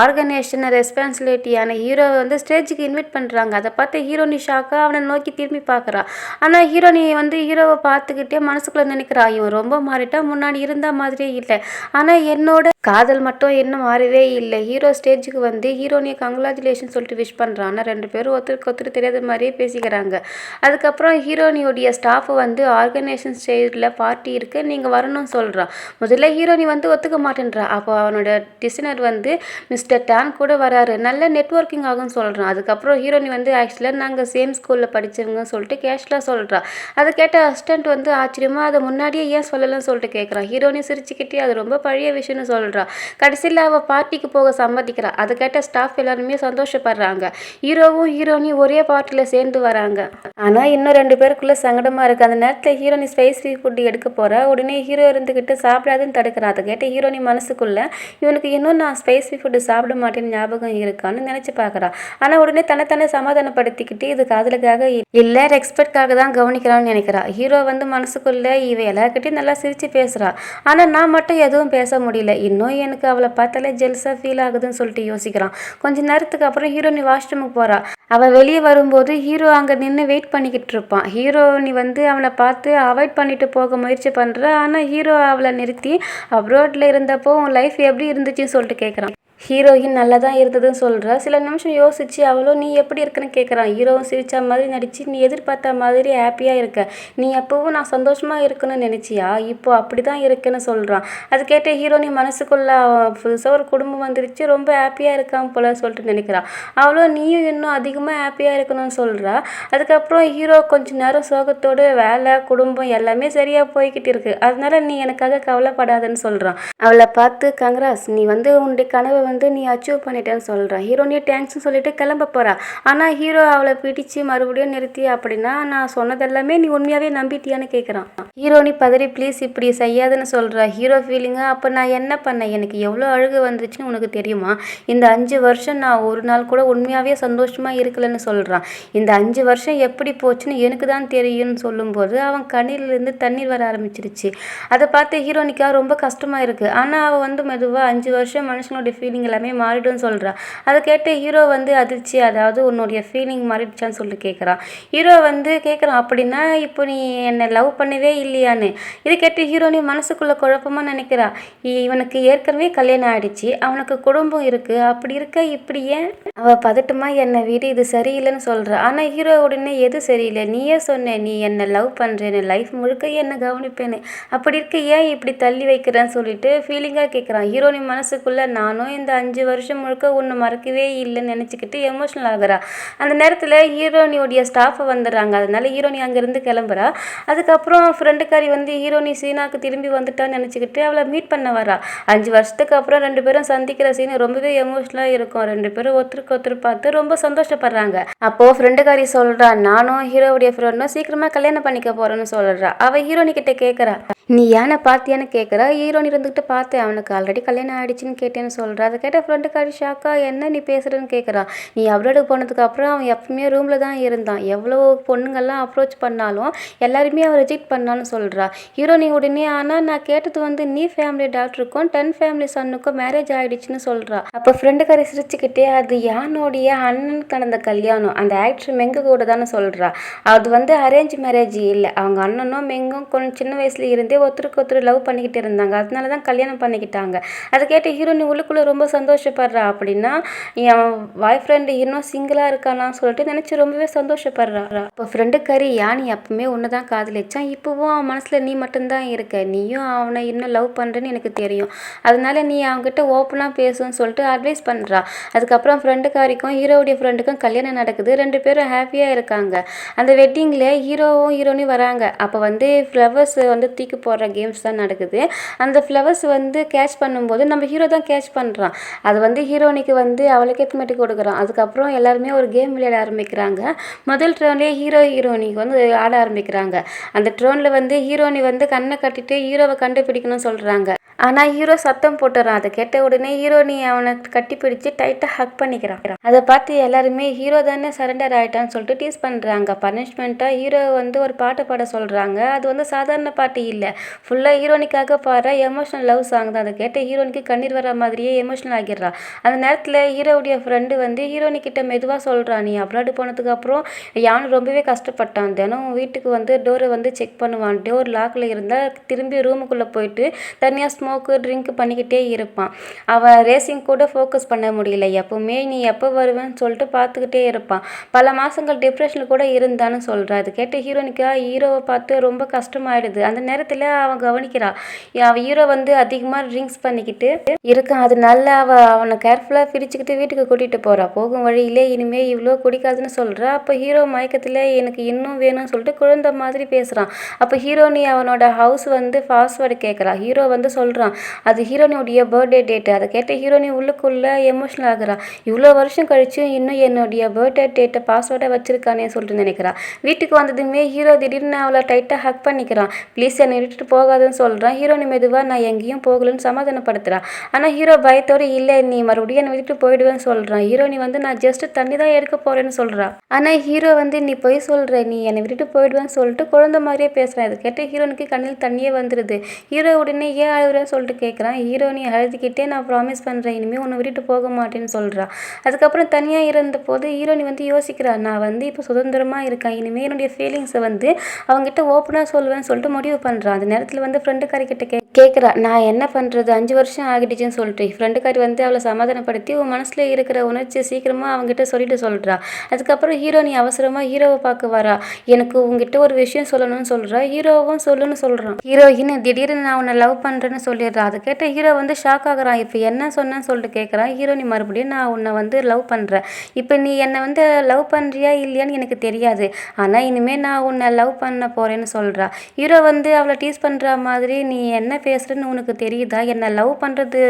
ஆர்கனைசேஷன் ரெஸ்பான்சிபிலிட்டியான ஹீரோவை வந்து ஸ்டேஜுக்கு இன்வைட் பண்ணுறாங்க. அதை பார்த்து ஹீரோனி ஷாக்காக அவனை நோக்கி திரும்பி பார்க்குறா. ஆனால் ஹீரோனி வந்து ஹீரோவை பார்த்துக்கிட்டே மனசுக்குள்ளே நினைக்கிறா, இவன் ரொம்ப மாறிட்டா, முன்னாடி இருந்த மாதிரியே இல்லை, ஆனால் என்னோட காதல் மட்டும் இன்னும் மாறவே இல்லை. ஹீரோ ஸ்டேஜுக்கு வந்து ஹீரோனியை கங்க்ராச்சுலேஷன் சொல்லிட்டு விஷ் பண்ணுறான். ஆனால் 2 பேரும் ஒருத்தருக்கு ஒருத்தர் தெரியாத மாதிரியே பேசிக்கிறாங்க. அதுக்கப்புறம் ஹீரோனியோடைய ஸ்டாஃபு வந்து ஆர்கனைசேஷன் ஸ்டேஜில் பார்ட்டி இருக்குது, நீங்கள் வரணும்னு சொல்கிறான். முதல்ல ஹீரோனி வந்து ஒத்துக்க மாட்டேன்றா. அப்போ அவனோட டிசைனர் வந்து மிஸ்டர் டான் கூட வராரு, நல்ல நெட்வொர்க்கிங் ஆகும்னு சொல்கிறான். அதுக்கப்புறம் ஹீரோனி வந்து ஆக்சுவலாக நாங்கள் சேம் ஸ்கூலில் படித்தவங்கன்னு சொல்லிட்டு கேஷ்லாக சொல்கிறா. அதை கேட்ட அசிஸ்டன்ட் வந்து ஆச்சரியமாக அதை முன்னாடியே ஏன் சொல்லலைன்னு சொல்லிட்டு கேட்குறான். ஹீரோனி சிரிச்சுக்கிட்டே அது ரொம்ப பழைய விஷயம்னு சொல்கிறா. கடைசியில் அவள் பார்ட்டிக்கு போக சம்மதிக்கிறா. அதை கேட்ட ஸ்டாஃப் எல்லாருமே சந்தோஷப்படுறாங்க. ஹீரோவும் ஹீரோனி ஒரே பார்ட்டியில் சேர்ந்து வராங்க. ஆனால் இன்னும் 2 பேருக்குள்ளே சங்கடமாக இருக்குது. அந்த நேரத்தில் ஹீரோனி ஸ்பைசி ஃபுட் எடுக்க போகிறா. உடனே ஹீரோ இருந்துக்கிட்டு சாப்பிடாதுன்னு தடுக்கிறான். அதை கேட்ட ஹீரோனி மனசுக்குள்ளே இவனுக்கு இன்னும் நான் ஸ்பைசி ஃபுட்டு சாப்பிட மாட்டேன்னு ஞாபகம் இருக்கான்னு நினச்சி பார்க்குறான். ஆனால் உடனே தன்னை சமாதானப்படுத்திக்கிட்டு இது காதலுக்காக இல்லை ரெஸ்பெக்டாக தான் கவனிக்கிறான்னு நினைக்கிறா. ஹீரோ வந்து மனசுக்குள்ளே இவ எல்லாருக்கிட்டையும் நல்லா சிரித்து பேசுகிறா. ஆனால் நான் மட்டும் எதுவும் பேச முடியல, இன்னும் எனக்கு அவளை பார்த்தாலே ஜெல்ஸாக ஃபீல் ஆகுதுன்னு சொல்லிட்டு யோசிக்கிறான். கொஞ்ச நேரத்துக்கு அப்புறம் ஹீரோனி வாஷ்ரூமுக்கு போகிறா. அவள் வெளியே வரும்போது ஹீரோ அங்கே நின்று வெயிட் பண்ணிக்கிட்டு இருப்பான். ஹீரோனி வந்து அவனை பார்த்து அவாய்ட் பண்ணிட்டு போக முயற்சி பண்ணுறா. ஆனால் ஹீரோ அவளை நிறுத்தி அப்ராட்ல இருந்தப்போ உன் லைஃப் எப்படி இருந்துச்சுன்னு சொல்லிட்டு கேட்குறான். ஹீரோயின் நல்லா தான் இருந்ததுன்னு சொல்கிறா. சில நிமிஷம் யோசிச்சு அவளும் நீ எப்படி இருக்குன்னு கேட்குறான். ஹீரோவும் சிரிச்ச மாதிரி நடிச்சு நீ எதிர்பார்த்த மாதிரி ஹாப்பியாக இருக்க. நீ எப்பவும் நான் சந்தோஷமாக இருக்கணும்னு நினச்சியா? இப்போ அப்படி தான் இருக்குன்னு சொல்கிறான். அது கேட்ட ஹீரோனி மனசுக்குள்ள புதுசாக ஒரு குடும்பம் வந்துருச்சு, ரொம்ப ஹாப்பியாக இருக்கான் போல சொல்லிட்டு நினைக்கிறான். அவளும் நீயும் இன்னும் அதிகமாக ஹாப்பியாக இருக்கணும்னு சொல்கிறா. அதுக்கப்புறம் ஹீரோ கொஞ்ச நேரம் சோகத்தோடு வேலை குடும்பம் எல்லாமே சரியாக போய்கிட்டு இருக்கு, அதனால நீ எனக்காக கவலைப்படாதன்னு சொல்கிறான். அவளை பார்த்து கங்க்ராஸ், நீ வந்து உன்னுடைய கனவை நீ அச்சீவ் பண்ணிட்டேன்னு சொல்கிறான். ஹீரோனி தேங்க்ஸ்னு சொல்லிட்டு கிளம்ப போகிறா. ஆனால் ஹீரோ அவளை பிடிச்சி மறுபடியும் நிறுத்தி அப்படின்னா நான் சொன்னதெல்லாமே நீ உண்மையாகவே நம்பிட்டியான்னு கேட்குறான். ஹீரோனி பதறி ப்ளீஸ் இப்படி செய்யாதுன்னு சொல்கிறா. ஹீரோ ஃபீலிங்காக அப்போ நான் என்ன பண்ணேன், எனக்கு எவ்வளோ அழுகு வந்துருச்சுன்னு உனக்கு தெரியுமா? இந்த 5 வருஷம் நான் ஒரு நாள் கூட உண்மையாகவே சந்தோஷமாக இருக்கலன்னு சொல்கிறான். இந்த 5 வருஷம் எப்படி போச்சுன்னு எனக்கு தான் தெரியும்னு சொல்லும்போது அவன் கண்ணிலிருந்து தண்ணீர் வர ஆரம்பிச்சிருச்சு. அதை பார்த்து ஹீரோனிக்காக ரொம்ப கஷ்டமாக இருக்குது. ஆனால் அவள் மெதுவாக 5 வருஷம் மனுஷனோட ஃபீலிங் எல்லாமே மாறிடும்னு சொல்கிறா. அதை கேட்டு ஹீரோ அதிர்ச்சி, அதாவது உன்னுடைய ஃபீலிங் மாறிடுச்சான்னு சொல்லிட்டு கேட்குறான். ஹீரோ கேட்குறான் அப்படின்னா இப்போ நீ என்னை லவ் பண்ணவே இல்லையான்னு. இதை கேட்டு ஹீரோனி மனசுக்குள்ளே குழப்பமாக நினைக்கிறா. இவனுக்கு ஏற்கனவே கல்யாணம் ஆகிடுச்சு, அவனுக்கு குடும்பம் இருக்குது, அப்படி இருக்க இப்படி ஏன் அவள் பதட்டமா என்னை வீடு இது சரியில்லைன்னு சொல்கிறா. ஆனால் ஹீரோ உடனே எது சரியில்லை, நீயே சொன்ன நீ என்னை லவ் பண்ணுறேன்னு, லைஃப் முழுக்க என்னை கவனிப்பேன்னு, அப்படி இருக்க ஏன் இப்படி தள்ளி வைக்கிறேன்னு சொல்லிட்டு ஃபீலிங்காக கேட்குறான். ஹீரோனி மனசுக்குள்ளே நானும் இந்த 5 வருஷம் முழுக்க ஒன்று மறக்கவே இல்லைன்னு நினச்சிக்கிட்டு எமோஷனல் ஆகுறா. அந்த நேரத்தில் ஹீரோனியோடைய ஸ்டாஃபை வந்துடுறாங்க. அதனால ஹீரோனி அங்கேருந்து கிளம்புறா. அதுக்கப்புறம் ஃப்ரெண்டுக்காரி ஹீரோனி சீனாக்கு திரும்பி வந்துட்டான்னு நினச்சிக்கிட்டு அவளை மீட் பண்ண வரா. 5 வருஷத்துக்கு அப்புறம் 2 பேரும் சந்திக்கிற சீன் ரொம்பவே எமோஷனலாக இருக்கும். 2 பேரும் ஒருத்தருக்கு ஒருத்தர் பார்த்து ரொம்ப சந்தோஷப்படுறாங்க. அப்போது ஃப்ரெண்டுக்காரி சொல்கிறா, நானும் ஹீரோவுடைய ஃப்ரெண்டும் சீக்கிரமாக கல்யாணம் பண்ணிக்க போகிறேன்னு சொல்கிறா. அவள் ஹீரோனி கிட்ட கேட்குறா, நீ யானை பார்த்தியான்னு கேட்குறா. ஹீரோனி இருந்துக்கிட்டு பார்த்தேன், அவனுக்கு ஆல்ரெடி கல்யாணம் ஆகிடுச்சின்னு கேட்டேன்னு சொல்கிறா. அதை கேட்ட ஃப்ரெண்டுக்காரி ஷாக்கா, என்ன நீ பேசுகிறேன்னு கேட்குறா. நீ அப்ராடு போனதுக்கு அப்புறம் அவன் எப்பவுமே ரூமில் தான் இருந்தான், எவ்வளோ பொண்ணுங்கள்லாம் அப்ரோச் பண்ணாலும் எல்லாருமே அவன் ரிஜெக்ட் பண்ணான்னு சொல்கிறா. ஹீரோனி உடனே ஆனால் நான் கேட்டது நீ ஃபேமிலி டாக்டருக்கும் 10 ஃபேமிலி சன்னுக்கும் மேரேஜ் ஆகிடுச்சின்னு சொல்கிறா. அப்போ ஃப்ரெண்டுக்காரி சிரிச்சுக்கிட்டே, அது யானோடைய அண்ணனுக்கு நடந்த கல்யாணம், அந்த ஆக்டர் மெங்கு கூட தானே சொல்கிறா. அது அரேஞ்ச் மேரேஜ் இல்லை, அவங்க அண்ணனும் மெங்கும் கொஞ்சம் சின்ன வயசுல இருந்தே ஒருத்தருக்கு ஒருத்தர் லவ் பண்ணிக்கிட்டு இருந்தாங்க, அதனால தான் கல்யாணம் பண்ணிக்கிட்டாங்க. அதை கேட்டு ஹீரோனி உள்ளுக்குள்ளே ரொம்ப சந்தோஷப்படுறா. அப்படின்னா என் பாய் ஃப்ரெண்டு இன்னும் சிங்கிளாக இருக்கானான்னு சொல்லிட்டு நினச்சி ரொம்பவே சந்தோஷப்படுறா. இப்போ ஃப்ரெண்டுக்காரி யானி அப்பவுமே ஒன்று தான் காதலிச்சான், இப்போவும் அவன் மனசில் நீ மட்டும்தான் இருக்க, நீயும் அவனை இன்னும் லவ் பண்ணுறேன்னு எனக்கு தெரியும், அதனால நீ அவங்ககிட்ட ஓப்பனாக பேசுன்னு சொல்லிட்டு அட்வைஸ் பண்ணுறா. அதுக்கப்புறம் ஃப்ரெண்டுக்காரிக்கும் ஹீரோவுடைய ஃப்ரெண்டுக்கும் கல்யாணம் நடக்குது. 2 பேரும் ஹாப்பியாக இருக்காங்க. அந்த வெட்டிங்கில் ஹீரோவும் ஹீரோனியும் வராங்க. அப்போ ஃப்ளவர்ஸ் தூக்கி போடுற கேம்ஸ் தான் நடக்குது. அந்த ஃப்ளவர்ஸ் கேட்ச் பண்ணும்போது நம்ம ஹீரோ தான் கேட்ச் பண்ணுறான். அது ஹீரோனிக்கு அவளுக்கு ஏற்றுமேட்டு கொடுக்குறான். அதுக்கப்புறம் எல்லாருமே ஒரு கேம் விளையாட ஆரம்பிக்கிறாங்க. முதல் ட்ரோன்லேயே ஹீரோனிக்கு ஆட ஆரம்பிக்கிறாங்க. அந்த ட்ரோனில் ஹீரோனி கண்ணை கட்டிட்டு ஹீரோவை கண்டுபிடிக்கணும்னு சொல்கிறாங்க. ஆனால் ஹீரோ சத்தம் போட்டுறான். அதை கேட்ட உடனே ஹீரோனி அவனை கட்டி பிடிச்சி டைட்டாக ஹக் பண்ணிக்கிறான். அதை பார்த்து எல்லாருமே ஹீரோ தானே சரண்டர் ஆகிட்டான்னு சொல்லிட்டு டீஸ் பண்ணுறாங்க. பனிஷ்மெண்ட்டாக ஹீரோ ஒரு பாட்டு பாட சொல்கிறாங்க. அது சாதாரண பாட்டு இல்லை, ஃபுல்லாக ஹீரோனிக்காக பாடுற எமோஷனல் லவ் சாங் தான். அதை கேட்ட ஹீரோனிக்கு கண்ணீர் வர மாதிரியே எமோஷனல் ஆகிடுறா. அந்த நேரத்தில் ஹீரோவுடைய ஃப்ரெண்டு ஹீரோனி கிட்ட மெதுவாக சொல்கிறான், நீ அப்ராடு போனதுக்கு அப்புறம் யானும் ரொம்பவே கஷ்டப்பட்டான். தினம் வீட்டுக்கு டோரை செக் பண்ணுவான். டோர் லாக்கில் இருந்தால் திரும்பி ரூமுக்குள்ளே போயிட்டு தனியாக ஸ்மோக்கு ட்ரிங்க் பண்ணிக்கிட்டே இருப்பான். அவன் ரேசிங் கூட ஃபோக்கஸ் பண்ண முடியல. எப்பவுமே நீ எப்போ வருவேன்னு சொல்லிட்டு பார்த்துக்கிட்டே இருப்பான். பல மாதங்கள் டிப்ரெஷனில் கூட இருந்தான்னு சொல்கிறா. அது கேட்ட ஹீரோனிக்கா ஹீரோவை பார்த்து ரொம்ப கஷ்டமாயிடுது. அந்த நேரத்தில் அவன் கவனிக்கிறா, அவன் ஹீரோ அதிகமாக ட்ரிங்க்ஸ் பண்ணிக்கிட்டு இருக்கான். அதனால அவனை கேர்ஃபுல்லாக பிரிச்சுக்கிட்டு வீட்டுக்கு கூட்டிகிட்டு போகிறா. போகும் வழியிலே இனிமேல் இவ்வளோ குடிக்காதுன்னு சொல்கிறா. அப்போ ஹீரோ மயக்கத்தில் எனக்கு இன்னும் வேணும்னு சொல்லிட்டு குழந்தை மாதிரி பேசுகிறான். அப்போ ஹீரோனி அவனோட ஹவுஸ் பாஸ்வேர்டு கேட்குறா. ஹீரோ சொல்கிறான் அது ஹீரோனியோடைய பர்த்டே டேட்டு. அதை கேட்ட ஹீரோனி உள்ளுக்குள்ளே எமோஷனல் ஆகுறா. இவ்வளோ வருஷம் கழிச்சு இன்னும் என்னுடைய பர்த்டே டேட்டை பாஸ்வேர்டை வச்சிருக்கானே சொல்லிட்டு நினைக்கிறா. வீட்டுக்கு வந்ததுமே ஹீரோ திடீர்னு அவளை டைட்டாக ஹக் பண்ணிக்கிறான். ப்ளீஸ் என்னை விட்டுட்டு போகாதுன்னு சொல்கிறான். ஹீரோனி மெதுவாக நான் எங்கேயும் போகலன்னு சமாதானப்படுத்துகிறான். ஆனால் ஹீரோ பயத்தோடு இல்லை நீ மறுபடியும் என்னை விட்டுட்டு போயிடுவேன்னு சொல்கிறான். ஹீரோனி நான் ஜஸ்ட் தண்ணி தான் எடுக்க போகிறேன்னு சொல்கிறான். ஆனால் ஹீரோ நீ போய் சொல்கிற, நீ என்னை விட்டுட்டு போயிடுவேன்னு சொல்லிட்டு குழந்தை மாதிரியே பேசுகிறேன். அதை கேட்ட ஹீரோனுக்கு கண்ணில் தண்ணியே வந்துடுது. ஹீரோ உடனே ஏன் அழுகுறேன்னு போகிறேன்னு சொல்லிட்டு கேட்குறான். ஹீரோனி அழுதுகிட்டே நான் ப்ராமிஸ் பண்ணுறேன், இனிமேல் உன்னை விட்டுட்டு போக மாட்டேன்னு சொல்கிறா. அதுக்கப்புறம் தனியாக இருந்தபோது ஹீரோனி வந்து யோசிக்கிறா, நான் வந்து இப்போ சுதந்திரமாக இருக்கேன், இனிமேல் என்னுடைய ஃபீலிங்ஸை வந்து அவங்ககிட்ட ஓப்பனாக சொல்லுவேன்னு சொல்லிட்டு முடிவு பண்ணுறான். அந்த நேரத்தில் வந்து ஃப்ரெண்டுக்காரிக்கிட்ட கேட்குறா, நான் என்ன பண்ணுறது, 5 வருஷம் ஆகிடுச்சுன்னு சொல்லிட்டு. ஃப்ரெண்டுக்காரி வந்து அவளை சமாதானப்படுத்தி உன் மனசில் இருக்கிற உணர்ச்சி சீக்கிரமாக அவங்ககிட்ட சொல்லிட்டு சொல்கிறா. அதுக்கப்புறம் ஹீரோனி அவசரமாக ஹீரோவை பார்க்க வரா. எனக்கு உங்ககிட்ட ஒரு விஷயம் சொல்லணும்னு சொல்கிறா. ஹீரோவும் சொல்லுன்னு சொல்கிறான். ஹீரோயின் திடீர்னு நான் உன்னை லவ் பண்ணுறேன்னு சொல்லிடுறா. அதை கேட்ட ஹீரோ வந்து ஷாக் ஆகுறான். இப்போ என்ன சொன்னேன்னு சொல்லிட்டு கேட்குறான். ஹீரோனி மறுபடியும் நான் உன்னை வந்து லவ் பண்ணுறேன், இப்போ நீ என்னை வந்து லவ் பண்ணுறியா இல்லையான்னு எனக்கு தெரியாது, ஆனால் இனிமேல் நான் உன்னை லவ் பண்ண போகிறேன்னு சொல்கிறா. ஹீரோ வந்து அவளை டீஸ் பண்ணுற மாதிரி, நீ என்ன பேசுகிறேன்னு உனக்கு தெரியுதா, என்னை லவ் பண்ணுறது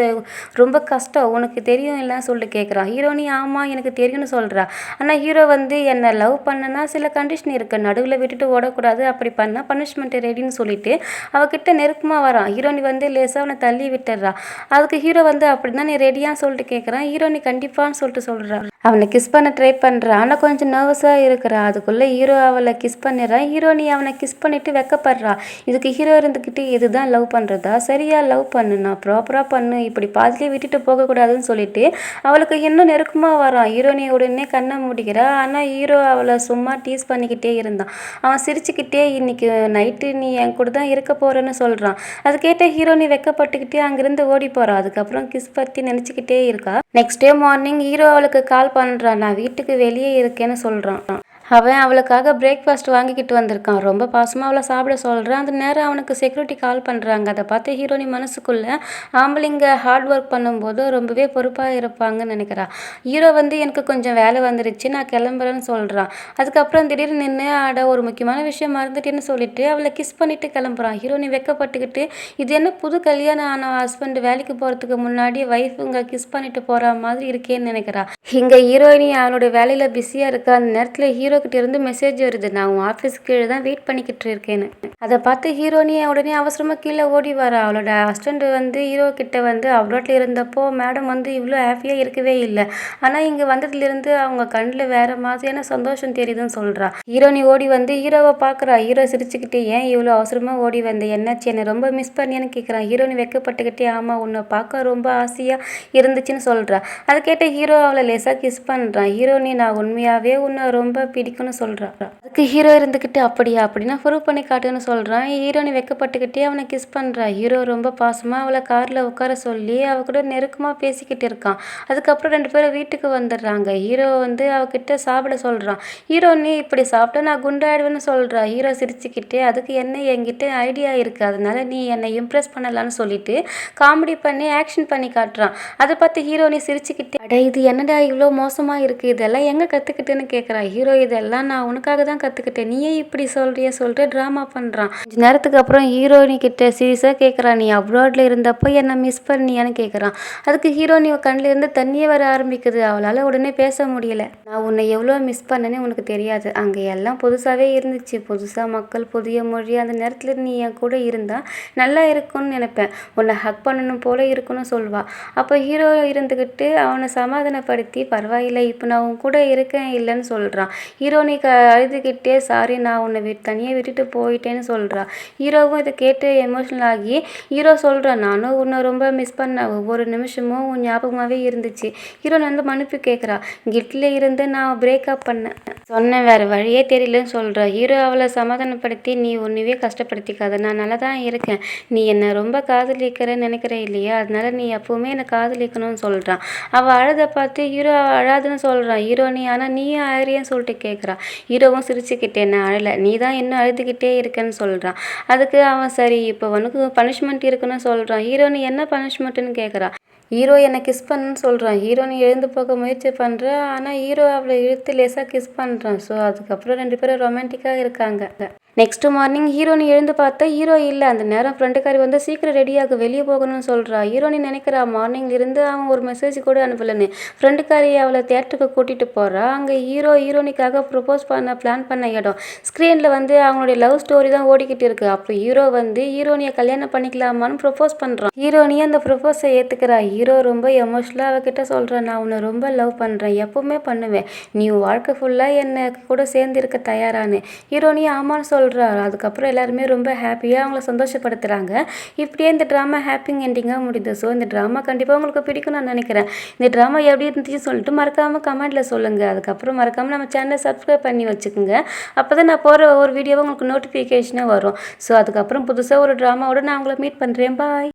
ரொம்ப கஷ்டம் உனக்கு தெரியும் இல்லைன்னு சொல்லிட்டு கேட்குறான். ஹீரோனி ஆமாம் எனக்கு தெரியும்னு சொல்கிறா. ஆனால் ஹீரோ வந்து என்னை லவ் பண்ணனா சில கண்டிஷன் இருக்குது, நடுவில் விட்டுட்டு ஓடக்கூடாது, அப்படி பண்ணால் பனிஷ்மெண்ட் ரெடின்னு சொல்லிட்டு அவகிட்ட நெருக்கமாக வரான். ஹீரோனி வந்து லேசாக அவனை தள்ளி விட்டுறா. அதுக்கு ஹீரோ வந்து அப்படின்னா நீ ரெடியான்னு சொல்லிட்டு கேட்குறான். ஹீரோனி கண்டிப்பான்னு சொல்லிட்டு சொல்கிறான். அவனை கிஸ் பண்ண ட்ரை பண்ணுறான், ஆனால் கொஞ்சம் நர்வஸாக இருக்கிறா. அதுக்குள்ளே ஹீரோ அவளை கிஸ் பண்ணிடுறான். ஹீரோனி அவனை கிஸ் பண்ணிவிட்டு வெக்கப்படுறா. இதுக்கு ஹீரோ இருந்துக்கிட்டு இதுதான் லவ் பண்ணுறதா, சரியா லவ் பண்ணு, நான் ப்ராப்பராக பண்ணு, இப்படி பாதிலே விட்டுட்டு போகக்கூடாதுன்னு சொல்லிட்டு அவளுக்கு இன்னும் நெருக்கமாக வரான். ஹீரோனி உடனே கண்ணை மூடிக்கிறா. ஆனால் ஹீரோ அவளை சும்மா டீஸ் பண்ணிக்கிட்டே இருந்தான். அவன் சிரிச்சுக்கிட்டே இன்னைக்கு நைட்டு நீ என் கூட தான் இருக்க போகிறேன்னு சொல்கிறான். அது கேட்ட ஹீரோனி வெக்கப்பட்டுக்கிட்டே அங்கேருந்து ஓடி போகிறான். அதுக்கப்புறம் கிஸ் பற்றி நினச்சிக்கிட்டே இருக்கா. நெக்ஸ்ட் டே மார்னிங் ஹீரோ அவளுக்கு கால் பண்ணுறான். நான் வீட்டுக்கு வெளியே இருக்கேன்னு சொல்கிறான். அவன் அவளுக்காக பிரேக்ஃபாஸ்ட் வாங்கிக்கிட்டு வந்திருக்கான். ரொம்ப பாசமாக அவளை சாப்பிட சொல்கிறான். அந்த நேரம் அவனுக்கு செக்யூரிட்டி கால் பண்ணுறாங்க. அதை பார்த்து ஹீரோனி மனசுக்குள்ளே ஆம்பளைங்க ஹார்ட் ஒர்க் பண்ணும்போது ரொம்பவே பொறுப்பாக இருப்பாங்கன்னு நினைக்கிறா. ஹீரோ வந்து எனக்கு கொஞ்சம் வேலை வந்துருச்சு, நான் கிளம்புறேன்னு சொல்கிறான். அதுக்கப்புறம் திடீர்னு நின்று ஒரு முக்கியமான விஷயம் மறந்துட்டேன்னு சொல்லிட்டு அவளை கிஸ் பண்ணிட்டு கிளம்புறான். ஹீரோனி வெக்கப்பட்டுக்கிட்டு இது என்ன புது கல்யாணம் ஆன ஹஸ்பண்ட் வேலைக்கு போகிறதுக்கு முன்னாடி ஒய்ஃபுங்க கிஸ் பண்ணிட்டு போகிற மாதிரி இருக்கேன்னு நினைக்கிறா. இங்கே ஹீரோயினி அவனோட வேலையில் பிஸியாக இருக்கா. அந்த நேரத்தில் ஹீரோ கிட்ட இருந்து மெசேஜ் வருது, நான் உன் ஆஃபீஸ் கீழே தான் வெயிட் பண்ணிக்கிட்டு இருக்கேன்னு. அதை பார்த்து ஹீரோனியை உடனே அவசரமாக கீழே ஓடி வரா. அவளோட ஹஸ்பண்ட் வந்து ஹீரோ கிட்ட வந்து அப்ராட்ல இருந்தப்போ மேடம் வந்து இவ்வளோ ஹாப்பியாக இருக்கவே இல்லை, ஆனால் இங்கே வந்ததுலேருந்து அவங்க கண்ணில் வேற மாதிரியான சந்தோஷம் தெரியுதுன்னு சொல்கிறா. ஹீரோனி ஓடி வந்து ஹீரோவை பார்க்குறா. ஹீரோ சிரிச்சுக்கிட்டே ஏன் இவ்வளோ அவசரமாக ஓடி வந்த, என்னாச்சு, என்னை ரொம்ப மிஸ் பண்ணியான்னு கேட்குறான். ஹீரோனி வெக்கப்பட்டுக்கிட்டே ஆமாம் உன்னை பார்க்க ரொம்ப ஆசையாக இருந்துச்சுன்னு சொல்கிறா. அதை கேட்ட ஹீரோ அவளை லேசாக கிஸ் பண்ணுறான். ஹீரோனி நான் உண்மையாகவே உன்னை ரொம்ப பிடிக்கும்னு சொல்கிறான். அதுக்கு ஹீரோ இருந்துக்கிட்டு அப்படியா, அப்படின்னா ப்ரூவ் பண்ணி காட்டுன்னு சொல்கிறான். ஹீரோனி வெக்கப்பட்டுக்கிட்டே அவனை கிஸ் பண்ணுறா. ஹீரோ ரொம்ப பாசமாக அவளை காரில் உட்கார சொல்லி அவ கூட நெருக்கமாக பேசிக்கிட்டு இருக்கான். அதுக்கப்புறம் 2 பேரும் வீட்டுக்கு வந்துடுறாங்க. ஹீரோ வந்து அவகிட்ட சாப்பிட சொல்கிறான். ஹீரோனி இப்படி சாப்பிட்டா நான் குண்டாயிடுவேன்னு சொல்கிறா. ஹீரோ சிரிச்சுக்கிட்டே அதுக்கு என்ன என்கிட்ட ஐடியா இருக்குது, அதனால நீ என்னை இம்ப்ரெஸ் பண்ணலான்னு சொல்லிட்டு காமெடி பண்ணி ஆக்ஷன் பண்ணி காட்டுறான். அதை பார்த்து ஹீரோனி சிரிச்சுக்கிட்டே அட இது என்னடா இவ்வளோ மோசமாக இருக்குது, இதெல்லாம் எங்கே கற்றுக்கிட்டேன்னு கேட்குறா. ஹீரோ இதெல்லாம் நான் உனக்காக தான் கற்றுக்கிட்டேன், நீயே இப்படி சொல்கிறிய சொல்லிட்டு ட்ராமா பண்ணுறான். கொஞ்ச நேரத்துக்கு அப்புறம் ஹீரோனி கிட்ட சீரியஸாக கேட்குறான், நீ அப்ராட்ல இருந்தப்போ என்னை மிஸ் பண்ணியான்னு கேட்குறான். அதுக்கு ஹீரோனி கண்ணில் இருந்து தண்ணியே வர ஆரம்பிக்குது. அவளால் உடனே பேச முடியல. நான் உன்னை எவ்வளோ மிஸ் பண்ணேன்னு உனக்கு தெரியாது, அங்கே எல்லாம் புதுசாகவே இருந்துச்சு, புதுசாக மக்கள், புதிய மொழி, அந்த நேரத்தில் நீ என் கூட இருந்தால் நல்லா இருக்கும்னு நினைப்பேன், உன்னை ஹக் பண்ணணும் போல இருக்குன்னு சொல்வா. அப்போ ஹீரோ இருந்துக்கிட்டு அவனை சமாதானப்படுத்தி பரவாயில்லை இப்போ நான் உன் கூட இருக்கேன் இல்லைன்னு சொல்கிறான். ஹீரோனி அழுதுகிட்டே சாரி நான் உன்னை தனியாக விட்டுட்டு போயிட்டேன்னு சொல்கிறா. ஹீரோவும் இதை கேட்டு எமோஷனல் ஆகி ஹீரோ சொல்கிறான், நானும் உன்னை ரொம்ப மிஸ் பண்ணேன், ஒவ்வொரு நிமிஷமும் உன் ஞாபகமாகவே இருந்துச்சு. ஹீரோன் வந்து மன்னிப்பு கேட்குறா. கிட்டில் இருந்து நான் பிரேக்கப் பண்ணேன், சொன்னேன் வேறு வழியே தெரியலன்னு சொல்கிறா. ஹீரோ அவளை சமாதானப்படுத்தி நீ ஒன்றுவே கஷ்டப்படுத்திக்காத, நான் நல்லா தான் இருக்கேன், நீ என்னை ரொம்ப காதலிக்கிறேன்னு நினைக்கிற இல்லையா, அதனால நீ எப்பவுமே என்னை காதலிக்கணும்னு சொல்கிறான். அவள் அழுதை பார்த்து ஹீரோ அழாதுன்னு சொல்கிறான். ஹீரோனி ஆனால் நீயும் அழறியன்னு சொல்லிட்டு கேட்குறா. ஹீரோவும் சிரிச்சுக்கிட்டே நான் அழலை, நீ தான் இன்னும் அழுதுகிட்டே இருக்கேன்னு சொல்கிறான். அதுக்கு அவன் சரி இப்போ உனக்கு பனிஷ்மெண்ட் இருக்குன்னு சொல்கிறான். ஹீரோனி என்ன பனிஷ்மெண்ட்டுன்னு கேட்குறா. ஹீரோ என்னை கிஸ் பண்ணுன்னு சொல்கிறான். ஹீரோனி எழுந்து போக முயற்சி பண்ணுறா. ஆனால் ஹீரோ அவளை இழுத்து லேசாக கிஸ் பண்ணுறான். ஸோ அதுக்கப்புறம் 2 பேரும் ரொமான்டிக்காக இருக்காங்க. நெக்ஸ்ட் மார்னிங் ஹீரோனி எழுந்து பார்த்தா ஹீரோ இல்லை. அந்த நேரம் ஃப்ரெண்டுக்காரி வந்து சீக்கிரம் ரெடியாக வெளியே போகணும்னு சொல்கிறா. ஹீரோனி நினைக்கிறா மார்னிங் இருந்து அவன் ஒரு மெசேஜ் கூட அனுப்பலன்னு. ஃப்ரெண்டுக்காரி அவளை தேட்டருக்கு கூட்டிகிட்டு போகிறா. அங்கே ஹீரோனிக்காக ப்ரொப்போஸ் பண்ண பிளான் பண்ண இடம். ஸ்க்ரீனில் வந்து அவங்களுடைய லவ் ஸ்டோரி தான் ஓடிக்கிட்டு இருக்குது. அப்போ ஹீரோ வந்து ஹீரோனியை கல்யாணம் பண்ணிக்கலாமான்னு ப்ரொப்போஸ் பண்ணுறான். ஹீரோனியை அந்த ப்ரொப்போஸை ஏற்றுக்கிறா. ஹீரோ ரொம்ப எமோஷனலாக அவகிட்ட சொல்கிறான், நான் உன்னை ரொம்ப லவ் பண்ணுறேன், எப்பவுமே பண்ணுவேன், நீ வாழ்க்கை ஃபுல்லாக என்னை கூட சேர்ந்து இருக்க தயாரானு. ஹீரோனி ஆமான்னு சொல்கிறா. சொல்கிறாரு. அதுக்கப்புறம் எல்லாருமே ரொம்ப ஹாப்பியாக அவங்கள சந்தோஷப்படுத்துகிறாங்க. இப்படியே இந்த ட்ராமா ஹாப்பிங் எண்டிங்காக முடியுது. ஸோ இந்த ட்ராமா கண்டிப்பாக உங்களுக்கு பிடிக்கும்னு நான் நினைக்கிறேன். இந்த ட்ராமா எப்படி இருந்துச்சுன்னு சொல்லிட்டு மறக்காமல் கமெண்ட்டில் சொல்லுங்கள். அதுக்கப்புறம் மறக்காமல் நம்ம சேனலை சப்ஸ்கிரைப் பண்ணி வச்சுக்கோங்க. அப்போ தான் நான் போகிற ஒரு வீடியோவை உங்களுக்கு நோட்டிஃபிகேஷனாக வரும். ஸோ அதுக்கப்புறம் புதுசாக ஒரு ட்ராமாவோட நான் உங்களை மீட் பண்ணுறேன். பாய்.